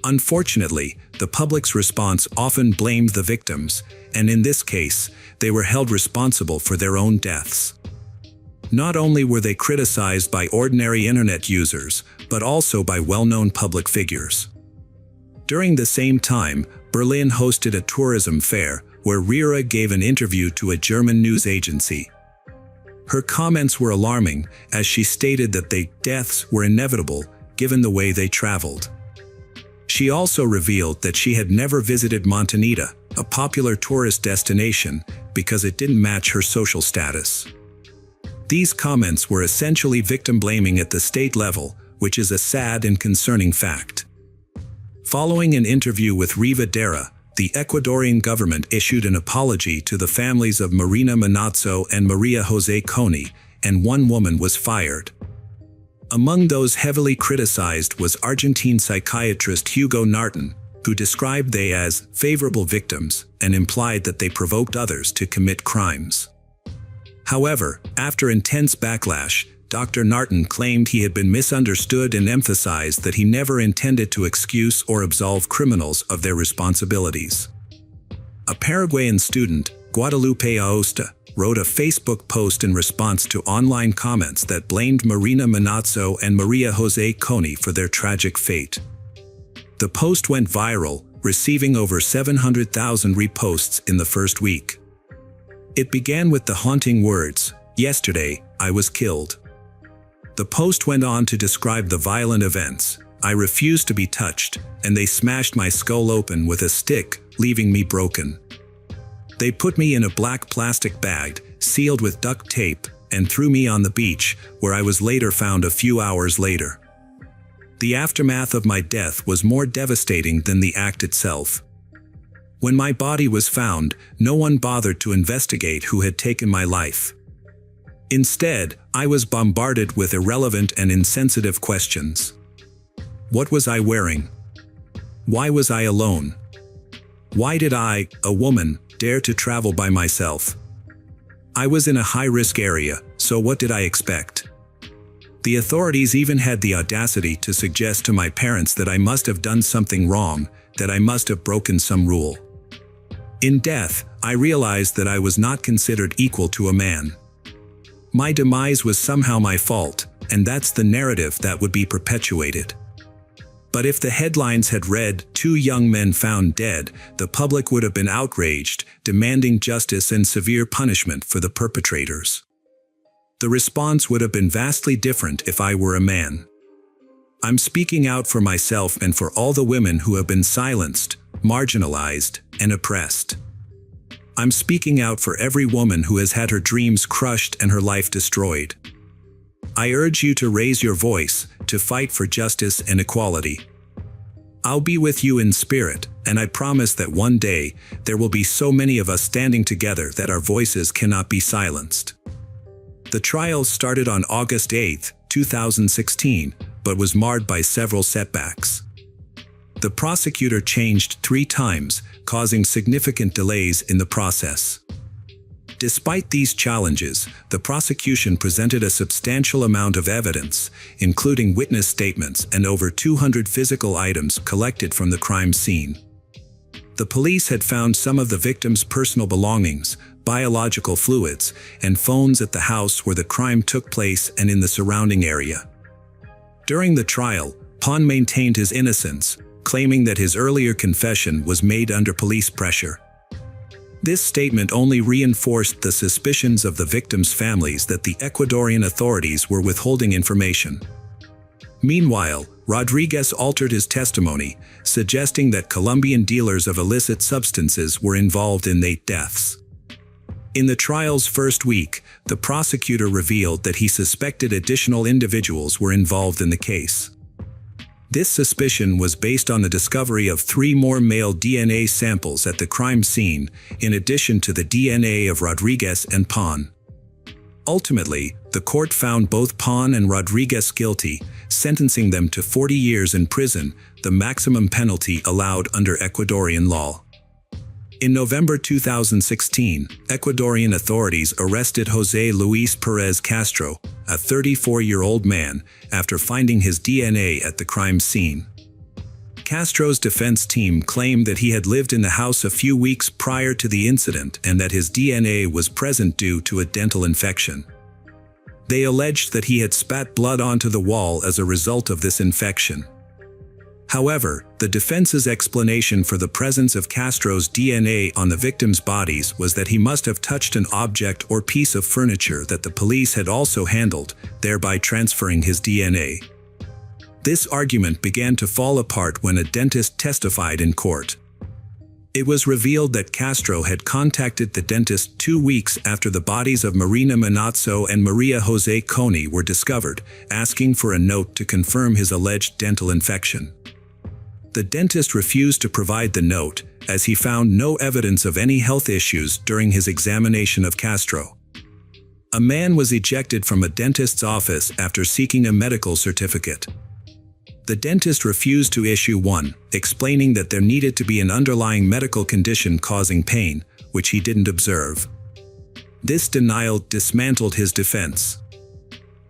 Unfortunately, the public's response often blamed the victims, and in this case, they were held responsible for their own deaths. Not only were they criticized by ordinary internet users, but also by well-known public figures. During the same time, Berlin hosted a tourism fair, where Rira gave an interview to a German news agency. Her comments were alarming, as she stated that the deaths were inevitable, given the way they traveled. She also revealed that she had never visited Montanita, a popular tourist destination, because it didn't match her social status. These comments were essentially victim-blaming at the state level, which is a sad and concerning fact. Following an interview with Riva Dera, the Ecuadorian government issued an apology to the families of Marina Manazzo and Maria Jose Coney, and one woman was fired. Among those heavily criticized was Argentine psychiatrist Hugo Narton, who described they as favorable victims and implied that they provoked others to commit crimes. However, after intense backlash, Dr. Narton claimed he had been misunderstood and emphasized that he never intended to excuse or absolve criminals of their responsibilities. A Paraguayan student, Guadalupe Aosta, wrote a Facebook post in response to online comments that blamed Marina Manazzo and Maria Jose Coney for their tragic fate. The post went viral, receiving over 700,000 reposts in the first week. It began with the haunting words, "Yesterday, I was killed." The post went on to describe the violent events. "I refused to be touched, and they smashed my skull open with a stick, leaving me broken. They put me in a black plastic bag, sealed with duct tape, and threw me on the beach, where I was later found a few hours later. The aftermath of my death was more devastating than the act itself. When my body was found, no one bothered to investigate who had taken my life. Instead, I was bombarded with irrelevant and insensitive questions. What was I wearing? Why was I alone? Why did I, a woman, dare to travel by myself? I was in a high-risk area, so what did I expect? The authorities even had the audacity to suggest to my parents that I must have done something wrong, that I must have broken some rule. In death, I realized that I was not considered equal to a man. My demise was somehow my fault, and that's the narrative that would be perpetuated. But if the headlines had read, "Two young men found dead," the public would have been outraged, demanding justice and severe punishment for the perpetrators. The response would have been vastly different if I were a man. I'm speaking out for myself and for all the women who have been silenced, marginalized, and oppressed. I'm speaking out for every woman who has had her dreams crushed and her life destroyed. I urge you to raise your voice, to fight for justice and equality. I'll be with you in spirit, and I promise that one day, there will be so many of us standing together that our voices cannot be silenced. The trial started on August 8, 2016, but was marred by several setbacks. The prosecutor changed 3 times, causing significant delays in the process. Despite these challenges, the prosecution presented a substantial amount of evidence, including witness statements and over 200 physical items collected from the crime scene. The police had found some of the victim's personal belongings, biological fluids, and phones at the house where the crime took place and in the surrounding area. During the trial, Pon maintained his innocence, claiming that his earlier confession was made under police pressure. This statement only reinforced the suspicions of the victims' families that the Ecuadorian authorities were withholding information. Meanwhile, Rodriguez altered his testimony, suggesting that Colombian dealers of illicit substances were involved in 8 deaths. In the trial's first week, the prosecutor revealed that he suspected additional individuals were involved in the case. This suspicion was based on the discovery of 3 more male DNA samples at the crime scene, in addition to the DNA of Rodriguez and Pon. Ultimately, the court found both Pon and Rodriguez guilty, sentencing them to 40 years in prison, the maximum penalty allowed under Ecuadorian law. In November 2016, Ecuadorian authorities arrested José Luis Pérez Castro, a 34-year-old man, after finding his DNA at the crime scene. Castro's defense team claimed that he had lived in the house a few weeks prior to the incident and that his DNA was present due to a dental infection. They alleged that he had spat blood onto the wall as a result of this infection. However, the defense's explanation for the presence of Castro's DNA on the victims' bodies was that he must have touched an object or piece of furniture that the police had also handled, thereby transferring his DNA. This argument began to fall apart when a dentist testified in court. It was revealed that Castro had contacted the dentist 2 weeks after the bodies of Marina Manazzo and Maria Jose Coney were discovered, asking for a note to confirm his alleged dental infection. The dentist refused to provide the note, as he found no evidence of any health issues during his examination of Castro. A man was ejected from a dentist's office after seeking a medical certificate. The dentist refused to issue one, explaining that there needed to be an underlying medical condition causing pain, which he didn't observe. This denial dismantled his defense.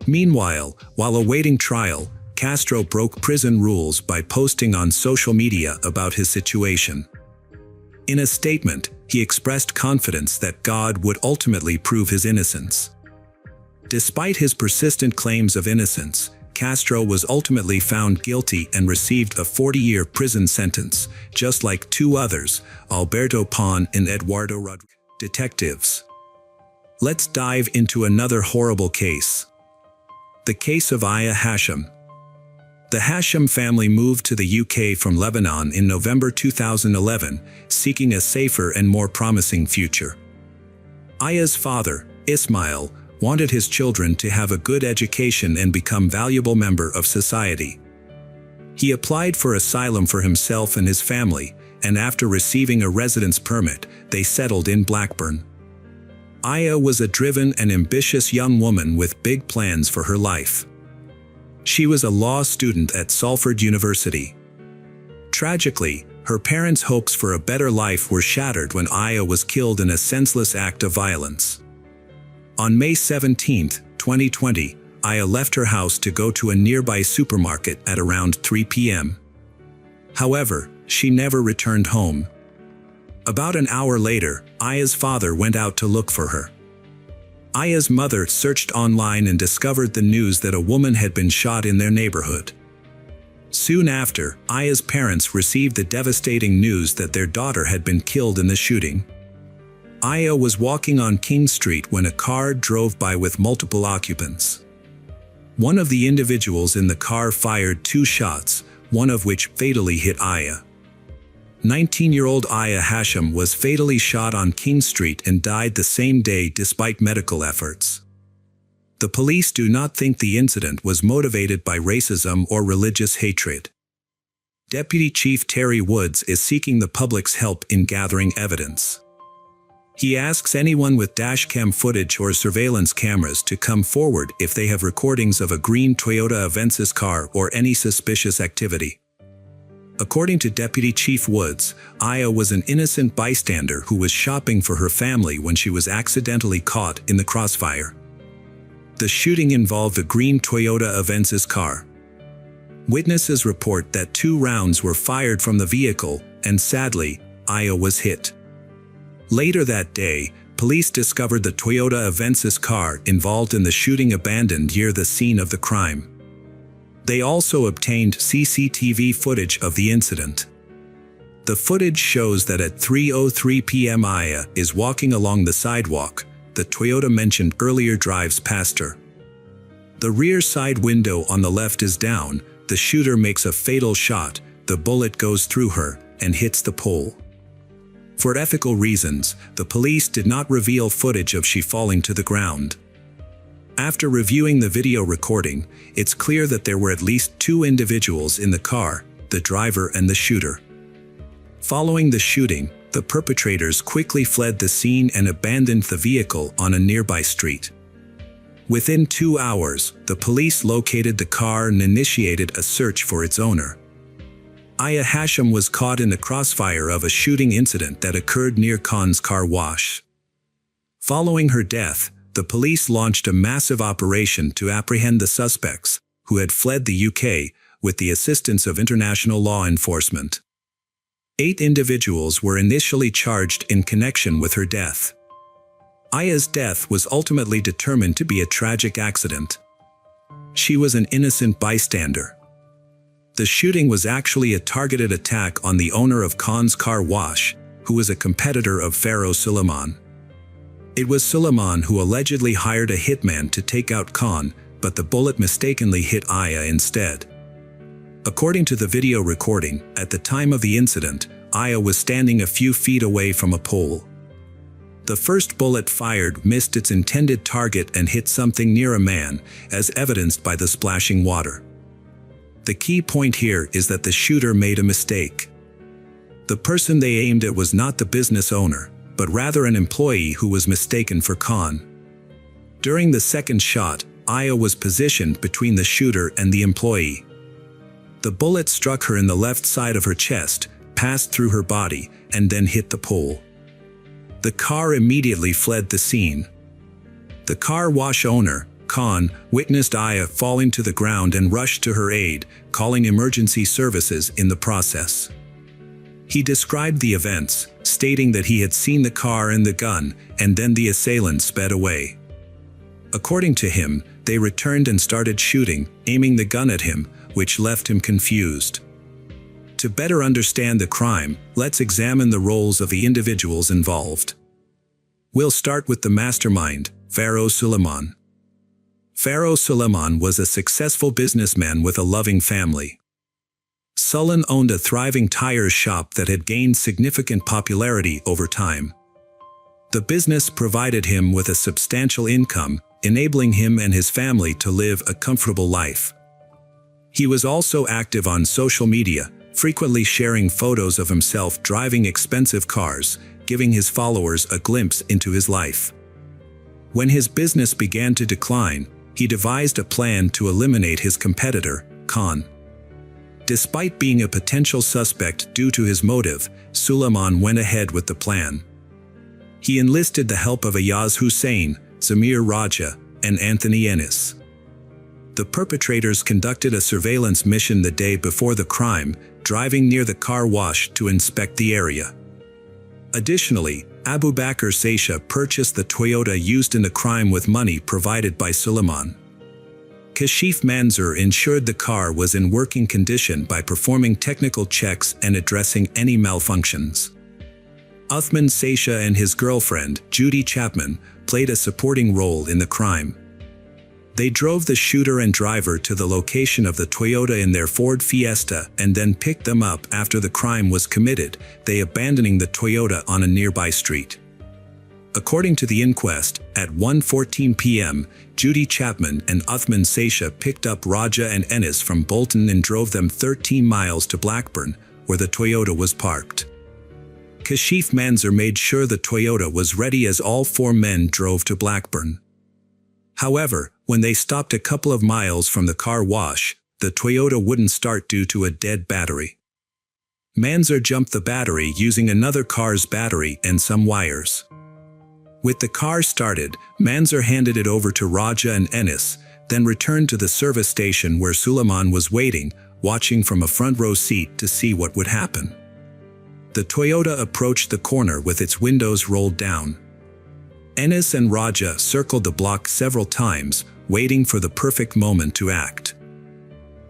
Meanwhile, while awaiting trial, Castro broke prison rules by posting on social media about his situation. In a statement, he expressed confidence that God would ultimately prove his innocence. Despite his persistent claims of innocence, Castro was ultimately found guilty and received a 40-year prison sentence, just like 2 others, Alberto Pon and Eduardo Rodriguez. Detectives. Let's dive into another horrible case. The case of Aya Hashim. The Hashim family moved to the UK from Lebanon in November 2011, seeking a safer and more promising future. Aya's father, Ismail, wanted his children to have a good education and become valuable member of society. He applied for asylum for himself and his family, and after receiving a residence permit, they settled in Blackburn. Aya was a driven and ambitious young woman with big plans for her life. She was a law student at Salford University. Tragically, her parents' hopes for a better life were shattered when Aya was killed in a senseless act of violence. On May 17, 2020, Aya left her house to go to a nearby supermarket at around 3 p.m. However, she never returned home. About an hour later, Aya's father went out to look for her. Aya's mother searched online and discovered the news that a woman had been shot in their neighborhood. Soon after, Aya's parents received the devastating news that their daughter had been killed in the shooting. Aya was walking on King Street when a car drove by with multiple occupants. One of the individuals in the car fired 2 shots, one of which fatally hit Aya. 19-year-old Aya Hashim was fatally shot on King Street and died the same day despite medical efforts. The police do not think the incident was motivated by racism or religious hatred. Deputy Chief Terry Woods is seeking the public's help in gathering evidence. He asks anyone with dashcam footage or surveillance cameras to come forward if they have recordings of a green Toyota Avensis car or any suspicious activity. According to Deputy Chief Woods, Aya was an innocent bystander who was shopping for her family when she was accidentally caught in the crossfire. The shooting involved a green Toyota Avensis car. Witnesses report that 2 rounds were fired from the vehicle, and sadly, Aya was hit. Later that day, police discovered the Toyota Avensis car involved in the shooting abandoned near the scene of the crime. They also obtained CCTV footage of the incident. The footage shows that at 3:03 p.m. Aya is walking along the sidewalk. The Toyota mentioned earlier drives past her. The rear side window on the left is down. The shooter makes a fatal shot. The bullet goes through her and hits the pole. For ethical reasons, the police did not reveal footage of she falling to the ground. After reviewing the video recording, it's clear that there were at least 2 individuals in the car, the driver and the shooter. Following the shooting, the perpetrators quickly fled the scene and abandoned the vehicle on a nearby street. Within 2 hours, the police located the car and initiated a search for its owner. Aya Hashim was caught in the crossfire of a shooting incident that occurred near Khan's car wash. Following her death, the police launched a massive operation to apprehend the suspects, who had fled the UK, with the assistance of international law enforcement. 8 individuals were initially charged in connection with her death. Aya's death was ultimately determined to be a tragic accident. She was an innocent bystander. The shooting was actually a targeted attack on the owner of Khan's car wash, who was a competitor of Pharaoh Suleiman. It was Suleiman who allegedly hired a hitman to take out Khan, but the bullet mistakenly hit Aya instead. According to the video recording, at the time of the incident, Aya was standing a few feet away from a pole. The first bullet fired missed its intended target and hit something near a man, as evidenced by the splashing water. The key point here is that the shooter made a mistake. The person they aimed at was not the business owner, but rather an employee who was mistaken for Khan. During the second shot, Aya was positioned between the shooter and the employee. The bullet struck her in the left side of her chest, passed through her body, and then hit the pole. The car immediately fled the scene. The car wash owner, Khan, witnessed Aya falling to the ground and rushed to her aid, calling emergency services in the process. He described the events, stating that he had seen the car and the gun, and then the assailant sped away. According to him, they returned and started shooting, aiming the gun at him, which left him confused. To better understand the crime, let's examine the roles of the individuals involved. We'll start with the mastermind, Pharaoh Suleiman. Pharaoh Suleiman was a successful businessman with a loving family. Suleiman owned a thriving tire shop that had gained significant popularity over time. The business provided him with a substantial income, enabling him and his family to live a comfortable life. He was also active on social media, frequently sharing photos of himself driving expensive cars, giving his followers a glimpse into his life. When his business began to decline, he devised a plan to eliminate his competitor, Khan. Despite being a potential suspect due to his motive, Suleiman went ahead with the plan. He enlisted the help of Ayaz Hussein, Samir Raja, and Anthony Ennis. The perpetrators conducted a surveillance mission the day before the crime, driving near the car wash to inspect the area. Additionally, Abu Bakr Saisha purchased the Toyota used in the crime with money provided by Suleiman. Kashif Manzoor ensured the car was in working condition by performing technical checks and addressing any malfunctions. Uthman Saisha and his girlfriend, Judy Chapman, played a supporting role in the crime. They drove the shooter and driver to the location of the Toyota in their Ford Fiesta and then picked them up after the crime was committed, they abandoning the Toyota on a nearby street. According to the inquest, at 1:14 p.m., Judy Chapman and Uthman Saisha picked up Raja and Ennis from Bolton and drove them 13 miles to Blackburn, where the Toyota was parked. Kashif Manzoor made sure the Toyota was ready as all four men drove to Blackburn. However, when they stopped a couple of miles from the car wash, the Toyota wouldn't start due to a dead battery. Manzoor jumped the battery using another car's battery and some wires. With the car started, Manzoor handed it over to Raja and Ennis, then returned to the service station where Suleiman was waiting, watching from a front row seat to see what would happen. The Toyota approached the corner with its windows rolled down. Ennis and Raja circled the block several times, waiting for the perfect moment to act.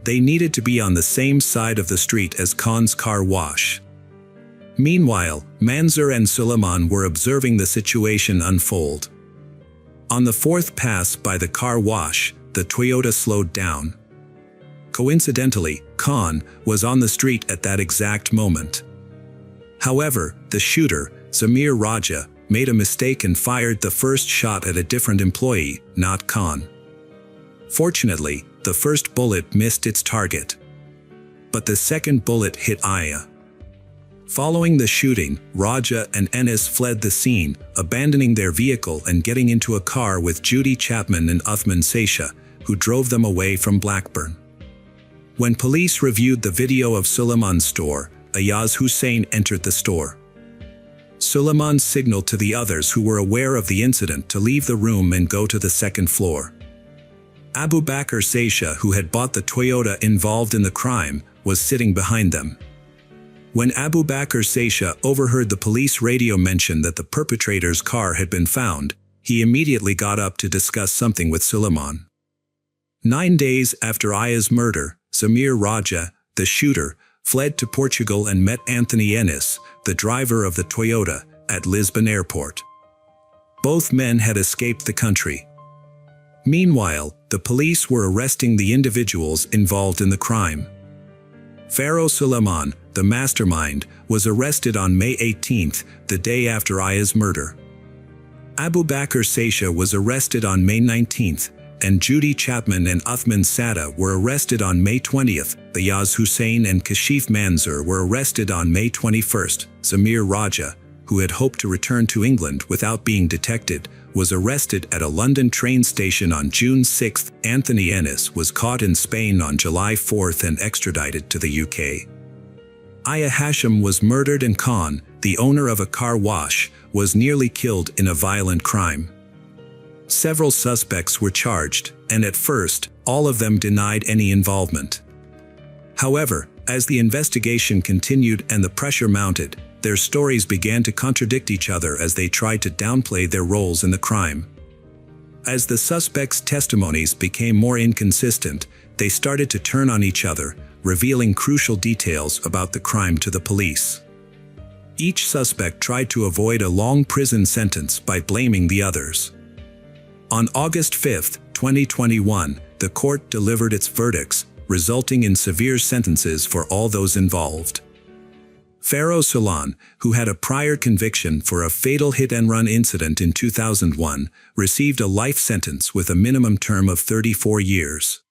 They needed to be on the same side of the street as Khan's car wash. Meanwhile, Manzoor and Suleiman were observing the situation unfold. On the fourth pass by the car wash, the Toyota slowed down. Coincidentally, Khan was on the street at that exact moment. However, the shooter, Samir Raja, made a mistake and fired the first shot at a different employee, not Khan. Fortunately, the first bullet missed its target. But the second bullet hit Aya. Following the shooting, Raja and Ennis fled the scene, abandoning their vehicle and getting into a car with Judy Chapman and Uthman Saisha, who drove them away from Blackburn. When police reviewed the video of Suleiman's store, Ayaz Hussein entered the store. Suleiman signaled to the others who were aware of the incident to leave the room and go to the second floor. Abu Bakr Saisha, who had bought the Toyota involved in the crime, was sitting behind them. When Abu Bakr Saisha overheard the police radio mention that the perpetrator's car had been found, he immediately got up to discuss something with Suleiman. 9 days after Aya's murder, Samir Raja, the shooter, fled to Portugal and met Anthony Ennis, the driver of the Toyota, at Lisbon Airport. Both men had escaped the country. Meanwhile, the police were arresting the individuals involved in the crime. Pharaoh Suleiman, the mastermind, was arrested on May 18th, the day after Aya's murder. Abu Bakr Saisha was arrested on May 19th, and Judy Chapman and Uthman Saisha were arrested on May 20th. Ayaz Hussein and Kashif Manzoor were arrested on May 21st. Samir Raja, who had hoped to return to England without being detected, was arrested at a London train station on June 6th. Anthony Ennis was caught in Spain on July 4th and extradited to the UK. Aya Hashim was murdered and Khan, the owner of a car wash, was nearly killed in a violent crime. Several suspects were charged, and at first, all of them denied any involvement. However, as the investigation continued and the pressure mounted, their stories began to contradict each other as they tried to downplay their roles in the crime. As the suspects' testimonies became more inconsistent, they started to turn on each other, revealing crucial details about the crime to the police. Each suspect tried to avoid a long prison sentence by blaming the others. On August 5, 2021, the court delivered its verdicts, resulting in severe sentences for all those involved. Pharaoh Solon, who had a prior conviction for a fatal hit-and-run incident in 2001, received a life sentence with a minimum term of 34 years.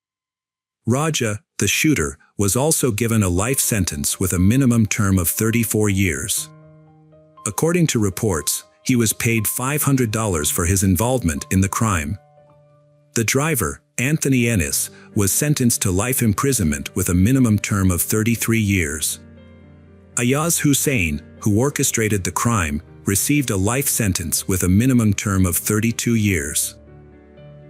Raja, the shooter, was also given a life sentence with a minimum term of 34 years. According to reports, he was paid $500 for his involvement in the crime. The driver, Anthony Ennis, was sentenced to life imprisonment with a minimum term of 33 years. Ayaz Hussein, who orchestrated the crime, received a life sentence with a minimum term of 32 years.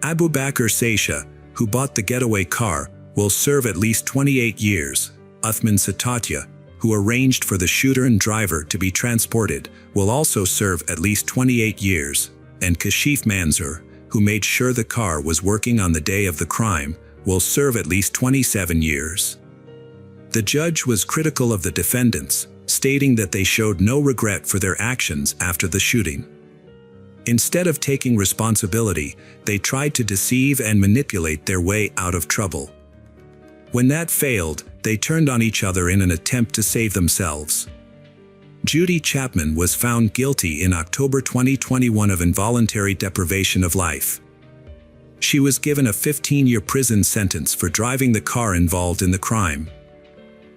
Abu Bakr Saisha, who bought the getaway car, will serve at least 28 years. Uthman Satatya, who arranged for the shooter and driver to be transported, will also serve at least 28 years. And Kashif Manzoor, who made sure the car was working on the day of the crime, will serve at least 27 years. The judge was critical of the defendants, stating that they showed no regret for their actions after the shooting. Instead of taking responsibility, they tried to deceive and manipulate their way out of trouble. When that failed, they turned on each other in an attempt to save themselves. Judy Chapman was found guilty in October 2021 of involuntary deprivation of life. She was given a 15-year prison sentence for driving the car involved in the crime.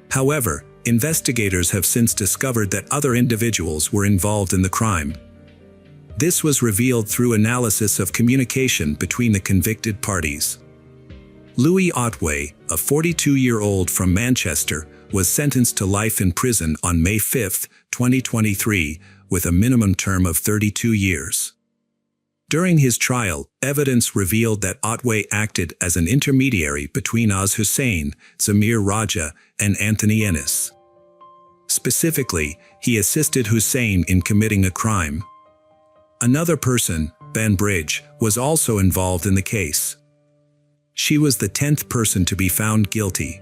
However, investigators have since discovered that other individuals were involved in the crime. This was revealed through analysis of communication between the convicted parties. Louis Otway, a 42-year-old from Manchester, was sentenced to life in prison on May 5, 2023, with a minimum term of 32 years. During his trial, evidence revealed that Otway acted as an intermediary between Ayaz Hussein, Zamir Raja, and Anthony Ennis. Specifically, he assisted Hussein in committing a crime. Another person, Banbridge, was also involved in the case. She was the 10th person to be found guilty.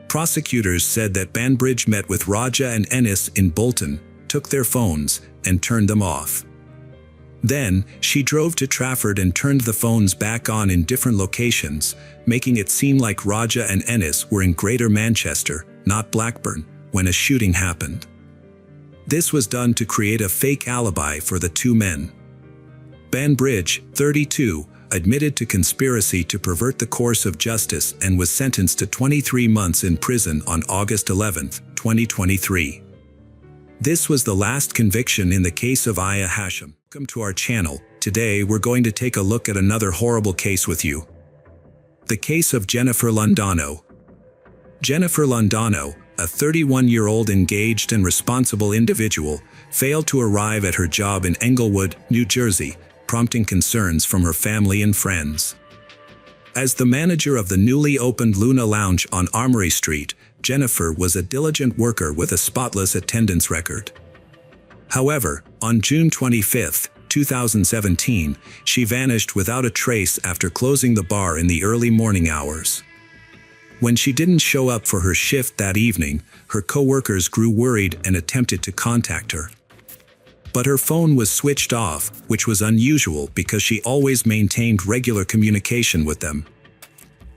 Prosecutors said that Banbridge met with Raja and Ennis in Bolton, took their phones, and turned them off. Then, she drove to Trafford and turned the phones back on in different locations, making it seem like Raja and Ennis were in Greater Manchester, not Blackburn, when a shooting happened. This was done to create a fake alibi for the two men. Banbridge, 32, admitted to conspiracy to pervert the course of justice and was sentenced to 23 months in prison on August 11, 2023. This was the last conviction in the case of Aya Hashim. Welcome to our channel. Today we're going to take a look at another horrible case with you. The case of Jennifer Londano. Jennifer Londano, a 31-year-old engaged and responsible individual, failed to arrive at her job in Englewood, New Jersey, prompting concerns from her family and friends. As the manager of the newly opened Luna Lounge on Armory Street, Jennifer was a diligent worker with a spotless attendance record. However, on June 25, 2017, she vanished without a trace after closing the bar in the early morning hours. When she didn't show up for her shift that evening, her co-workers grew worried and attempted to contact her. But her phone was switched off, which was unusual because she always maintained regular communication with them.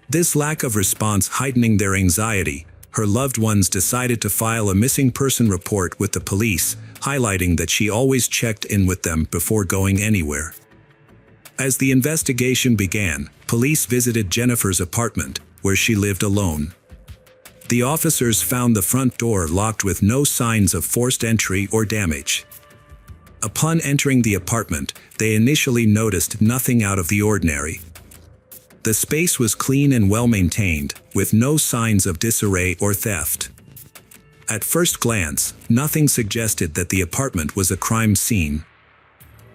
This lack of response heightening their anxiety, her loved ones decided to file a missing person report with the police, highlighting that she always checked in with them before going anywhere. As the investigation began, police visited Jennifer's apartment, where she lived alone. The officers found the front door locked with no signs of forced entry or damage. Upon entering the apartment, they initially noticed nothing out of the ordinary. The space was clean and well-maintained, with no signs of disarray or theft. At first glance, nothing suggested that the apartment was a crime scene.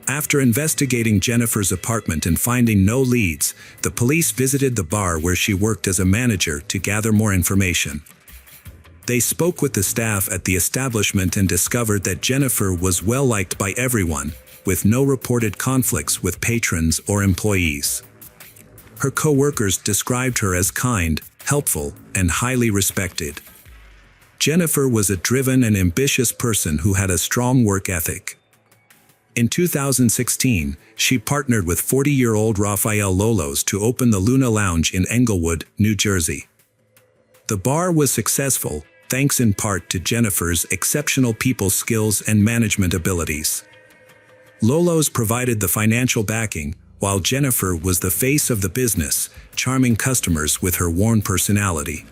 After investigating Jennifer's apartment and finding no leads, the police visited the bar where she worked as a manager to gather more information. They spoke with the staff at the establishment and discovered that Jennifer was well-liked by everyone, with no reported conflicts with patrons or employees. Her co-workers described her as kind, helpful, and highly respected. Jennifer was a driven and ambitious person who had a strong work ethic. In 2016, she partnered with 40-year-old Rafael Lolos to open the Luna Lounge in Englewood, New Jersey. The bar was successful, thanks in part to Jennifer's exceptional people skills and management abilities. Lolo's provided the financial backing, while Jennifer was the face of the business, charming customers with her warm personality.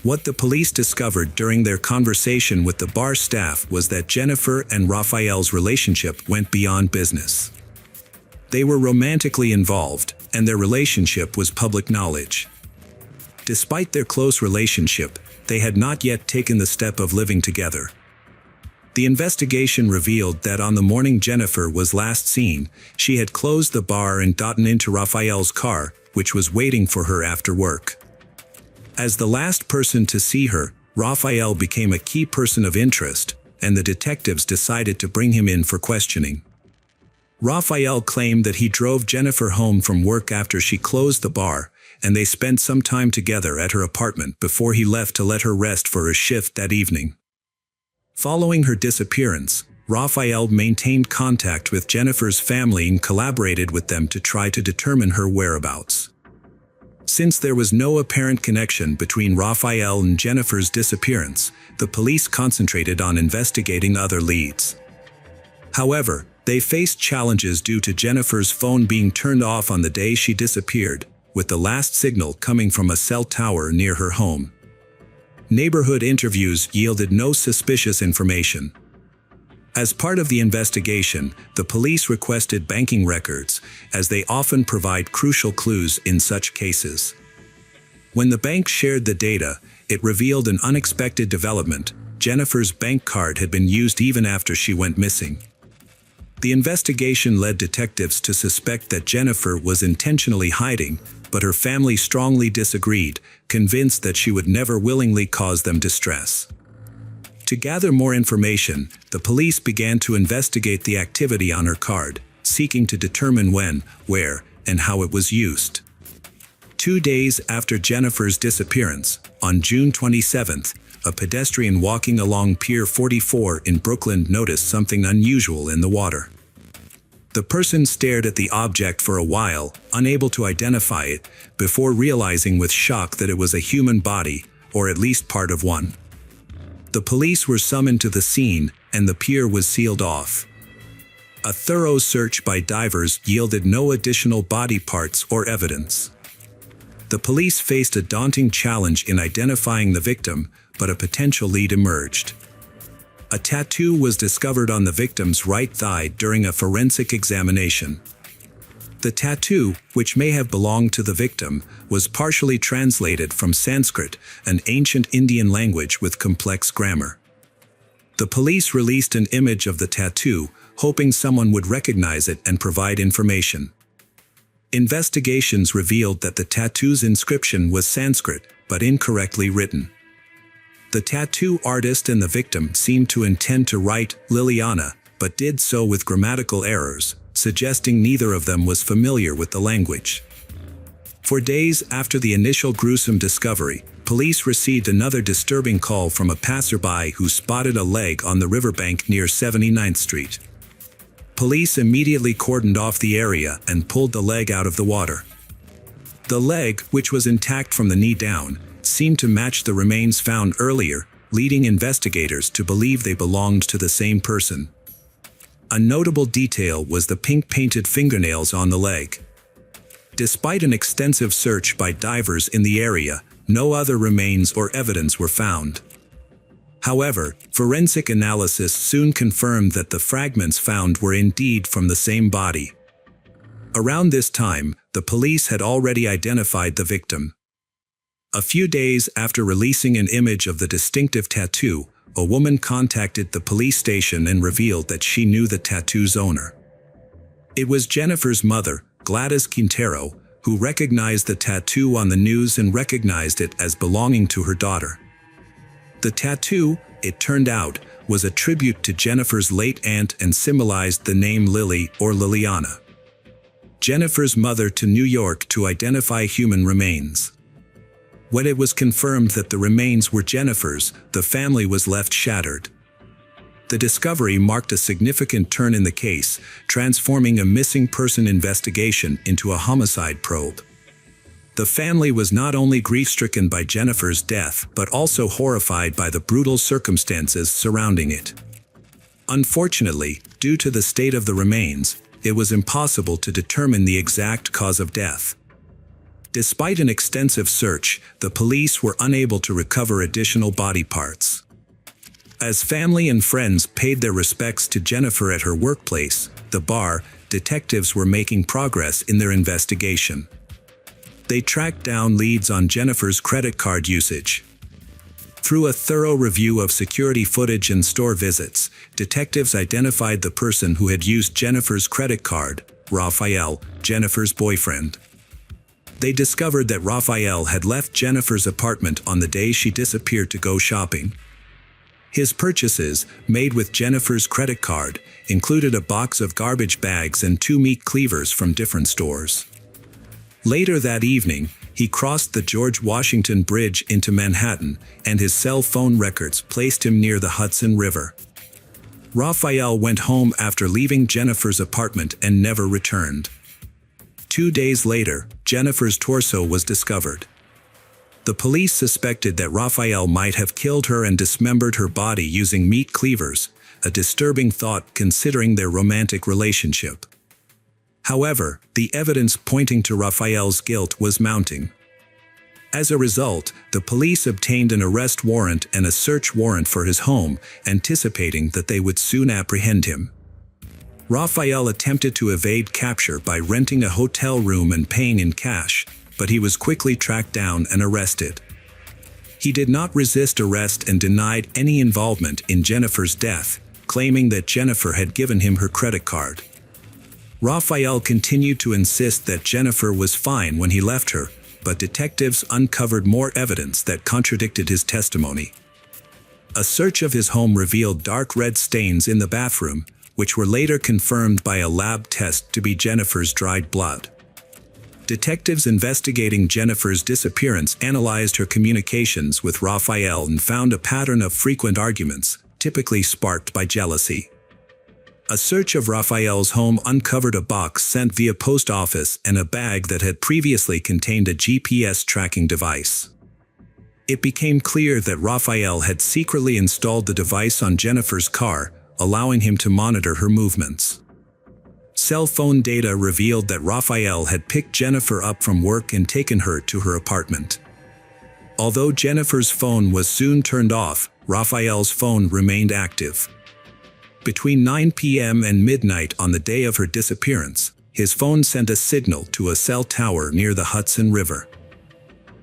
What the police discovered during their conversation with the bar staff was that Jennifer and Raphael's relationship went beyond business. They were romantically involved, and their relationship was public knowledge. Despite their close relationship, they had not yet taken the step of living together. The investigation revealed that on the morning Jennifer was last seen, she had closed the bar and gotten into Raphael's car, which was waiting for her after work. As the last person to see her, Raphael became a key person of interest, and the detectives decided to bring him in for questioning. Raphael claimed that he drove Jennifer home from work after she closed the bar, and they spent some time together at her apartment before he left to let her rest for his shift that evening. Following her disappearance, Raphael maintained contact with Jennifer's family and collaborated with them to try to determine her whereabouts. Since there was no apparent connection between Raphael and Jennifer's disappearance, the police concentrated on investigating other leads. However, they faced challenges due to Jennifer's phone being turned off on the day she disappeared, with the last signal coming from a cell tower near her home. Neighborhood interviews yielded no suspicious information. As part of the investigation, the police requested banking records, as they often provide crucial clues in such cases. When the bank shared the data, it revealed an unexpected development: Jennifer's bank card had been used even after she went missing. The investigation led detectives to suspect that Jennifer was intentionally hiding, but her family strongly disagreed, convinced that she would never willingly cause them distress. To gather more information, the police began to investigate the activity on her card, seeking to determine when, where, and how it was used. 2 days after Jennifer's disappearance, on June 27th, a pedestrian walking along Pier 44 in Brooklyn noticed something unusual in the water. The person stared at the object for a while, unable to identify it, before realizing with shock that it was a human body, or at least part of one. The police were summoned to the scene, and the pier was sealed off. A thorough search by divers yielded no additional body parts or evidence. The police faced a daunting challenge in identifying the victim, but a potential lead emerged. A tattoo was discovered on the victim's right thigh during a forensic examination. The tattoo, which may have belonged to the victim, was partially translated from Sanskrit, an ancient Indian language with complex grammar. The police released an image of the tattoo, hoping someone would recognize it and provide information. Investigations revealed that the tattoo's inscription was Sanskrit, but incorrectly written. The tattoo artist and the victim seemed to intend to write Liliana, but did so with grammatical errors, suggesting neither of them was familiar with the language. For days after the initial gruesome discovery, police received another disturbing call from a passerby who spotted a leg on the riverbank near 79th Street. Police immediately cordoned off the area and pulled the leg out of the water. The leg, which was intact from the knee down, seemed to match the remains found earlier, leading investigators to believe they belonged to the same person. A notable detail was the pink-painted fingernails on the leg. Despite an extensive search by divers in the area, no other remains or evidence were found. However, forensic analysis soon confirmed that the fragments found were indeed from the same body. Around this time, the police had already identified the victim. A few days after releasing an image of the distinctive tattoo, a woman contacted the police station and revealed that she knew the tattoo's owner. It was Jennifer's mother, Gladys Quintero, who recognized the tattoo on the news and recognized it as belonging to her daughter. The tattoo, it turned out, was a tribute to Jennifer's late aunt and symbolized the name Lily or Liliana. Jennifer's mother to New York to identify human remains. When it was confirmed that the remains were Jennifer's, the family was left shattered. The discovery marked a significant turn in the case, transforming a missing person investigation into a homicide probe. The family was not only grief-stricken by Jennifer's death, but also horrified by the brutal circumstances surrounding it. Unfortunately, due to the state of the remains, it was impossible to determine the exact cause of death. Despite an extensive search, the police were unable to recover additional body parts. As family and friends paid their respects to Jennifer at her workplace, the bar, detectives were making progress in their investigation. They tracked down leads on Jennifer's credit card usage. Through a thorough review of security footage and store visits, detectives identified the person who had used Jennifer's credit card, Raphael, Jennifer's boyfriend. They discovered that Raphael had left Jennifer's apartment on the day she disappeared to go shopping. His purchases, made with Jennifer's credit card, included a box of garbage bags and 2 meat cleavers from different stores. Later that evening, he crossed the George Washington Bridge into Manhattan, and his cell phone records placed him near the Hudson River. Raphael went home after leaving Jennifer's apartment and never returned. 2 days later, Jennifer's torso was discovered. The police suspected that Raphael might have killed her and dismembered her body using meat cleavers, a disturbing thought considering their romantic relationship. However, the evidence pointing to Raphael's guilt was mounting. As a result, the police obtained an arrest warrant and a search warrant for his home, anticipating that they would soon apprehend him. Raphael attempted to evade capture by renting a hotel room and paying in cash, but he was quickly tracked down and arrested. He did not resist arrest and denied any involvement in Jennifer's death, claiming that Jennifer had given him her credit card. Raphael continued to insist that Jennifer was fine when he left her, but detectives uncovered more evidence that contradicted his testimony. A search of his home revealed dark red stains in the bathroom, which were later confirmed by a lab test to be Jennifer's dried blood. Detectives investigating Jennifer's disappearance analyzed her communications with Raphael and found a pattern of frequent arguments, typically sparked by jealousy. A search of Raphael's home uncovered a box sent via post office and a bag that had previously contained a GPS tracking device. It became clear that Raphael had secretly installed the device on Jennifer's car, allowing him to monitor her movements. Cell phone data revealed that Raphael had picked Jennifer up from work and taken her to her apartment. Although Jennifer's phone was soon turned off, Raphael's phone remained active. Between 9 p.m. and midnight on the day of her disappearance, his phone sent a signal to a cell tower near the Hudson River.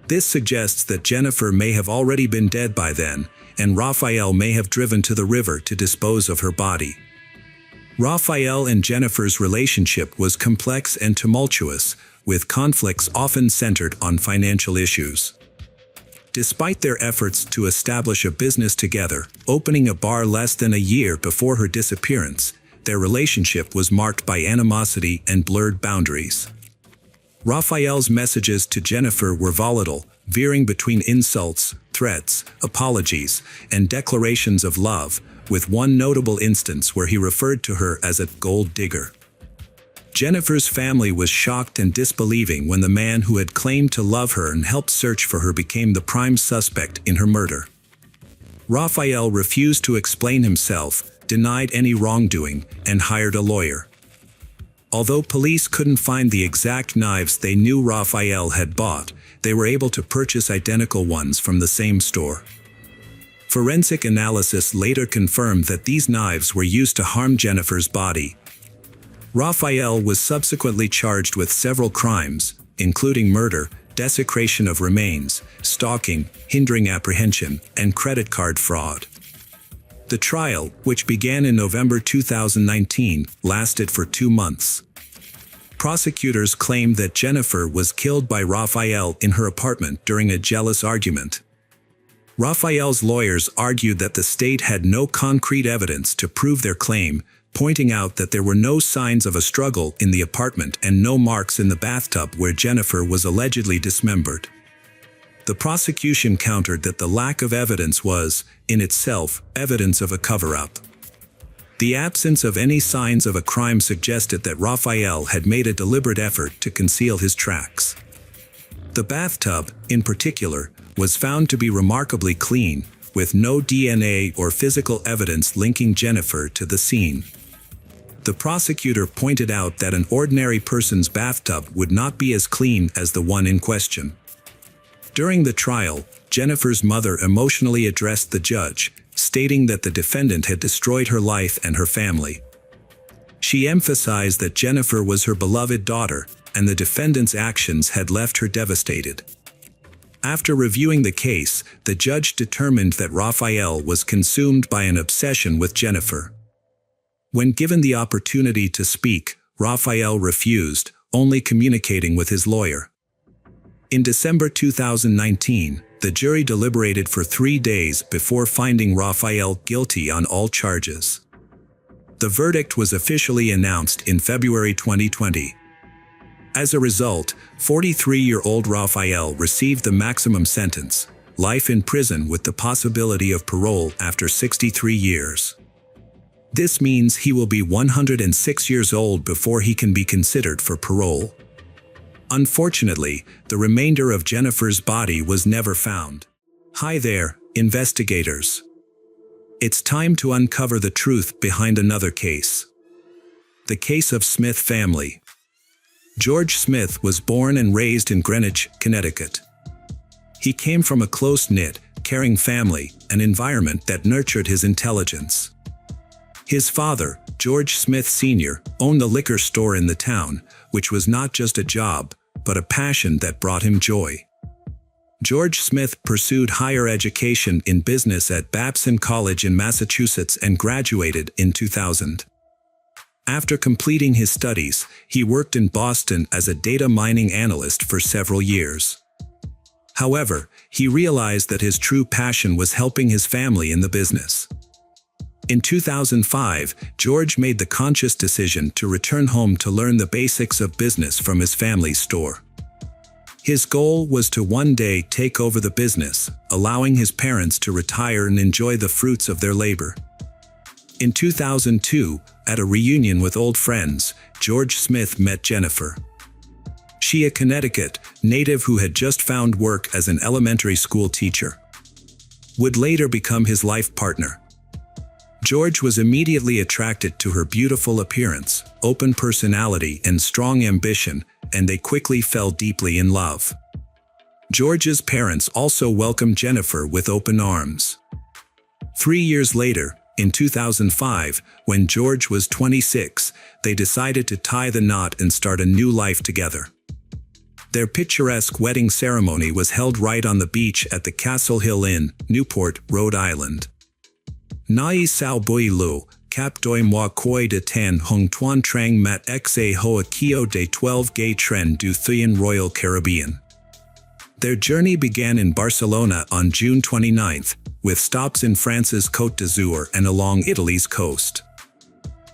This suggests that Jennifer may have already been dead by then, and Raphael may have driven to the river to dispose of her body. Raphael and Jennifer's relationship was complex and tumultuous, with conflicts often centered on financial issues. Despite their efforts to establish a business together, opening a bar less than a year before her disappearance, their relationship was marked by animosity and blurred boundaries. Raphael's messages to Jennifer were volatile, veering between insults, threats, apologies, and declarations of love, with one notable instance where he referred to her as a gold digger. Jennifer's family was shocked and disbelieving when the man who had claimed to love her and helped search for her became the prime suspect in her murder. Raphael refused to explain himself, denied any wrongdoing, and hired a lawyer. Although police couldn't find the exact knives they knew Raphael had bought, they were able to purchase identical ones from the same store. Forensic analysis later confirmed that these knives were used to harm Jennifer's body. Raphael was subsequently charged with several crimes, including murder, desecration of remains, stalking, hindering apprehension, and credit card fraud. The trial, which began in November 2019, lasted for 2 months. Prosecutors claimed that Jennifer was killed by Raphael in her apartment during a jealous argument. Raphael's lawyers argued that the state had no concrete evidence to prove their claim, pointing out that there were no signs of a struggle in the apartment and no marks in the bathtub where Jennifer was allegedly dismembered. The prosecution countered that the lack of evidence was, in itself, evidence of a cover-up. The absence of any signs of a crime suggested that Raphael had made a deliberate effort to conceal his tracks. The bathtub, in particular, was found to be remarkably clean, with no DNA or physical evidence linking Jennifer to the scene. The prosecutor pointed out that an ordinary person's bathtub would not be as clean as the one in question. During the trial, Jennifer's mother emotionally addressed the judge, stating that the defendant had destroyed her life and her family. She emphasized that Jennifer was her beloved daughter, and the defendant's actions had left her devastated. After reviewing the case, the judge determined that Raphael was consumed by an obsession with Jennifer. When given the opportunity to speak, Raphael refused, only communicating with his lawyer. In December 2019, the jury deliberated for 3 days before finding Raphael guilty on all charges. The verdict was officially announced in February 2020. As a result, 43-year-old Raphael received the maximum sentence, life in prison with the possibility of parole after 63 years. This means he will be 106 years old before he can be considered for parole. Unfortunately, the remainder of Jennifer's body was never found. Hi there, investigators. It's time to uncover the truth behind another case. The case of Smith family. George Smith was born and raised in Greenwich, Connecticut. He came from a close-knit, caring family, an environment that nurtured his intelligence. His father, George Smith Sr., owned a liquor store in the town, which was not just a job, but a passion that brought him joy. George Smith pursued higher education in business at Babson College in Massachusetts and graduated in 2000. After completing his studies, he worked in Boston as a data mining analyst for several years. However, he realized that his true passion was helping his family in the business. In 2005, George made the conscious decision to return home to learn the basics of business from his family's store. His goal was to one day take over the business, allowing his parents to retire and enjoy the fruits of their labor. In 2002, at a reunion with old friends, George Smith met Jennifer. She, a Connecticut native who had just found work as an elementary school teacher, would later become his life partner. George was immediately attracted to her beautiful appearance, open personality, and strong ambition, and they quickly fell deeply in love. George's parents also welcomed Jennifer with open arms. 3 years later, in 2005, when George was 26, they decided to tie the knot and start a new life together. Their picturesque wedding ceremony was held right on the beach at the Castle Hill Inn, Newport, Rhode Island. Nai sao bui lu, cap doi moi koi de tan hong tuan trang mat xa hoa kio de 12 gay tren du Thuyen Royal Caribbean. Their journey began in Barcelona on June 29, with stops in France's Côte d'Azur and along Italy's coast.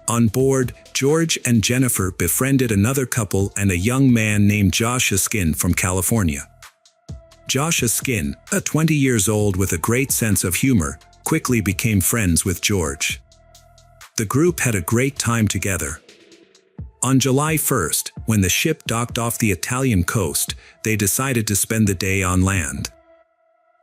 On board, George and Jennifer befriended another couple and a young man named Josh Askin from California. Josh Askin, a 20 years old with a great sense of humor, quickly became friends with George. The group had a great time together. On July 1st, when the ship docked off the Italian coast, they decided to spend the day on land.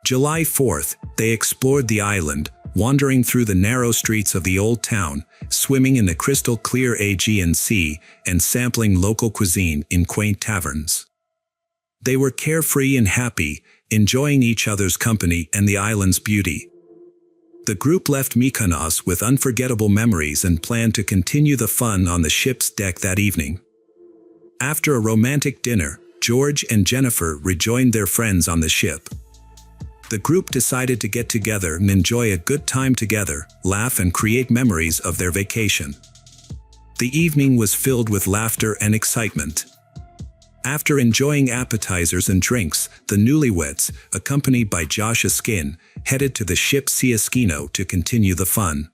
July 4th, they explored the island, wandering through the narrow streets of the old town, swimming in the crystal-clear Aegean Sea, and sampling local cuisine in quaint taverns. They were carefree and happy, enjoying each other's company and the island's beauty. The group left Mykonos with unforgettable memories and planned to continue the fun on the ship's deck that evening. After a romantic dinner, George and Jennifer rejoined their friends on the ship. The group decided to get together and enjoy a good time together, laugh and create memories of their vacation. The evening was filled with laughter and excitement. After enjoying appetizers and drinks, the newlyweds, accompanied by Josh Askin, headed to the ship Siaskino to continue the fun.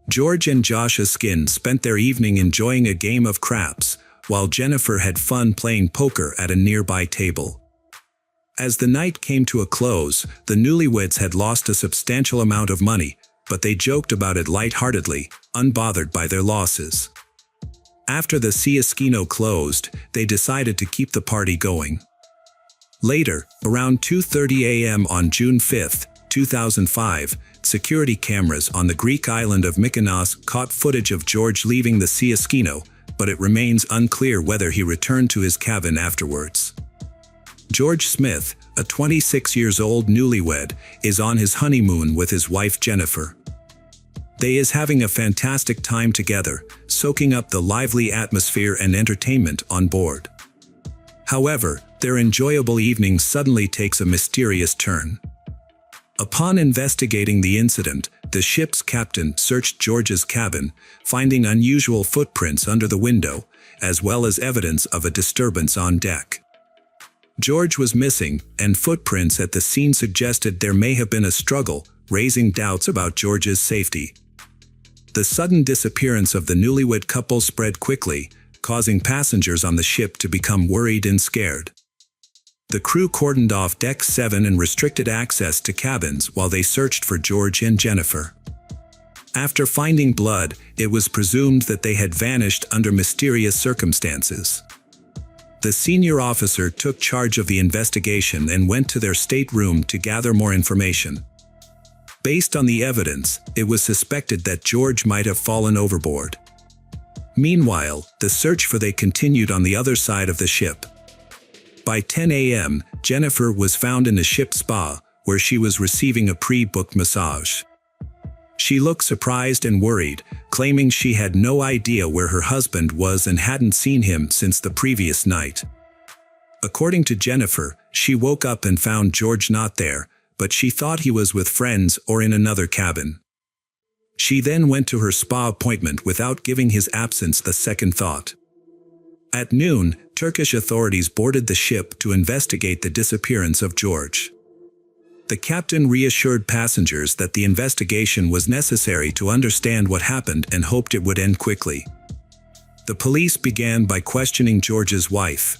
George and Josh Askin spent their evening enjoying a game of craps, while Jennifer had fun playing poker at a nearby table. As the night came to a close, the newlyweds had lost a substantial amount of money, but they joked about it lightheartedly, unbothered by their losses. After the Siaskino closed, they decided to keep the party going. Later, around 2:30 a.m. on June 5, 2005, security cameras on the Greek island of Mykonos caught footage of George leaving the Siaskino, but it remains unclear whether he returned to his cabin afterwards. George Smith, a 26-year-old newlywed, is on his honeymoon with his wife Jennifer. They is having a fantastic time together, soaking up the lively atmosphere and entertainment on board. However, their enjoyable evening suddenly takes a mysterious turn. Upon investigating the incident, the ship's captain searched George's cabin, finding unusual footprints under the window, as well as evidence of a disturbance on deck. George was missing, and footprints at the scene suggested there may have been a struggle, raising doubts about George's safety. The sudden disappearance of the newlywed couple spread quickly, causing passengers on the ship to become worried and scared. The crew cordoned off Deck 7 and restricted access to cabins while they searched for George and Jennifer. After finding blood, it was presumed that they had vanished under mysterious circumstances. The senior officer took charge of the investigation and went to their stateroom to gather more information. Based on the evidence, it was suspected that George might have fallen overboard. Meanwhile, the search for they continued on the other side of the ship. By 10 a.m., Jennifer was found in a ship spa, where she was receiving a pre-booked massage. She looked surprised and worried, claiming she had no idea where her husband was and hadn't seen him since the previous night. According to Jennifer, she woke up and found George not there, but she thought he was with friends or in another cabin. She then went to her spa appointment without giving his absence the second thought. At noon, Turkish authorities boarded the ship to investigate the disappearance of George. The captain reassured passengers that the investigation was necessary to understand what happened and hoped it would end quickly. The police began by questioning George's wife,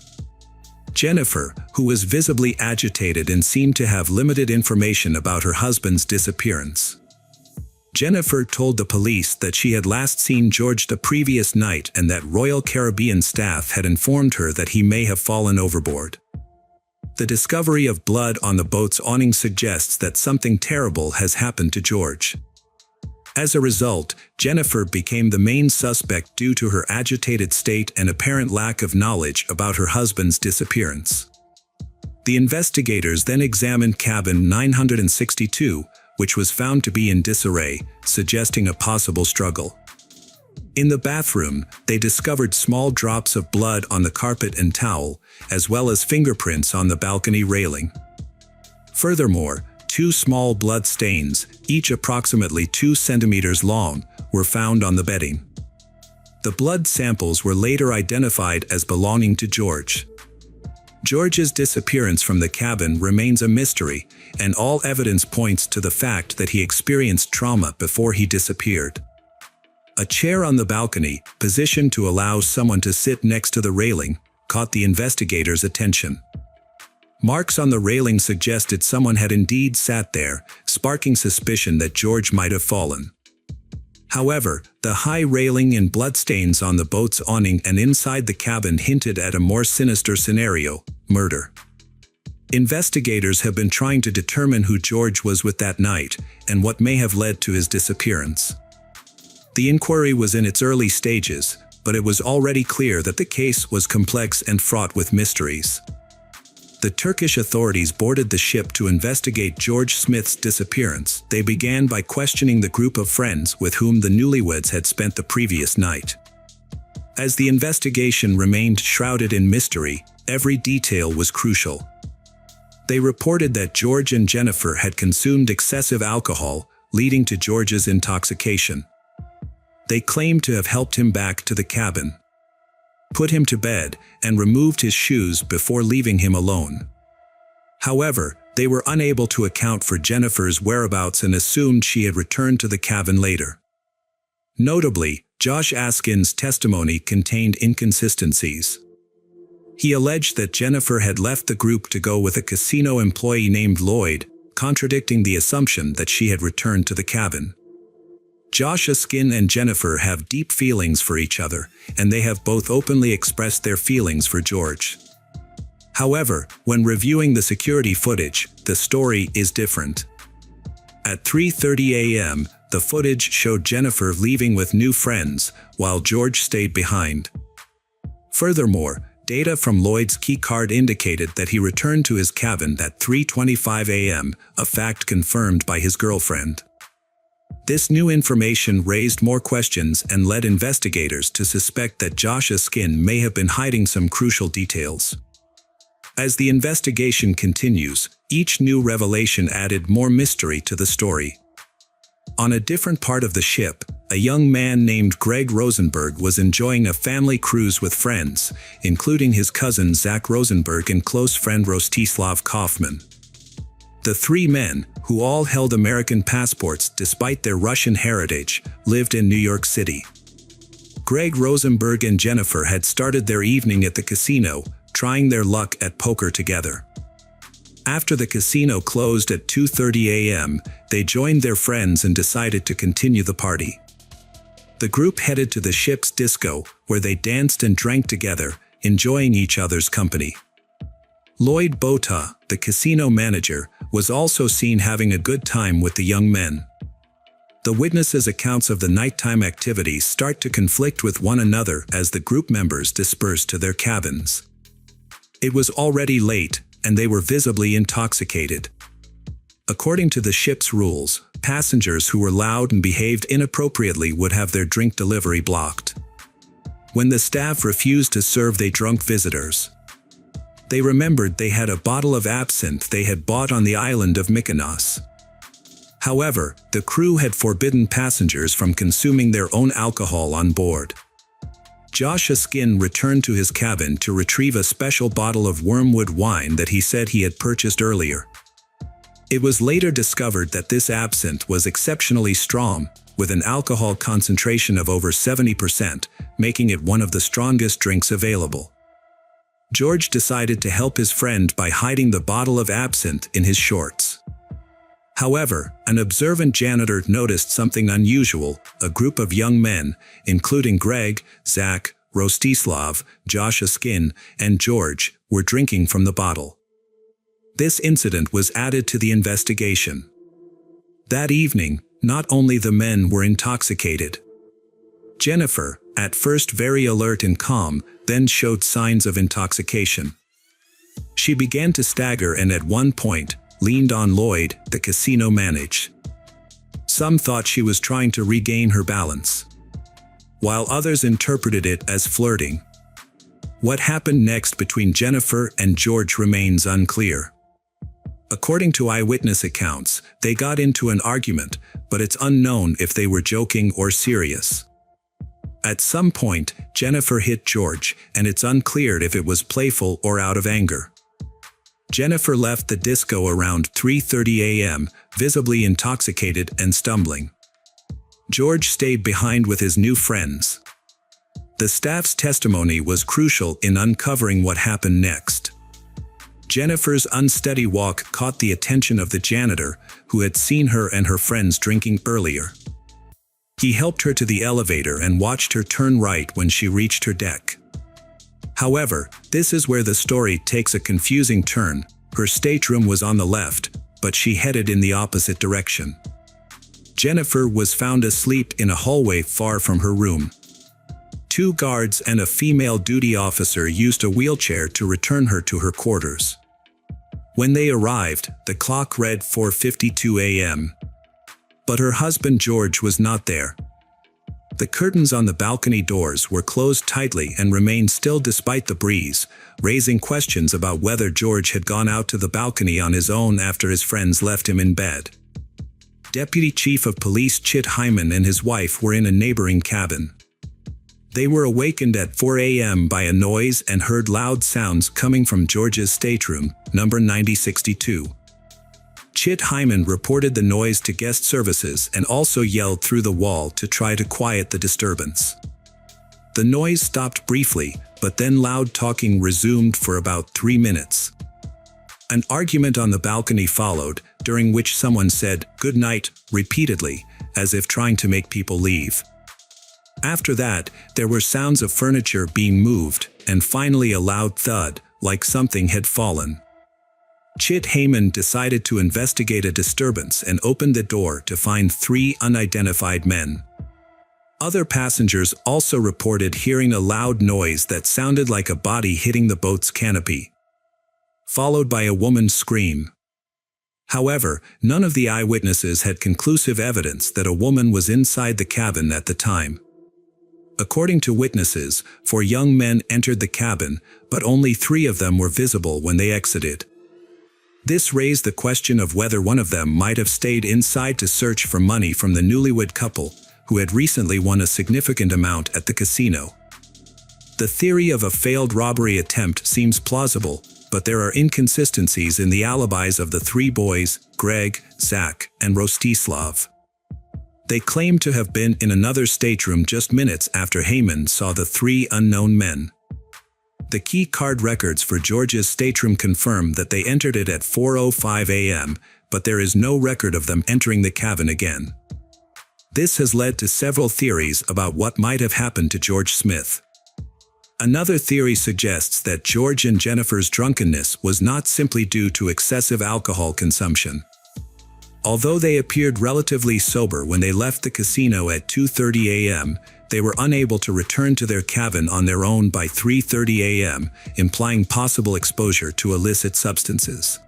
Jennifer, who was visibly agitated and seemed to have limited information about her husband's disappearance. Jennifer told the police that she had last seen George the previous night and that Royal Caribbean staff had informed her that he may have fallen overboard. The discovery of blood on the boat's awning suggests that something terrible has happened to George. As a result, Jennifer became the main suspect due to her agitated state and apparent lack of knowledge about her husband's disappearance. The investigators then examined cabin 962, which was found to be in disarray, suggesting a possible struggle. In the bathroom, they discovered small drops of blood on the carpet and towel, as well as fingerprints on the balcony railing. Furthermore, 2 small blood stains, each approximately 2 centimeters long, were found on the bedding. The blood samples were later identified as belonging to George. George's disappearance from the cabin remains a mystery, and all evidence points to the fact that he experienced trauma before he disappeared. A chair on the balcony, positioned to allow someone to sit next to the railing, caught the investigators' attention. Marks on the railing suggested someone had indeed sat there, sparking suspicion that George might have fallen. However, the high railing and bloodstains on the boat's awning and inside the cabin hinted at a more sinister scenario: murder. Investigators have been trying to determine who George was with that night, and what may have led to his disappearance. The inquiry was in its early stages, but it was already clear that the case was complex and fraught with mysteries. The Turkish authorities boarded the ship to investigate George Smith's disappearance. They began by questioning the group of friends with whom the newlyweds had spent the previous night. As the investigation remained shrouded in mystery, every detail was crucial. They reported that George and Jennifer had consumed excessive alcohol, leading to George's intoxication. They claimed to have helped him back to the cabin, put him to bed, and removed his shoes before leaving him alone. However, they were unable to account for Jennifer's whereabouts and assumed she had returned to the cabin later. Notably, Josh Askin's testimony contained inconsistencies. He alleged that Jennifer had left the group to go with a casino employee named Lloyd, contradicting the assumption that she had returned to the cabin. Josh Askin and Jennifer have deep feelings for each other, and they have both openly expressed their feelings for George. However, when reviewing the security footage, the story is different. At 3:30 a.m., the footage showed Jennifer leaving with new friends, while George stayed behind. Furthermore, data from Lloyd's keycard indicated that he returned to his cabin at 3:25 a.m., a fact confirmed by his girlfriend. This new information raised more questions and led investigators to suspect that Joshua Skin may have been hiding some crucial details. As the investigation continues, each new revelation added more mystery to the story. On a different part of the ship, a young man named Greg Rosenberg was enjoying a family cruise with friends, including his cousin Zach Rosenberg and close friend Rostislav Kaufman. The three men, who all held American passports despite their Russian heritage, lived in New York City. Greg Rosenberg and Jennifer had started their evening at the casino, trying their luck at poker together. After the casino closed at 2:30 a.m., they joined their friends and decided to continue the party. The group headed to the ship's disco, where they danced and drank together, enjoying each other's company. Lloyd Bota, the casino manager, was also seen having a good time with the young men. The witnesses' accounts of the nighttime activities start to conflict with one another as the group members disperse to their cabins. It was already late, and they were visibly intoxicated. According to the ship's rules, passengers who were loud and behaved inappropriately would have their drink delivery blocked. When the staff refused to serve their drunk visitors, they remembered they had a bottle of absinthe they had bought on the island of Mykonos. However, the crew had forbidden passengers from consuming their own alcohol on board. Joshua Skin returned to his cabin to retrieve a special bottle of wormwood wine that he said he had purchased earlier. It was later discovered that this absinthe was exceptionally strong, with an alcohol concentration of over 70%, making it one of the strongest drinks available. George decided to help his friend by hiding the bottle of absinthe in his shorts. However, an observant janitor noticed something unusual. A group of young men, including Greg, Zach, Rostislav, Joshua Skin, and George, were drinking from the bottle. This incident was added to the investigation. That evening, not only the men were intoxicated. Jennifer, at first very alert and calm, then showed signs of intoxication. She began to stagger and at one point, leaned on Lloyd, the casino manager. Some thought she was trying to regain her balance, while others interpreted it as flirting. What happened next between Jennifer and George remains unclear. According to eyewitness accounts, they got into an argument, but it's unknown if they were joking or serious. At some point, Jennifer hit George, and it's unclear if it was playful or out of anger. Jennifer left the disco around 3:30 a.m., visibly intoxicated and stumbling. George stayed behind with his new friends. The staff's testimony was crucial in uncovering what happened next. Jennifer's unsteady walk caught the attention of the janitor, who had seen her and her friends drinking earlier. He helped her to the elevator and watched her turn right when she reached her deck. However, this is where the story takes a confusing turn. Her stateroom was on the left, but she headed in the opposite direction. Jennifer was found asleep in a hallway far from her room. 2 guards and a female duty officer used a wheelchair to return her to her quarters. When they arrived, the clock read 4:52 a.m. But her husband George was not there. The curtains on the balcony doors were closed tightly and remained still despite the breeze, raising questions about whether George had gone out to the balcony on his own after his friends left him in bed. Deputy Chief of Police Chit Hyman and his wife were in a neighboring cabin. They were awakened at 4 a.m. by a noise and heard loud sounds coming from George's stateroom, number 9062. Chit Hyman reported the noise to guest services and also yelled through the wall to try to quiet the disturbance. The noise stopped briefly, but then loud talking resumed for about 3 minutes. An argument on the balcony followed, during which someone said, "Good night," repeatedly, as if trying to make people leave. After that, there were sounds of furniture being moved, and finally a loud thud, like something had fallen. Chit Heyman decided to investigate a disturbance and opened the door to find 3 unidentified men. Other passengers also reported hearing a loud noise that sounded like a body hitting the boat's canopy, followed by a woman's scream. However, none of the eyewitnesses had conclusive evidence that a woman was inside the cabin at the time. According to witnesses, 4 young men entered the cabin, but only 3 of them were visible when they exited. This raised the question of whether one of them might have stayed inside to search for money from the newlywed couple, who had recently won a significant amount at the casino. The theory of a failed robbery attempt seems plausible, but there are inconsistencies in the alibis of the 3 boys, Greg, Zach, and Rostislav. They claim to have been in another stateroom just minutes after Heyman saw the 3 unknown men. The key card records for George's stateroom confirm that they entered it at 4:05 a.m., but there is no record of them entering the cabin again. This has led to several theories about what might have happened to George Smith. Another theory suggests that George and Jennifer's drunkenness was not simply due to excessive alcohol consumption. Although they appeared relatively sober when they left the casino at 2:30 a.m., they were unable to return to their cabin on their own by 3:30 a.m., implying possible exposure to illicit substances.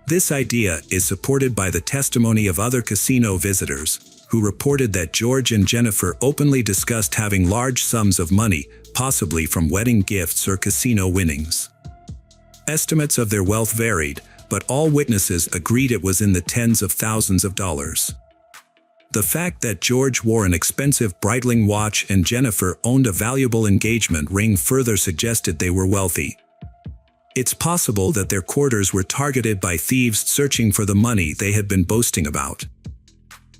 This idea is supported by the testimony of other casino visitors, who reported that George and Jennifer openly discussed having large sums of money, possibly from wedding gifts or casino winnings. Estimates of their wealth varied, but all witnesses agreed it was in the tens of thousands of dollars. The fact that George wore an expensive Breitling watch and Jennifer owned a valuable engagement ring further suggested they were wealthy. It's possible that their quarters were targeted by thieves searching for the money they had been boasting about.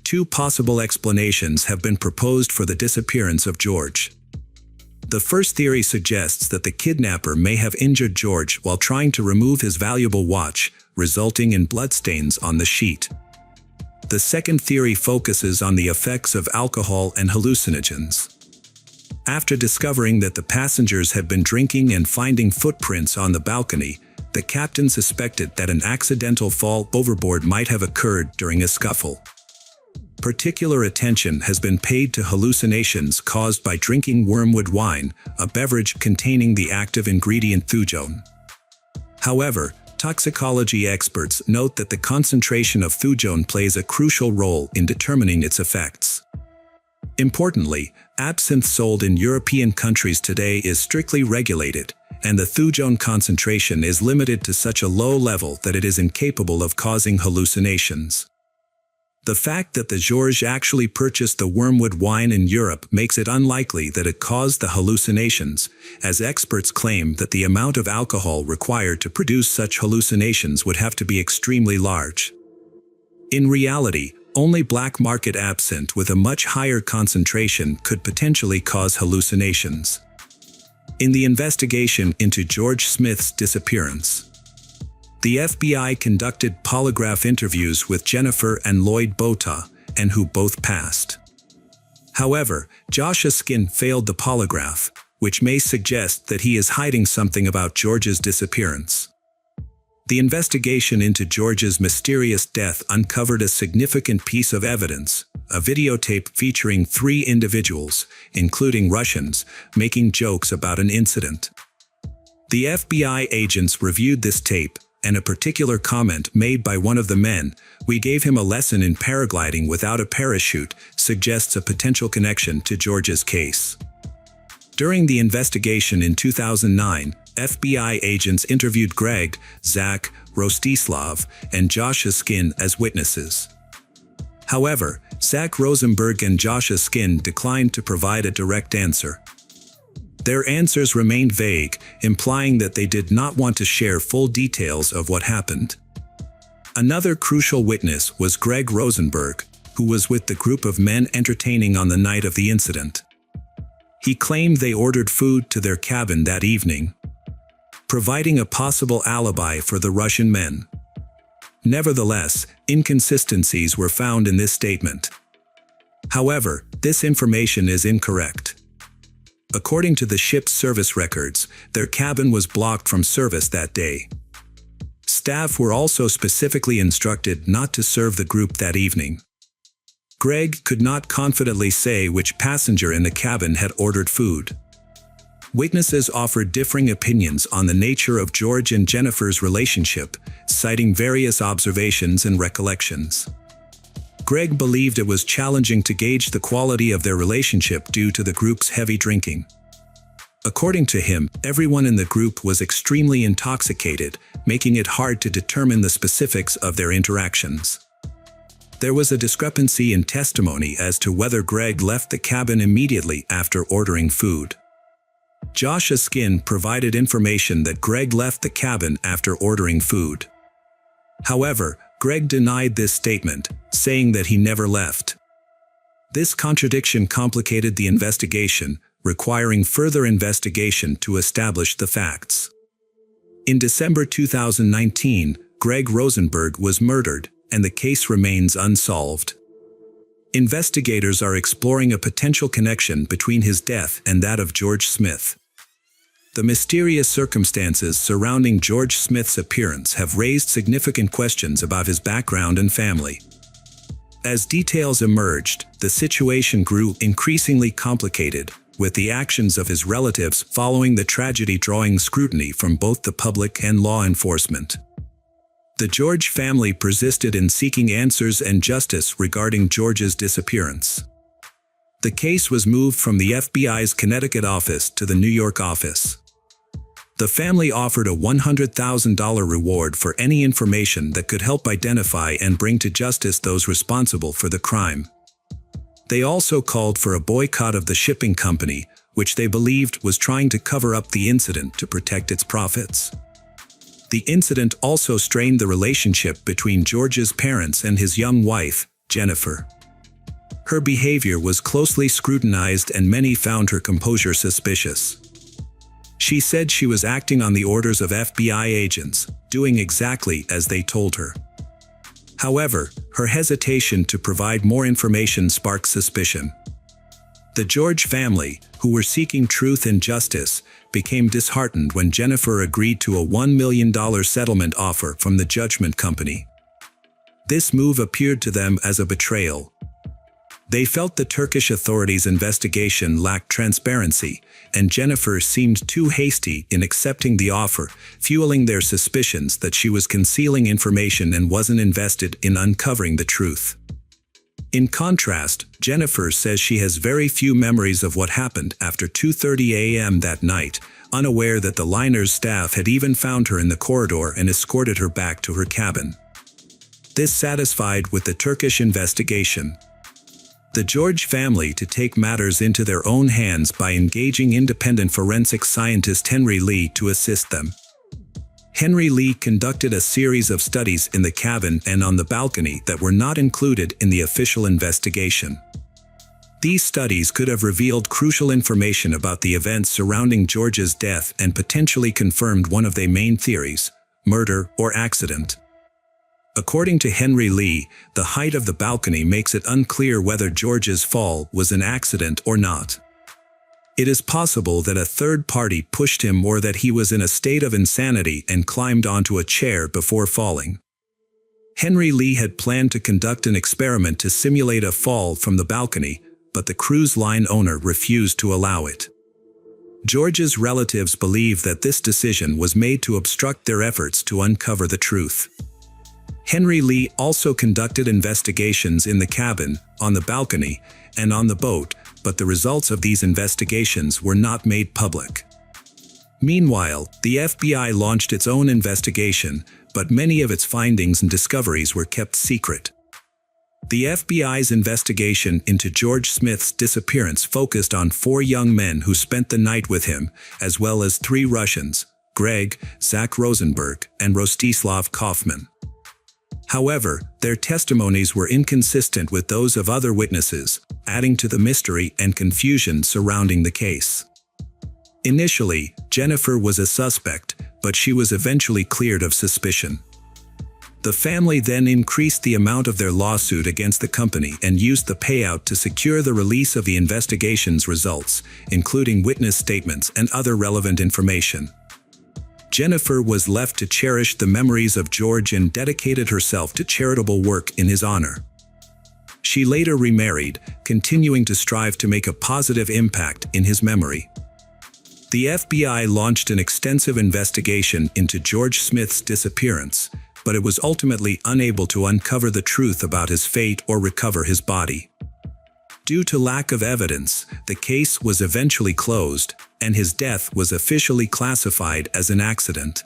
2 possible explanations have been proposed for the disappearance of George. The first theory suggests that the kidnapper may have injured George while trying to remove his valuable watch, resulting in bloodstains on the sheet. The second theory focuses on the effects of alcohol and hallucinogens. After discovering that the passengers had been drinking and finding footprints on the balcony, the captain suspected that an accidental fall overboard might have occurred during a scuffle. Particular attention has been paid to hallucinations caused by drinking wormwood wine, a beverage containing the active ingredient thujone. However, toxicology experts note that the concentration of thujone plays a crucial role in determining its effects. Importantly, absinthe sold in European countries today is strictly regulated, and the thujone concentration is limited to such a low level that it is incapable of causing hallucinations. The fact that the George actually purchased the wormwood wine in Europe makes it unlikely that it caused the hallucinations, as experts claim that the amount of alcohol required to produce such hallucinations would have to be extremely large. In reality, only black market absinthe with a much higher concentration could potentially cause hallucinations. In the investigation into George Smith's disappearance, the FBI conducted polygraph interviews with Jennifer and Lloyd Bota, and who both passed. However, Joshua Skin failed the polygraph, which may suggest that he is hiding something about George's disappearance. The investigation into George's mysterious death uncovered a significant piece of evidence, a videotape featuring 3 individuals, including Russians, making jokes about an incident. The FBI agents reviewed this tape, and a particular comment made by one of the men, "We gave him a lesson in paragliding without a parachute," suggests a potential connection to George's case. During the investigation in 2009, FBI agents interviewed Greg, Zach, Rostislav, and Joshua Skin as witnesses. However, Zach Rosenberg and Joshua Skin declined to provide a direct answer. Their answers remained vague, implying that they did not want to share full details of what happened. Another crucial witness was Greg Rosenberg, who was with the group of men entertaining on the night of the incident. He claimed they ordered food to their cabin that evening, providing a possible alibi for the Russian men. Nevertheless, inconsistencies were found in this statement. However, this information is incorrect. According to the ship's service records, their cabin was blocked from service that day. Staff were also specifically instructed not to serve the group that evening. Greg could not confidently say which passenger in the cabin had ordered food. Witnesses offered differing opinions on the nature of George and Jennifer's relationship, citing various observations and recollections. Greg believed it was challenging to gauge the quality of their relationship due to the group's heavy drinking. According to him, everyone in the group was extremely intoxicated, making it hard to determine the specifics of their interactions. There was a discrepancy in testimony as to whether Greg left the cabin immediately after ordering food. Josh Askin provided information that Greg left the cabin after ordering food. However, Greg denied this statement, saying that he never left. This contradiction complicated the investigation, requiring further investigation to establish the facts. In December 2019, Greg Rosenberg was murdered, and the case remains unsolved. Investigators are exploring a potential connection between his death and that of George Smith. The mysterious circumstances surrounding George Smith's appearance have raised significant questions about his background and family. As details emerged, the situation grew increasingly complicated, with the actions of his relatives following the tragedy drawing scrutiny from both the public and law enforcement. The George family persisted in seeking answers and justice regarding George's disappearance. The case was moved from the FBI's Connecticut office to the New York office. The family offered a $100,000 reward for any information that could help identify and bring to justice those responsible for the crime. They also called for a boycott of the shipping company, which they believed was trying to cover up the incident to protect its profits. The incident also strained the relationship between George's parents and his young wife, Jennifer. Her behavior was closely scrutinized and many found her composure suspicious. She said she was acting on the orders of FBI agents, doing exactly as they told her. However, her hesitation to provide more information sparked suspicion. The George family, who were seeking truth and justice, became disheartened when Jennifer agreed to a $1 million settlement offer from the judgment company. This move appeared to them as a betrayal. They felt the Turkish authorities' investigation lacked transparency, and Jennifer seemed too hasty in accepting the offer, fueling their suspicions that she was concealing information and wasn't invested in uncovering the truth. In contrast, Jennifer says she has very few memories of what happened after 2:30 a.m. that night, unaware that the liner's staff had even found her in the corridor and escorted her back to her cabin. This satisfied with the Turkish investigation. The George family to take matters into their own hands by engaging independent forensic scientist Henry Lee to assist them. Henry Lee conducted a series of studies in the cabin and on the balcony that were not included in the official investigation. These studies could have revealed crucial information about the events surrounding George's death and potentially confirmed one of their main theories: murder or accident. According to Henry Lee, the height of the balcony makes it unclear whether George's fall was an accident or not. It is possible that a third party pushed him or that he was in a state of insanity and climbed onto a chair before falling. Henry Lee had planned to conduct an experiment to simulate a fall from the balcony, but the cruise line owner refused to allow it. George's relatives believe that this decision was made to obstruct their efforts to uncover the truth. Henry Lee also conducted investigations in the cabin, on the balcony, and on the boat, but the results of these investigations were not made public. Meanwhile, the FBI launched its own investigation, but many of its findings and discoveries were kept secret. The FBI's investigation into George Smith's disappearance focused on 4 young men who spent the night with him, as well as 3 Russians: Greg, Zach Rosenberg, and Rostislav Kaufman. However, their testimonies were inconsistent with those of other witnesses, adding to the mystery and confusion surrounding the case. Initially, Jennifer was a suspect, but she was eventually cleared of suspicion. The family then increased the amount of their lawsuit against the company and used the payout to secure the release of the investigation's results, including witness statements and other relevant information. Jennifer was left to cherish the memories of George and dedicated herself to charitable work in his honor. She later remarried, continuing to strive to make a positive impact in his memory. The FBI launched an extensive investigation into George Smith's disappearance, but it was ultimately unable to uncover the truth about his fate or recover his body. Due to lack of evidence, the case was eventually closed, and his death was officially classified as an accident.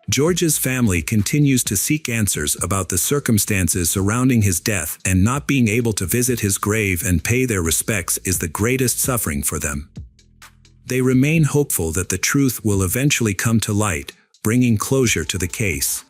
George's family continues to seek answers about the circumstances surrounding his death, and not being able to visit his grave and pay their respects is the greatest suffering for them. They remain hopeful that the truth will eventually come to light, bringing closure to the case.